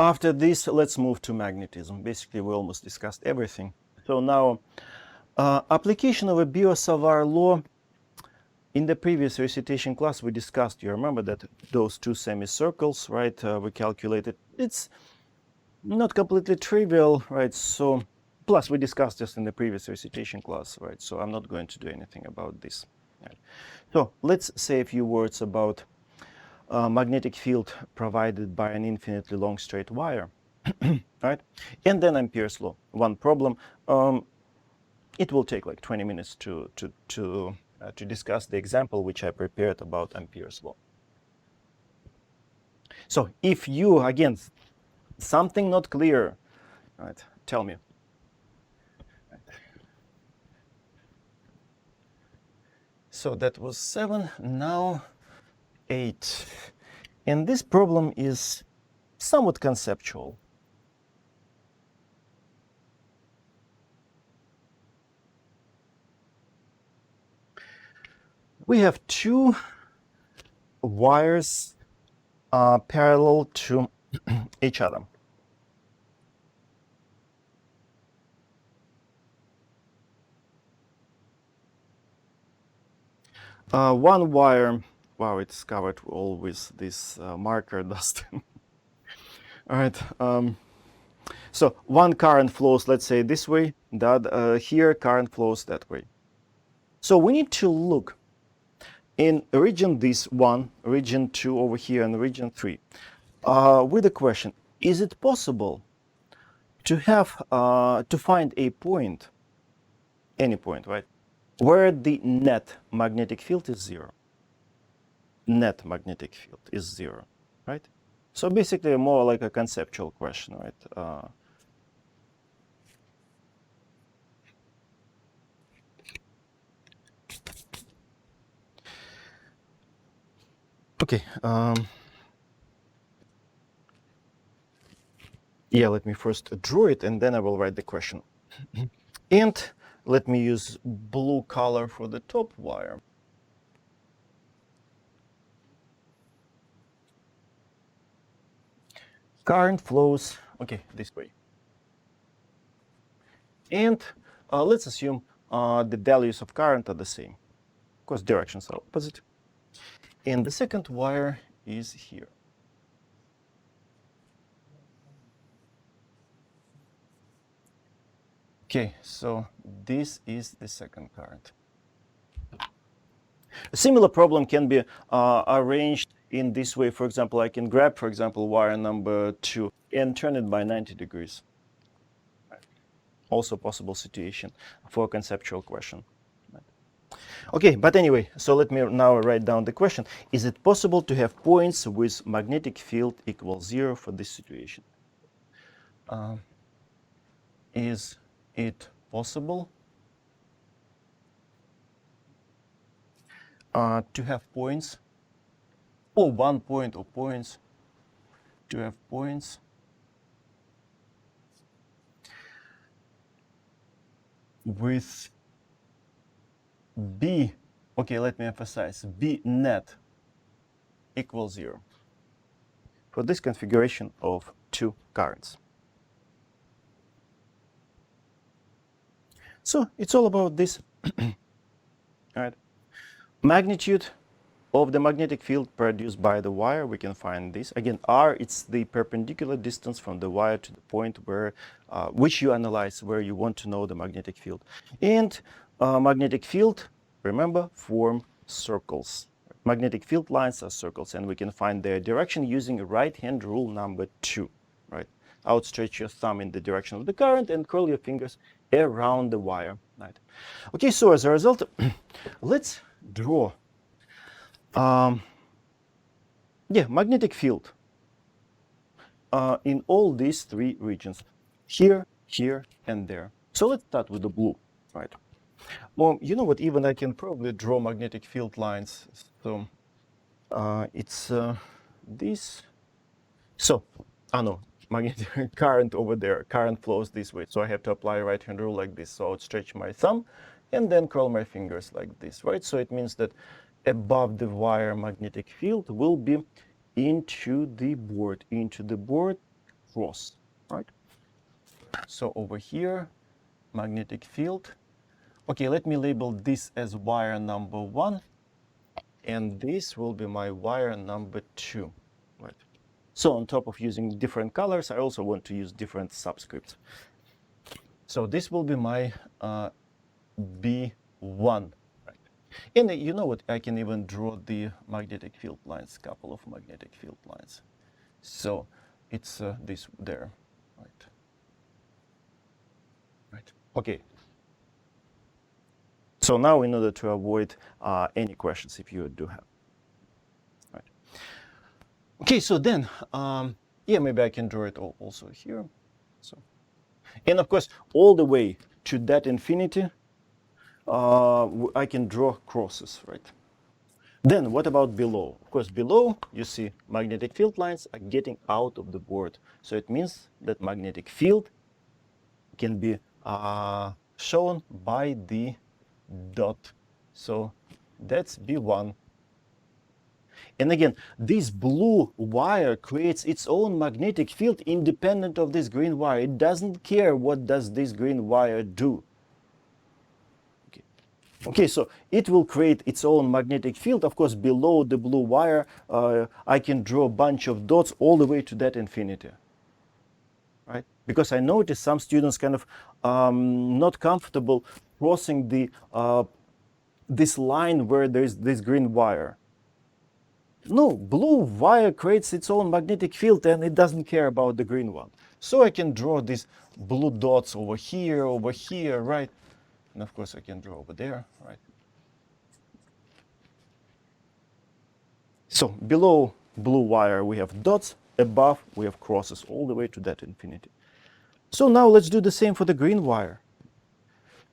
Speaker 1: After this, let's move to magnetism. Basically, we almost discussed everything. So now, application of a Biot-Savart law. In the previous recitation class, we discussed, you remember that those two semicircles, right, we calculated. It's not completely trivial, right? So, plus we discussed this in the previous recitation class, right? So I'm not going to do anything about this. Right? So let's say a few words about magnetic field provided by an infinitely long straight wire, right? And then Ampere's law. One problem. It will take like 20 minutes to discuss the example which I prepared about Ampere's law. So if you, again, something not clear, right, tell me. So that was 7, now 8. And this problem is somewhat conceptual. We have two wires parallel to each other. One wire, wow, it's covered all with this marker dust. All right. So one current flows, let's say this way, that here current flows that way. So we need to look in region this one, region 2 over here, and region 3, with the question: is it possible to have to find a point, any point, right, where the net magnetic field is 0? Net magnetic field is 0, right? So basically, more like a conceptual question, right? Okay. Yeah, let me first draw it, and then I will write the question. And let me use blue color for the top wire. Current flows, okay, this way. And let's assume the values of current are the same, because directions are opposite. And the second wire is here. Okay, so this is the second current. A similar problem can be arranged in this way. For example, I can grab, for example, wire number 2 and turn it by 90 degrees. Also possible situation for a conceptual question. Okay, but anyway, so let me now write down the question. Is it possible to have points with magnetic field equals 0 for this situation? Is it possible to have points, or 1 point or points, to have points with B, okay, let me emphasize, B net equals 0 for this configuration of two currents. So it's all about this. All right. Magnitude of the magnetic field produced by the wire, we can find this. Again, R, it's the perpendicular distance from the wire to the point where, which you analyze, where you want to know the magnetic field. And magnetic field, remember, form circles. Magnetic field lines are circles, and we can find their direction using right-hand rule number 2, right? Outstretch your thumb in the direction of the current and curl your fingers around the wire, right? Okay, so as a result, let's draw magnetic field in all these three regions, here, here, and there. So let's start with the blue, right? Well, you know what, even I can probably draw magnetic field lines. So it's this. So, no, magnetic current over there, current flows this way. So I have to apply right-hand rule like this. So I would stretch my thumb and then curl my fingers like this, right? So it means that above the wire magnetic field will be into the board cross, right? So over here, magnetic field. Okay, let me label this as wire number 1, and this will be my wire number 2, right? So on top of using different colors, I also want to use different subscripts. So this will be my B1, right? And you know what, I can even draw the magnetic field lines, couple of magnetic field lines. So it's this there, right? Right, okay. So now in order to avoid any questions if you do have. Right. Okay, so then, yeah, maybe I can draw it also here. So, and of course, all the way to that infinity, I can draw crosses, right? Then what about below? Of course, below, you see magnetic field lines are getting out of the board. So it means that magnetic field can be shown by the dot. So that's B1. And again, this blue wire creates its own magnetic field independent of this green wire. It doesn't care what does this green wire do. Okay, so it will create its own magnetic field. Of course, below the blue wire, I can draw a bunch of dots all the way to that infinity. Right? Because I noticed some students kind of not comfortable crossing the this line where there's this green wire. No, blue wire creates its own magnetic field and it doesn't care about the green one. So I can draw these blue dots over here, right? And of course I can draw over there, right? So below blue wire we have dots, above we have crosses all the way to that infinity. So now let's do the same for the green wire.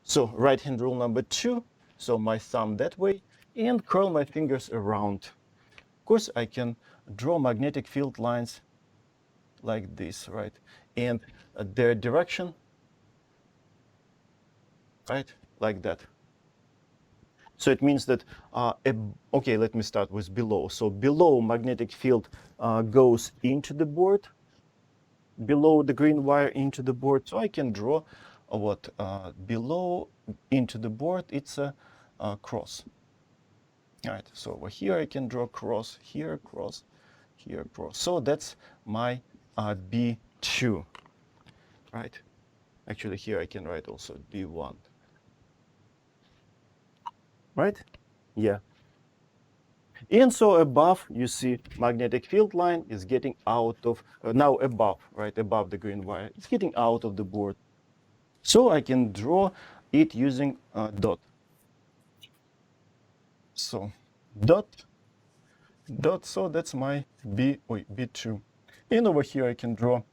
Speaker 1: So right hand rule number 2, so my thumb that way and curl my fingers around. Of course, I can draw magnetic field lines like this, right? And their direction, right, like that. So it means that, okay, let me start with below. So below magnetic field goes into the board, below the green wire into the board. So I can draw what below into the board, it's a cross. All right, so over here I can draw cross, here cross, here cross. So that's my B2, right? Actually, here I can write also B1, right? Yeah. And so above, you see magnetic field line is getting out of, now above, right, above the green wire. It's getting out of the board. So I can draw it using dot. So dot, dot, so that's my B2. And over here I can draw,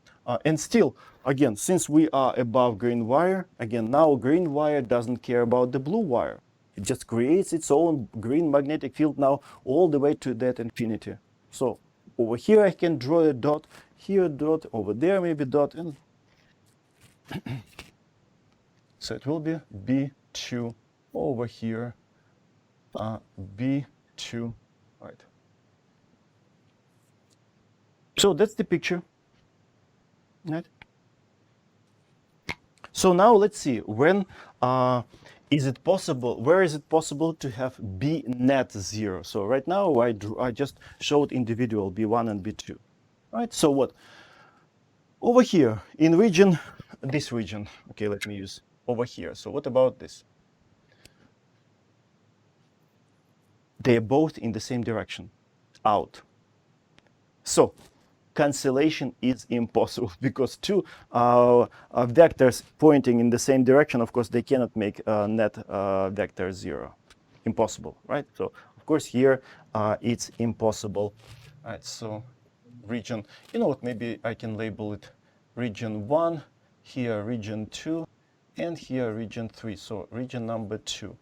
Speaker 1: and still, again, since we are above green wire, again, now green wire doesn't care about the blue wire. It just creates its own green magnetic field now all the way to that infinity. So over here I can draw a dot, here dot, over there maybe dot, and so it will be B2 over here, B2, right? So that's the picture, right? So now let's see, when is it possible, where is it possible to have B net 0? So right now I just showed individual B1 and B2, right? So what? Over here in region, this region, okay, let me use over here. So what about this? They're both in the same direction, out. So cancellation is impossible because two vectors pointing in the same direction, of course, they cannot make net vector 0. Impossible, right? So of course here it's impossible. All right, so region, you know what, maybe I can label it region 1, here region 2, and here region 3. So region number 2.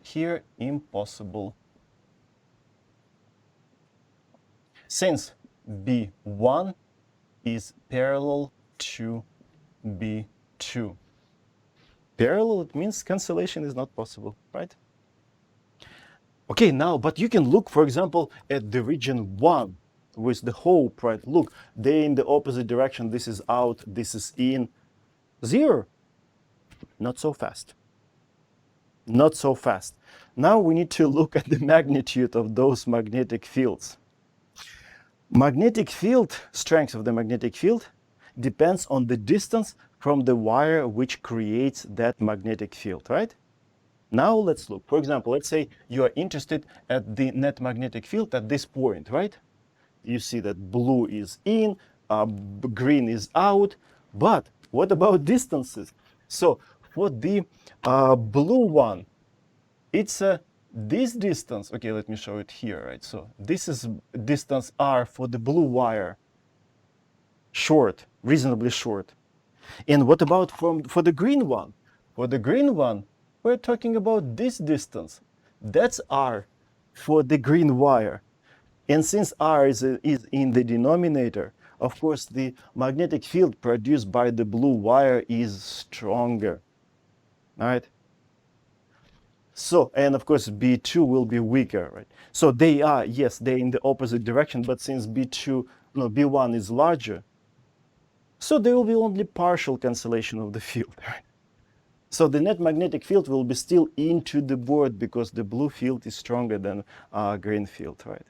Speaker 1: Here impossible. Since B1 is parallel to B2. Parallel, it means cancellation is not possible, right? Okay, now, but you can look, for example, at the region 1 with the hope, right? Look, they're in the opposite direction. This is out, this is in. 0. Not so fast. Not so fast. Now we need to look at the magnitude of those magnetic fields. Magnetic field, strength of the magnetic field depends on the distance from the wire which creates that magnetic field, right? Now let's look. For example, let's say you are interested at the net magnetic field at this point, right? You see that blue is in, green is out, but what about distances? So for the blue one, it's this distance. Okay, let me show it here, right? So this is distance r for the blue wire, short, reasonably short. And what about for the green one? For the green one, we're talking about this distance. That's r for the green wire. And since r is in the denominator, of course, the magnetic field produced by the blue wire is stronger, all right? So, and of course, B2 will be weaker, right? So they are, yes, they're in the opposite direction, but since B2, no, B1 is larger, so there will be only partial cancellation of the field, right? So the net magnetic field will be still into the board because the blue field is stronger than green field, right?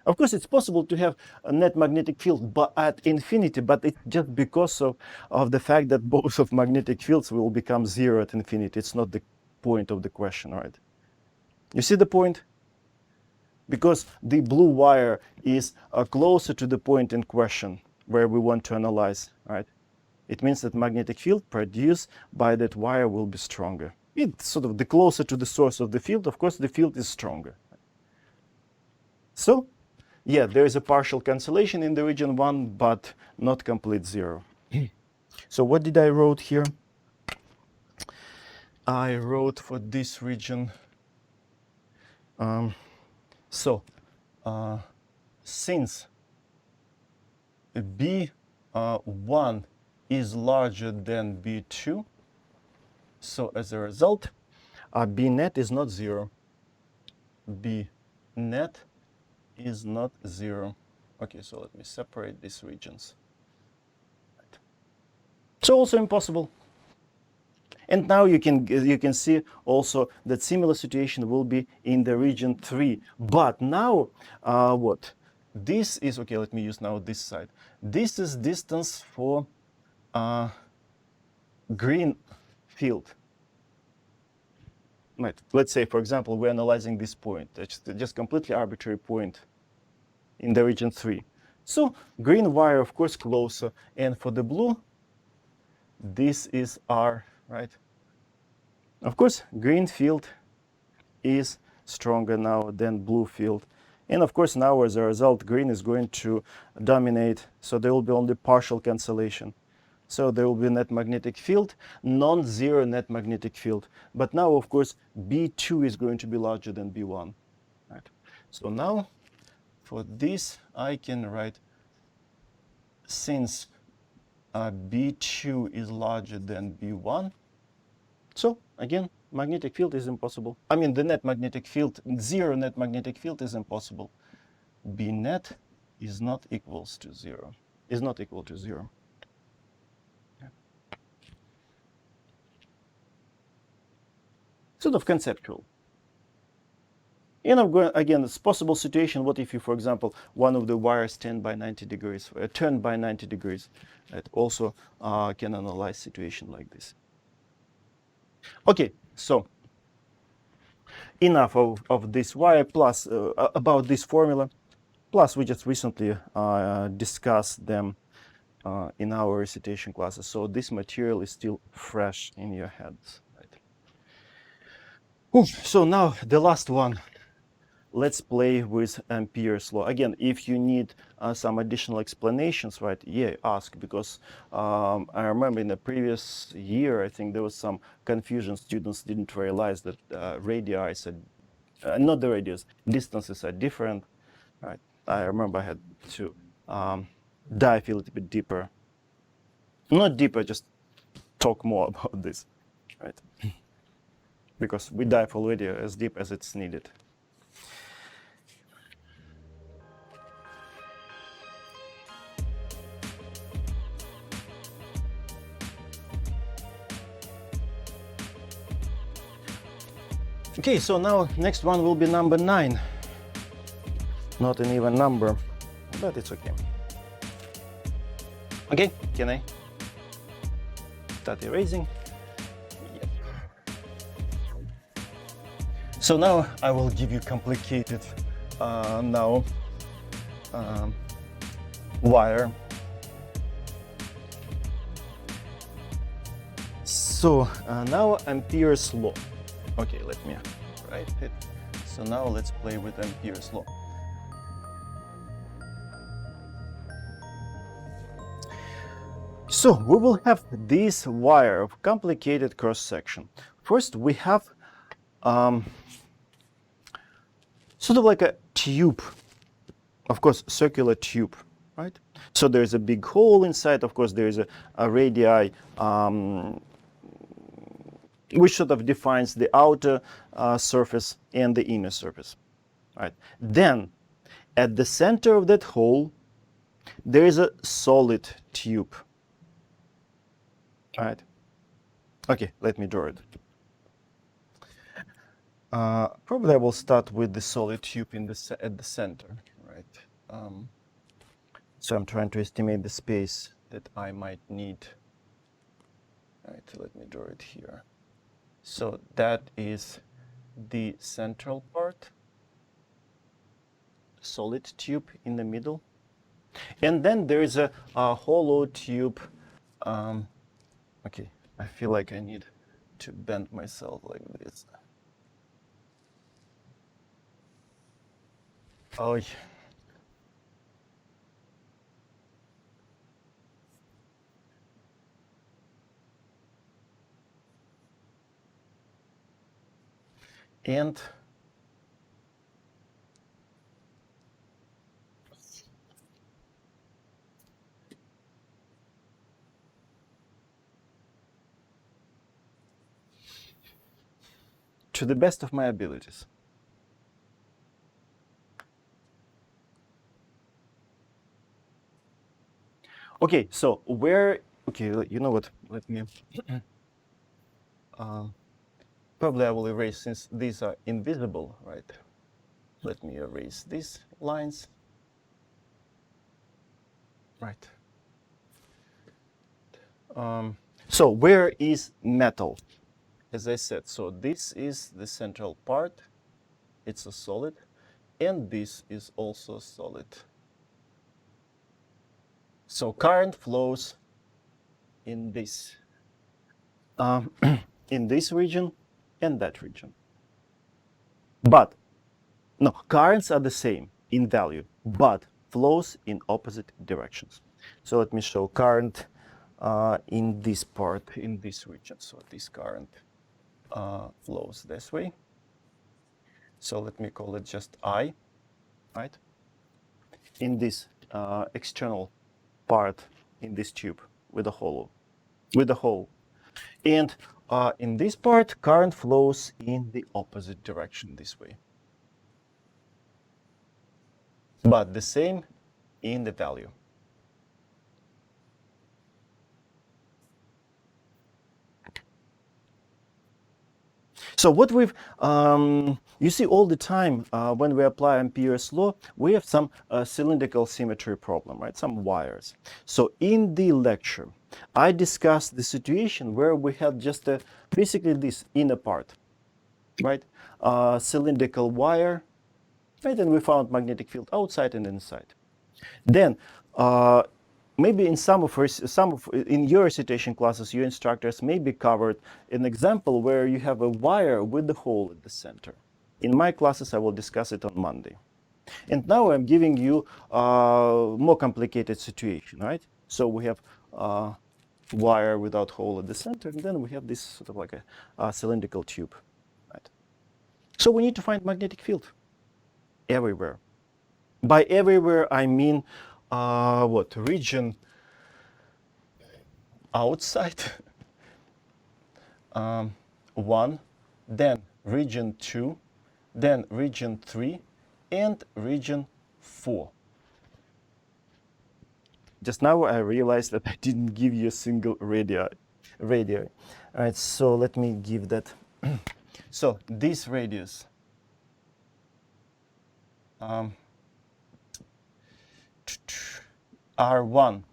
Speaker 1: Of course, it's possible to have a net magnetic field but at infinity, but it's just because of the fact that both of magnetic fields will become 0 at infinity. It's not the point of the question, right? You see the point? Because the blue wire is closer to the point in question where we want to analyze, right? It means that magnetic field produced by that wire will be stronger. It's sort of the closer to the source of the field, of course, the field is stronger. So, yeah, there is a partial cancellation in the region 1, but not complete 0. So what did I wrote here? I wrote for this region, since B1 is larger than B2, so as a result, B net is not 0. B net is not 0. Okay, so let me separate these regions. So also impossible. And now you can see also that similar situation will be in the region 3. But now what? This is, okay, let me use now this side. This is distance for green field. Right. Let's say, for example, we're analyzing this point. That's just completely arbitrary point in the region 3. So green wire, of course, closer. And for the blue, this is R right? Of course, green field is stronger now than blue field. And of course, now as a result, green is going to dominate. So there will be only partial cancellation. So there will be net magnetic field, non-zero net magnetic field. But now, of course, B2 is going to be larger than B1. Right? So now, for this, I can write, since B2 is larger than B1, so again, magnetic field is impossible. I mean, the net magnetic field, zero net magnetic field is impossible. B net is not equals to zero, is not equal to zero. Sort of conceptual. And I'm going, again, it's possible situation. What if you, for example, one of the wires turned by 90 degrees, It also can analyze situation like this. Okay, so enough of this wire, plus about this formula. Plus, we just recently discussed them in our recitation classes. So this material is still fresh in your heads. Right? Oof, so now the last one. Let's play with Ampere's law. Again, if you need some additional explanations, right, yeah, ask, because I remember in the previous year, I think there was some confusion. Students didn't realize that radii are, not the radius, distances are different, right? I remember I had to dive a little bit deeper. Not deeper, just talk more about this, right? Because we dive already as deep as it's needed. Okay, so now next one will be number 9. Not an even number, but it's okay. Okay, can I start erasing? Yep. So now I will give you complicated wire. So now Ampere's law. Okay, let me write it. So now let's play with Ampere's law. So we will have this wire of complicated cross section. First, we have sort of like a tube, of course, circular tube, right? So there's a big hole inside. Of course, there is a radii, which sort of defines the outer surface and the inner surface, right? Then, at the center of that hole, there is a solid tube, right? Okay, let me draw it. Probably I will start with the solid tube at the center, right? So I'm trying to estimate the space that I might need. Right, let me draw it here. So that is the central part, solid tube in the middle. And then there is a hollow tube. Okay, I feel like I need to bend myself like this. Oh, yeah. And to the best of my abilities. Okay, so where, okay, you know what, let me, probably I will erase, since these are invisible, right? Let me erase these lines. Right. So where is metal? As I said, so this is the central part. It's a solid. And this is also solid. So current flows in this in this region and that region. But no, currents are the same in value, but flows in opposite directions. So let me show current in this part, in this region. So this current flows this way. So let me call it just I, right? In this external part in this tube with a hole. And in this part, current flows in the opposite direction this way. But the same in the value. So what you see all the time when we apply Ampere's law, we have some cylindrical symmetry problem, right? Some wires. So in the lecture, I discussed the situation where we had just basically this inner part, right? Cylindrical wire, right? And we found magnetic field outside and inside. Then maybe in in your recitation classes, your instructors maybe covered an example where you have a wire with the hole at the center. In my classes, I will discuss it on Monday. And now I'm giving you a more complicated situation, right? So we have wire without hole at the center, and then we have this sort of like a cylindrical tube, right? So we need to find magnetic field everywhere. By everywhere, I mean what? Region outside, 1, then region 2, then region 3, and region 4. Just now I realized that I didn't give you a single radii. All right, so let me give that. So this radius R1,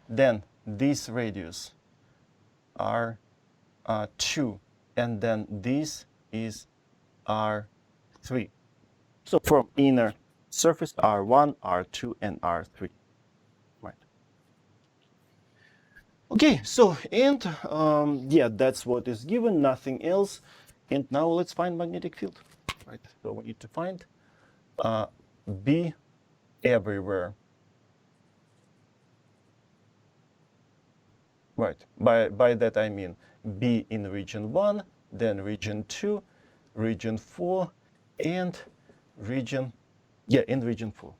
Speaker 1: then this radius R2, and then this is R3. So from inner surface R1, R2, and R3. Right. Okay, so and yeah, that's what is given, nothing else. And now let's find magnetic field. Right. So we need to find B everywhere. Right. By that I mean B in region 1, then region 2, region 4, and region, yeah, in region 4.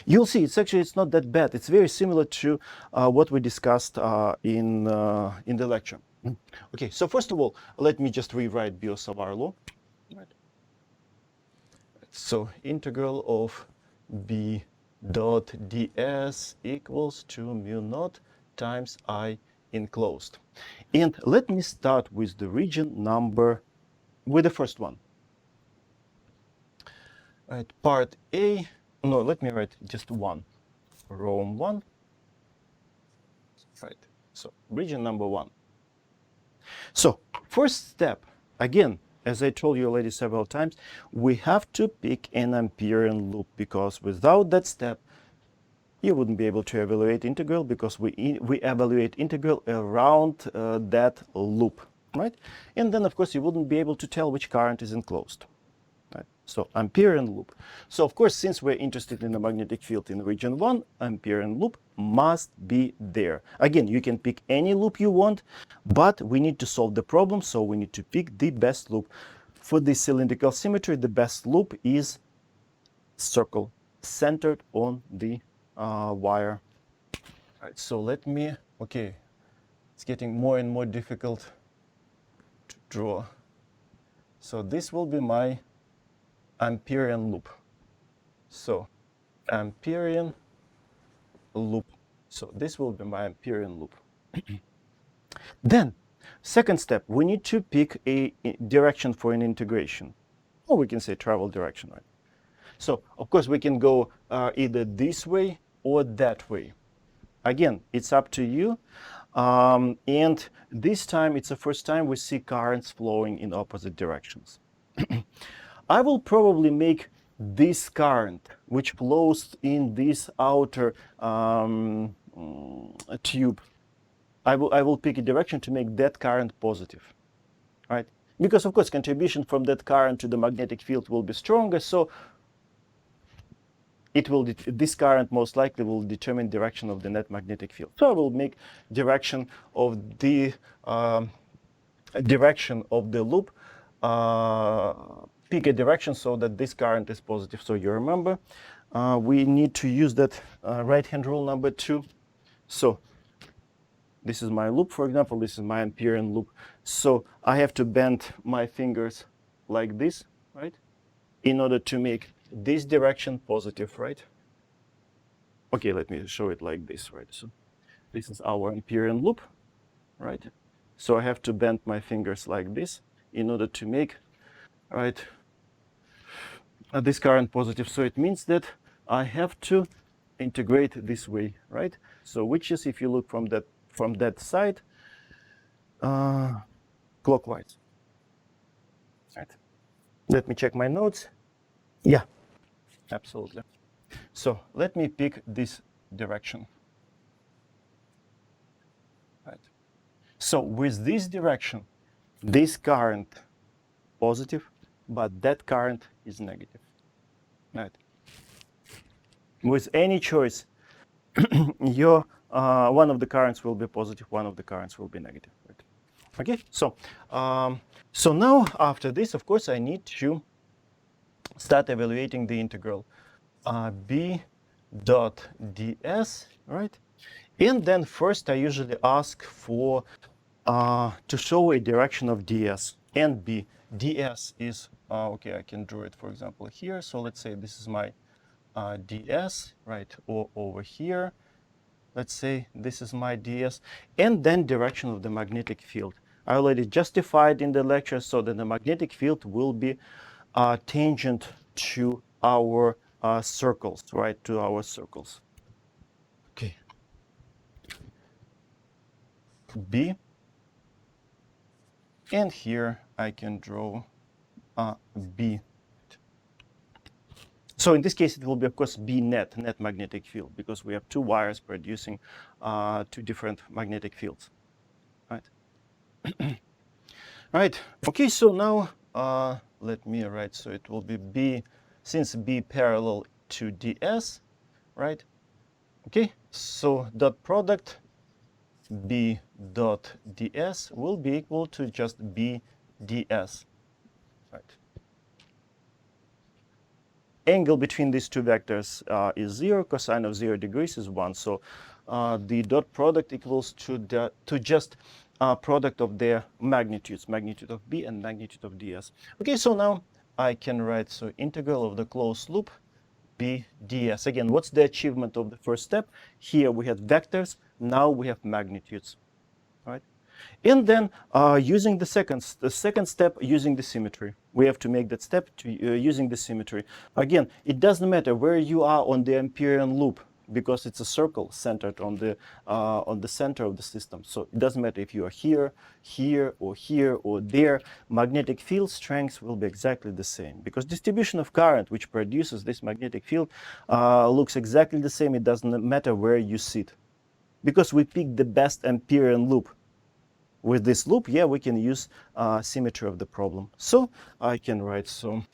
Speaker 1: You'll see it's not that bad. It's very similar to what we discussed in the lecture. Okay, so first of all, let me just rewrite Biot-Savart law. Right. So integral of B dot ds equals to mu naught times I enclosed. And let me start with the region number, with the first one. Right, part A, no, let me write just 1, row 1. Right, so region number 1. So first step, again, as I told you already several times, we have to pick an Amperian loop, because without that step, you wouldn't be able to evaluate integral, because we evaluate integral around that loop, right? And then, of course, you wouldn't be able to tell which current is enclosed. Right? So Amperian loop. So of course, since we're interested in the magnetic field in region 1, Amperian loop must be there. Again, you can pick any loop you want, but we need to solve the problem, so we need to pick the best loop. For the cylindrical symmetry, the best loop is circle centered on the wire. All right, so let me, okay, it's getting more and more difficult to draw. So this will be my Amperian loop. So Amperian loop. So this will be my Amperian loop. Then, second step, we need to pick a direction for an integration. Or we can say travel direction, right? So, of course, we can go either this way or that way. Again, it's up to you. And this time, it's the first time we see currents flowing in opposite directions. I will probably make this current, which flows in this outer tube, I will pick a direction to make that current positive, right? Because of course contribution from that current to the magnetic field will be stronger, so it will this current most likely will determine direction of the net magnetic field. So I will make direction of the loop, pick a direction so that this current is positive. So you remember, we need to use that right-hand rule number 2. So this is my loop, for example, this is my Amperian loop. So I have to bend my fingers like this, right? In order to make this direction positive, right? Okay, let me show it like this, right? So this is our Amperian loop, right? So I have to bend my fingers like this in order to make, right, this current positive. So it means that I have to integrate this way, right? So which is, if you look from that side, clockwise, right? Let me check my notes. Yeah, absolutely. So let me pick this direction, right? So with this direction, this current positive, but that current is negative, right? With any choice, your one of the currents will be positive, one of the currents will be negative, right? Okay, so now after this, of course, I need to start evaluating the integral b dot ds, right? And then first I usually ask for to show a direction of ds and b. ds is okay, I can draw it, for example, here. So let's say this is my ds, right? Or over here, let's say this is my ds, and then direction of the magnetic field. I already justified in the lecture, so that the magnetic field will be tangent to our circles, right? To our circles. Okay. B. And here I can draw B. So in this case, it will be, of course, B net magnetic field, because we have two wires producing two different magnetic fields, right? Right. Okay, so now let me write, so it will be B, since B parallel to ds, right? Okay, so dot product B dot ds will be equal to just B ds, right? Angle between these two vectors is 0, cosine of 0 degrees is 1. So the dot product equals to just product of their magnitudes, magnitude of B and magnitude of ds. Okay, so now I can write, so integral of the closed loop B ds. Again, what's the achievement of the first step? Here we had vectors, now we have magnitudes, right? And then using the second step, using the symmetry. We have to make that step to using the symmetry. Again, it doesn't matter where you are on the Amperian loop, because it's a circle centered on the center of the system. So it doesn't matter if you are here, here, or there. Magnetic field strength will be exactly the same, because distribution of current, which produces this magnetic field, looks exactly the same. It doesn't matter where you sit, because we pick the best Amperian loop. With this loop, yeah, we can use symmetry of the problem. So I can write, so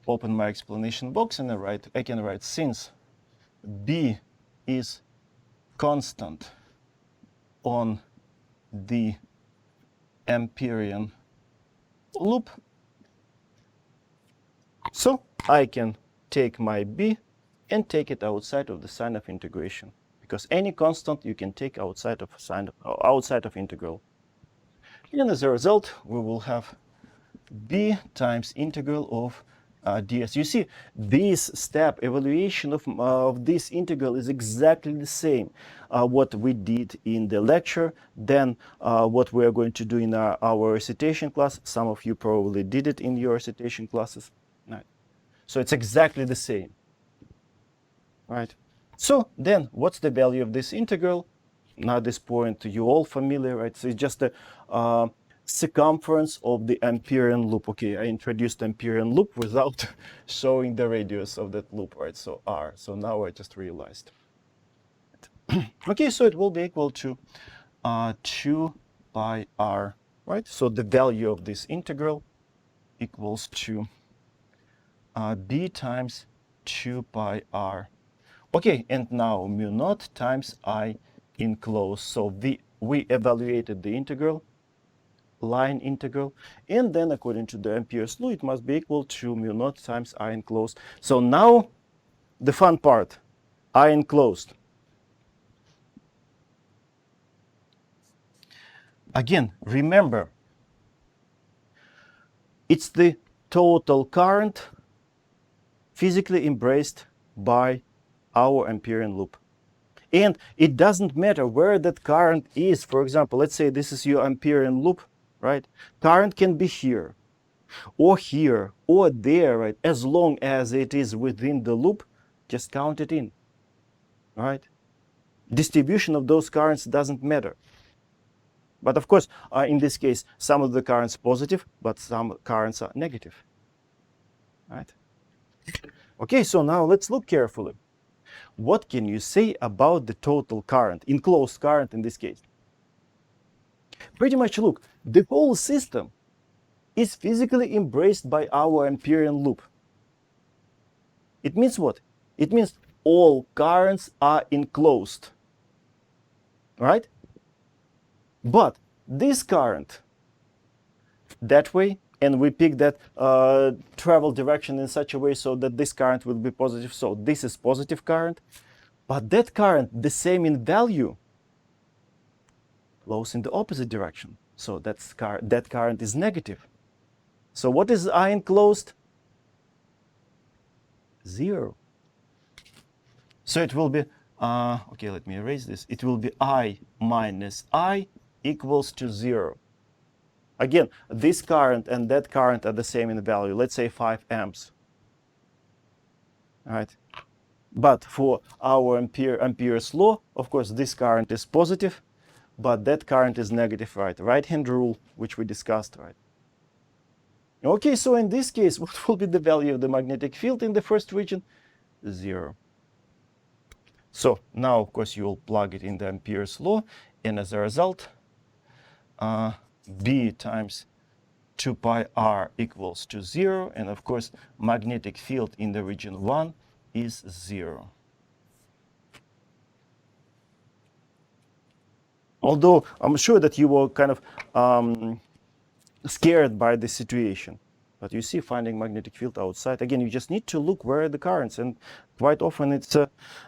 Speaker 1: open my explanation box, and I can write, since B is constant on the Amperian loop, so I can take my B and take it outside of the sign of integration, because any constant you can take outside of integral. And as a result, we will have B times integral of ds. You see, this step, evaluation of this integral, is exactly the same what we did in the lecture, then what we are going to do in our recitation class. Some of you probably did it in your recitation classes. Right. So it's exactly the same. Right. So then what's the value of this integral? Now at this point, you're all familiar, right? So it's just a circumference of the Amperian loop. Okay, I introduced Amperian loop without showing the radius of that loop, right? So R. So now I just realized. Okay, so it will be equal to 2 pi r, right? So the value of this integral equals to b times 2 pi r. Okay, and now mu naught times I enclosed. So we evaluated the integral, line integral, and then according to the Ampere's law, it must be equal to mu naught times I enclosed. So now the fun part, I enclosed. Again, remember, it's the total current physically embraced by our Amperian loop. And it doesn't matter where that current is. For example, let's say this is your Amperian loop, right? Current can be here, or there, right? As long as it is within the loop, just count it in, right? Distribution of those currents doesn't matter. But of course, in this case, some of the currents positive, but some currents are negative, right? Okay, so now let's look carefully. What can you say about the total current, enclosed current in this case? Pretty much, look, the whole system is physically embraced by our Amperian loop. It means what? It means all currents are enclosed, right? But this current, that way, and we pick that travel direction in such a way so that this current will be positive. So this is positive current, but that current, the same in value, flows in the opposite direction. So that current is negative. So what is I enclosed? 0. So it will be, okay, let me erase this. It will be I minus I equals to 0. Again, this current and that current are the same in value. Let's say 5 amps. All right. But for our Ampere's law, of course, this current is positive, but that current is negative, right? Right-hand rule, which we discussed, right? Okay, so in this case, what will be the value of the magnetic field in the first region? 0. So now, of course, you will plug it in the Ampere's law, and as a result, B times 2 pi r equals to 0, and of course, magnetic field in the region 1 is 0. Although I'm sure that you were kind of scared by the situation. But you see, finding magnetic field outside, again, you just need to look where are the currents, and quite often it's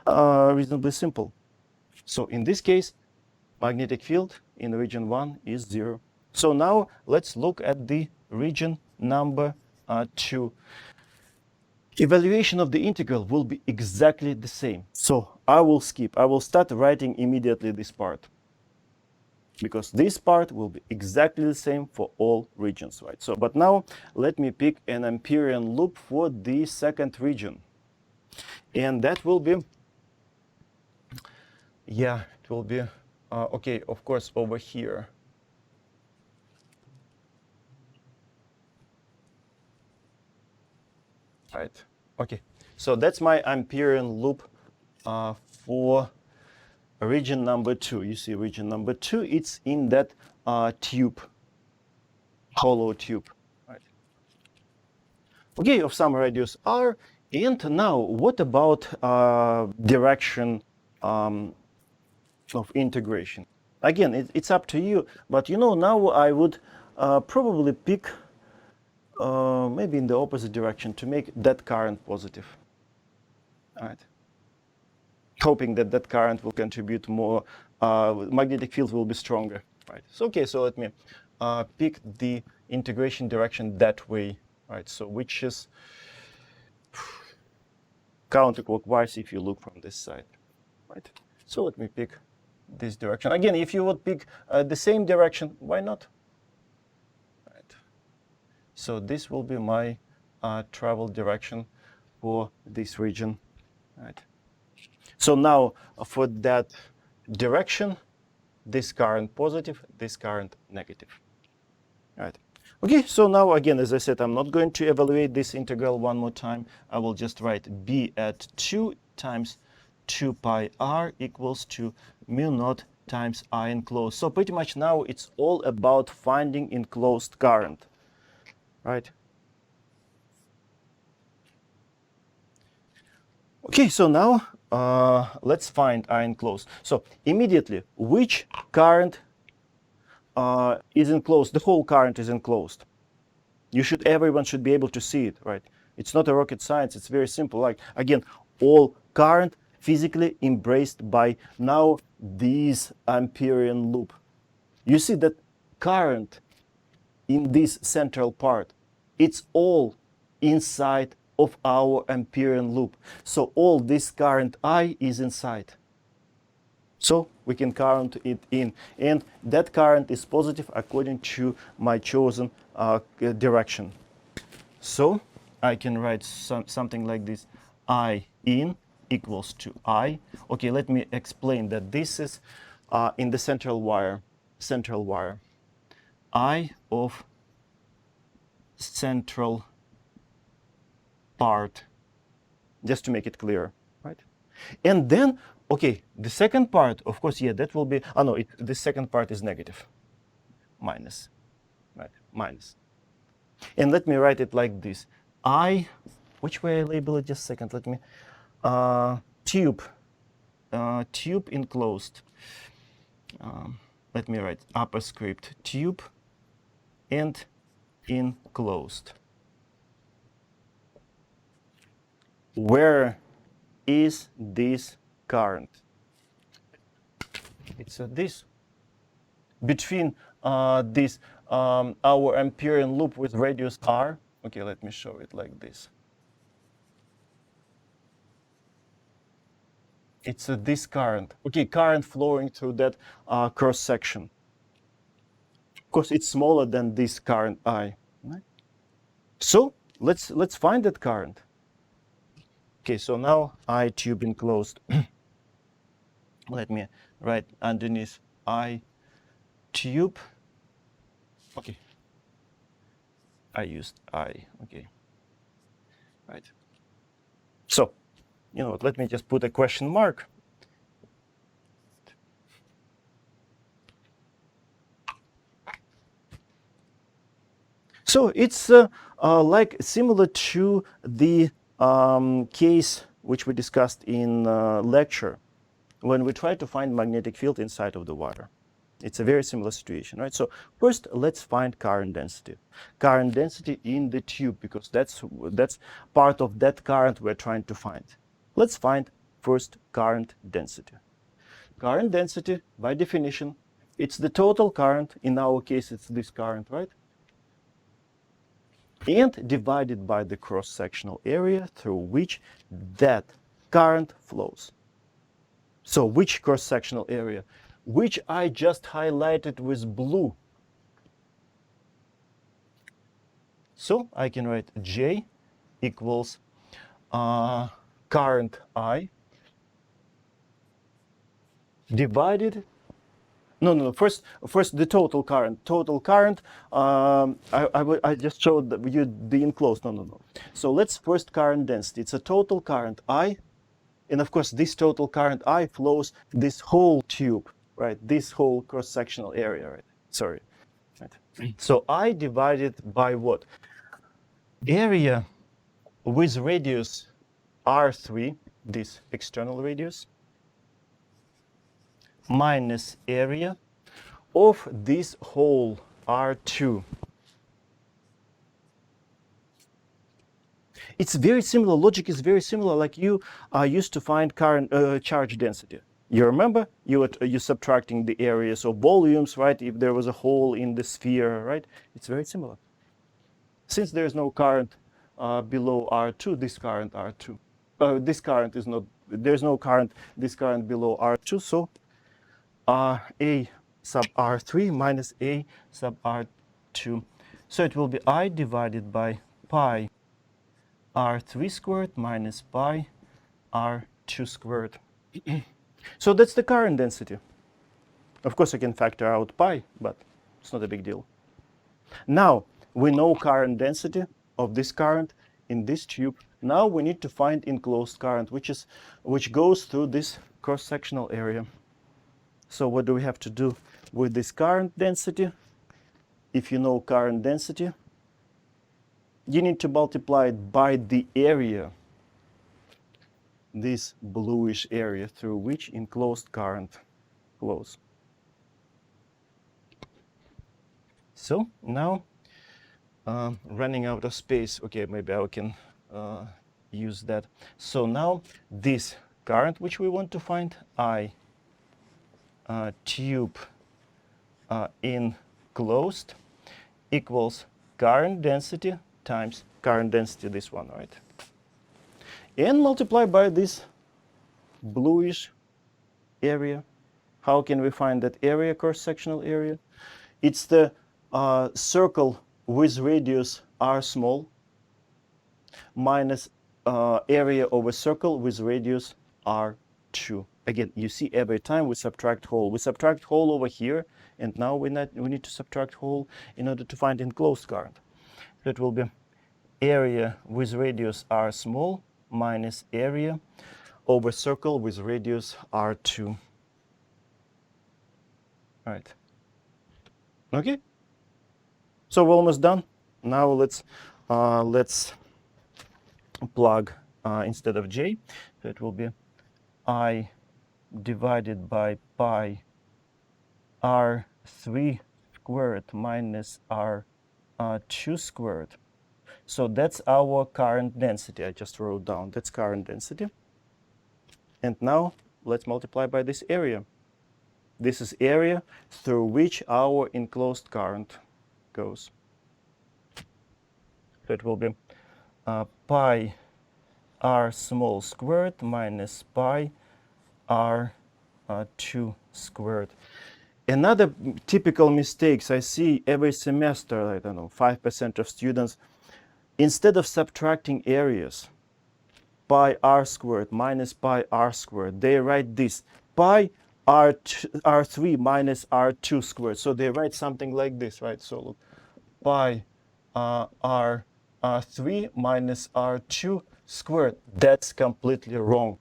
Speaker 1: reasonably simple. So in this case, magnetic field in region 1 is 0. So now let's look at the region number 2. Evaluation of the integral will be exactly the same. So I will skip. I will start writing immediately this part, because this part will be exactly the same for all regions, right? So, but now let me pick an Amperian loop for the second region. And that will be, yeah, it will be, okay, of course, over here. Right, okay. So that's my Amperian loop for region number 2. You see region number 2, it's in that tube, hollow tube. Right. Okay, of some radius r. And now, what about direction of integration? Again, it's up to you, but you know, now I would probably pick maybe in the opposite direction to make that current positive. All right. Hoping that that current will contribute more, magnetic field will be stronger. Right. So okay, so let me pick the integration direction that way. Right. So which is counterclockwise if you look from this side. Right. So let me pick this direction. Again, if you would pick the same direction, why not? Right. So this will be my travel direction for this region. Right. So now for that direction, this current positive, this current negative. Right. Okay, so now again, as I said, I'm not going to evaluate this integral one more time. I will just write b at 2 times 2 pi r equals to mu naught times I enclosed. So pretty much now it's all about finding enclosed current, right? Okay, so now let's find I enclosed. So immediately, which current is enclosed? The whole current is enclosed. Everyone should be able to see it, right? It's not a rocket science. It's very simple. Like again, all current physically embraced by now this Amperian loop. You see that current in this central part, it's all inside of our Amperian loop. So all this current I is inside. So we can count it in, and that current is positive according to my chosen direction. So I can write something like this: I in equals to I. Okay, let me explain that this is in the central wire, I of central part, just to make it clear, right? And then, okay, the second part, of course, yeah, that will be, oh no, the second part is negative, minus, right, minus. And let me write it like this. Which way I label it, just a second, let me, tube enclosed. Let me write upper script, tube and enclosed. Where is this current? It's this. Between this, our Amperian loop with radius r. Okay, let me show it like this. It's this current. Okay, current flowing through that cross section. Of course, it's smaller than this current I. Right? So let's find that current. Okay, so now I tube enclosed. Let me write underneath I tube. Okay, I used I. Okay, right. So, you know what? Let me just put a question mark. So it's like similar to the case which we discussed in lecture when we try to find magnetic field inside of the wire. It's a very similar situation, right? So first, let's find current density. Current density in the tube, because that's part of that current we're trying to find. Let's find first current density. Current density, by definition, it's the total current. In our case, it's this current, right? And divided by the cross-sectional area through which that current flows. So which cross-sectional area? Which I just highlighted with blue. So I can write J equals current I divided. No. First the total current. Total current. I just showed you the enclosed. No. So let's first current density. It's a total current I, and of course this total current I flows this whole tube, right? This whole cross-sectional area, right? Sorry. Right. So I divided by what? Area with radius R3, this external radius, minus area of this whole R2. It's very similar, logic is very similar, like you used to find current charge density. You remember? You're subtracting the areas of volumes, right? If there was a hole in the sphere, right? It's very similar. Since there's no current below R2, this current R2. This current is not, there's no current, this current below R2, so A sub R3 minus A sub R2. So it will be I divided by pi R3 squared minus pi R2 squared. So that's the current density. Of course, I can factor out pi, but it's not a big deal. Now, we know current density of this current in this tube. Now we need to find enclosed current, which goes through this cross-sectional area. So what do we have to do with this current density? If you know current density, you need to multiply it by the area, this bluish area through which enclosed current flows. So now, running out of space, okay, maybe I can use that. So now this current which we want to find, I tube enclosed, equals current density times current density, this one, right? And multiply by this bluish area. How can we find that area, cross-sectional area? It's the circle with radius r small minus area of a circle with radius r2. Again, you see every time we subtract whole. We subtract whole over here, and now we need to subtract whole in order to find enclosed current. So it will be area with radius r small minus area over circle with radius r2. All right. Okay. So we're almost done. Now let's plug instead of j. So it will be I divided by pi r3 squared minus r2 squared. So that's our current density. I just wrote down that's current density. And now let's multiply by this area. This is area through which our enclosed current goes. So it will be pi r small squared minus pi r2 squared. Another typical mistakes I see every semester, I don't know, 5% of students, instead of subtracting areas, pi r squared minus pi r squared, they write this, pi r3 minus r2 squared. So they write something like this, right? So look, pi r3 minus r2 squared. That's completely wrong.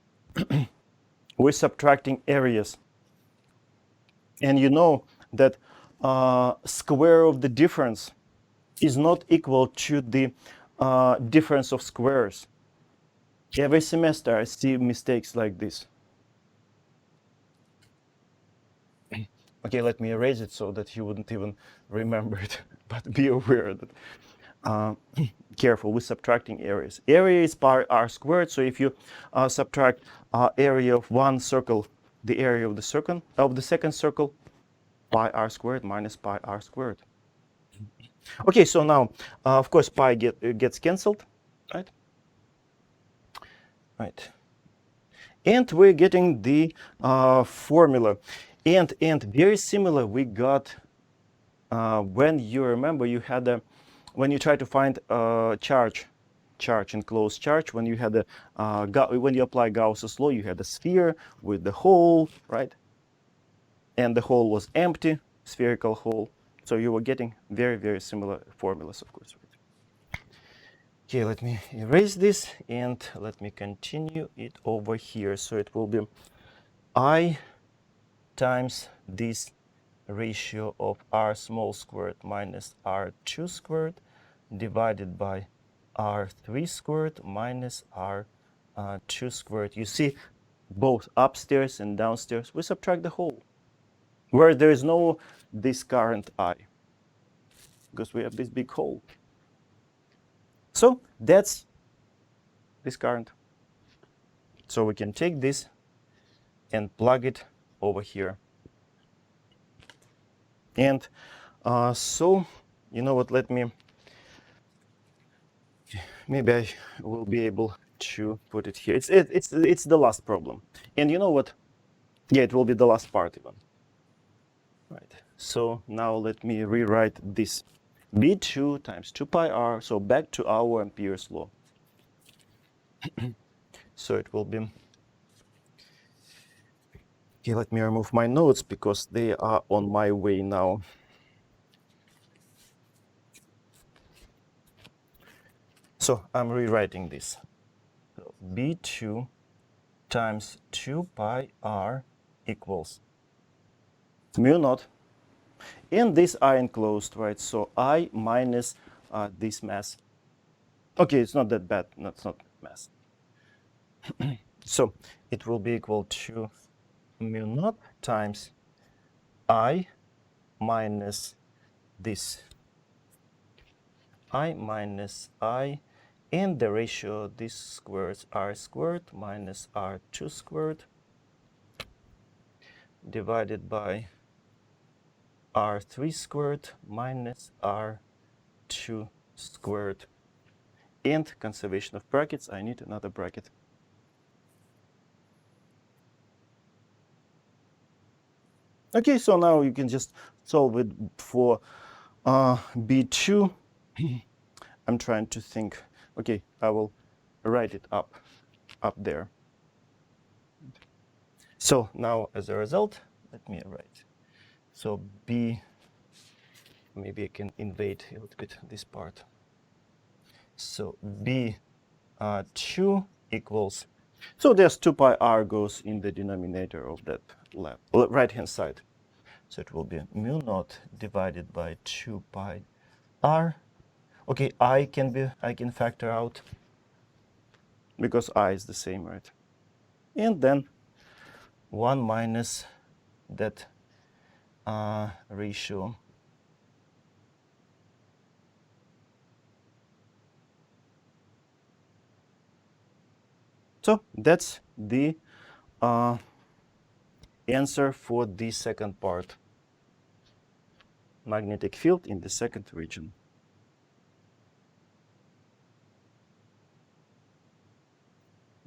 Speaker 1: We're subtracting areas. And you know that square of the difference is not equal to the difference of squares. Every semester I see mistakes like this. Okay, let me erase it so that you wouldn't even remember it, but be aware that careful with subtracting areas. Area is pi r squared, so if you subtract area of one circle, the area of the second circle, pi r squared minus pi r squared. Okay, so now, of course, pi gets cancelled, right? Right. And we're getting the formula. And very similar we got when you remember you had a, when you try to find charge, enclosed charge, when you had a, when you apply Gauss's law, you had a sphere with the hole, right? And the hole was empty, spherical hole. So you were getting very, very similar formulas, of course. Okay, let me erase this and let me continue it over here. So it will be I times this ratio of r small squared minus r2 squared divided by r3 squared minus r2 squared. You see, both upstairs and downstairs, we subtract the whole, where there is no this current I, because we have this big hole. So that's this current. So we can take this and plug it over here. And so, you know what, let me, maybe I will be able to put it here. It's the last problem. And you know what? Yeah, it will be the last part even. Right. So now let me rewrite this. B2 times 2 pi r, so back to our Ampere's law. So it will be, okay, let me remove my notes because they are on my way now. So I'm rewriting this. So B2 times 2 pi r equals mu naught. And these are enclosed, right? So I minus this mass. Okay, it's not that bad. No, it's not mass. So it will be equal to mu naught times I minus this. I minus I, and the ratio of these squares r squared minus r2 squared divided by r3 squared minus r2 squared. And conservation of brackets, I need another bracket. Okay, so now you can just solve it for B2. I'm trying to think. Okay, I will write it up there. So now as a result, let me write. So B, maybe I can invade a little bit this part. So B2 equals, so there's 2 pi r goes in the denominator of that right hand side. So it will be mu naught divided by 2 pi r. Okay, I can factor out because I is the same, right? And then 1 minus that ratio. So that's the answer for the second part. Magnetic field in the second region.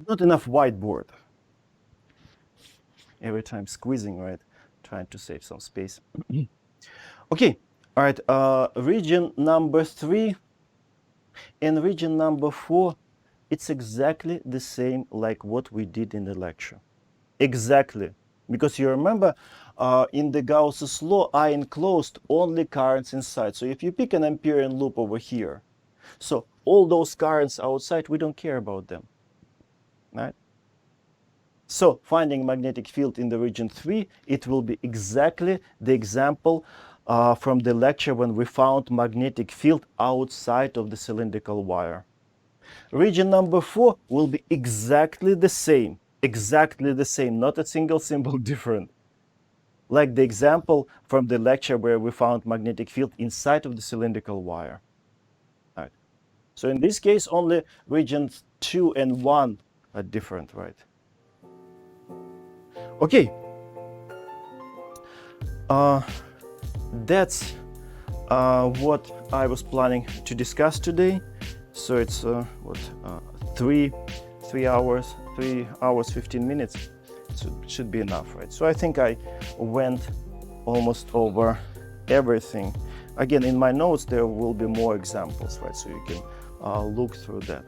Speaker 1: Not enough whiteboard. Every time squeezing, right? Trying to save some space. Okay, all right. Region number 3 and region number 4, it's exactly the same like what we did in the lecture. Exactly. Because you remember, in the Gauss's law, I enclosed only currents inside. So if you pick an Amperian loop over here, so all those currents outside, we don't care about them, right? So finding magnetic field in the region 3, it will be exactly the example from the lecture when we found magnetic field outside of the cylindrical wire. Region number 4 will be exactly the same, not a single symbol different. Like the example from the lecture where we found magnetic field inside of the cylindrical wire. All right. So in this case, only regions 2 and 1 are different, right? Okay. That's what I was planning to discuss today. So it's 3 hours, 15 minutes. So it should be enough, right? So I think I went almost over everything. Again, in my notes there will be more examples, right? So you can look through that.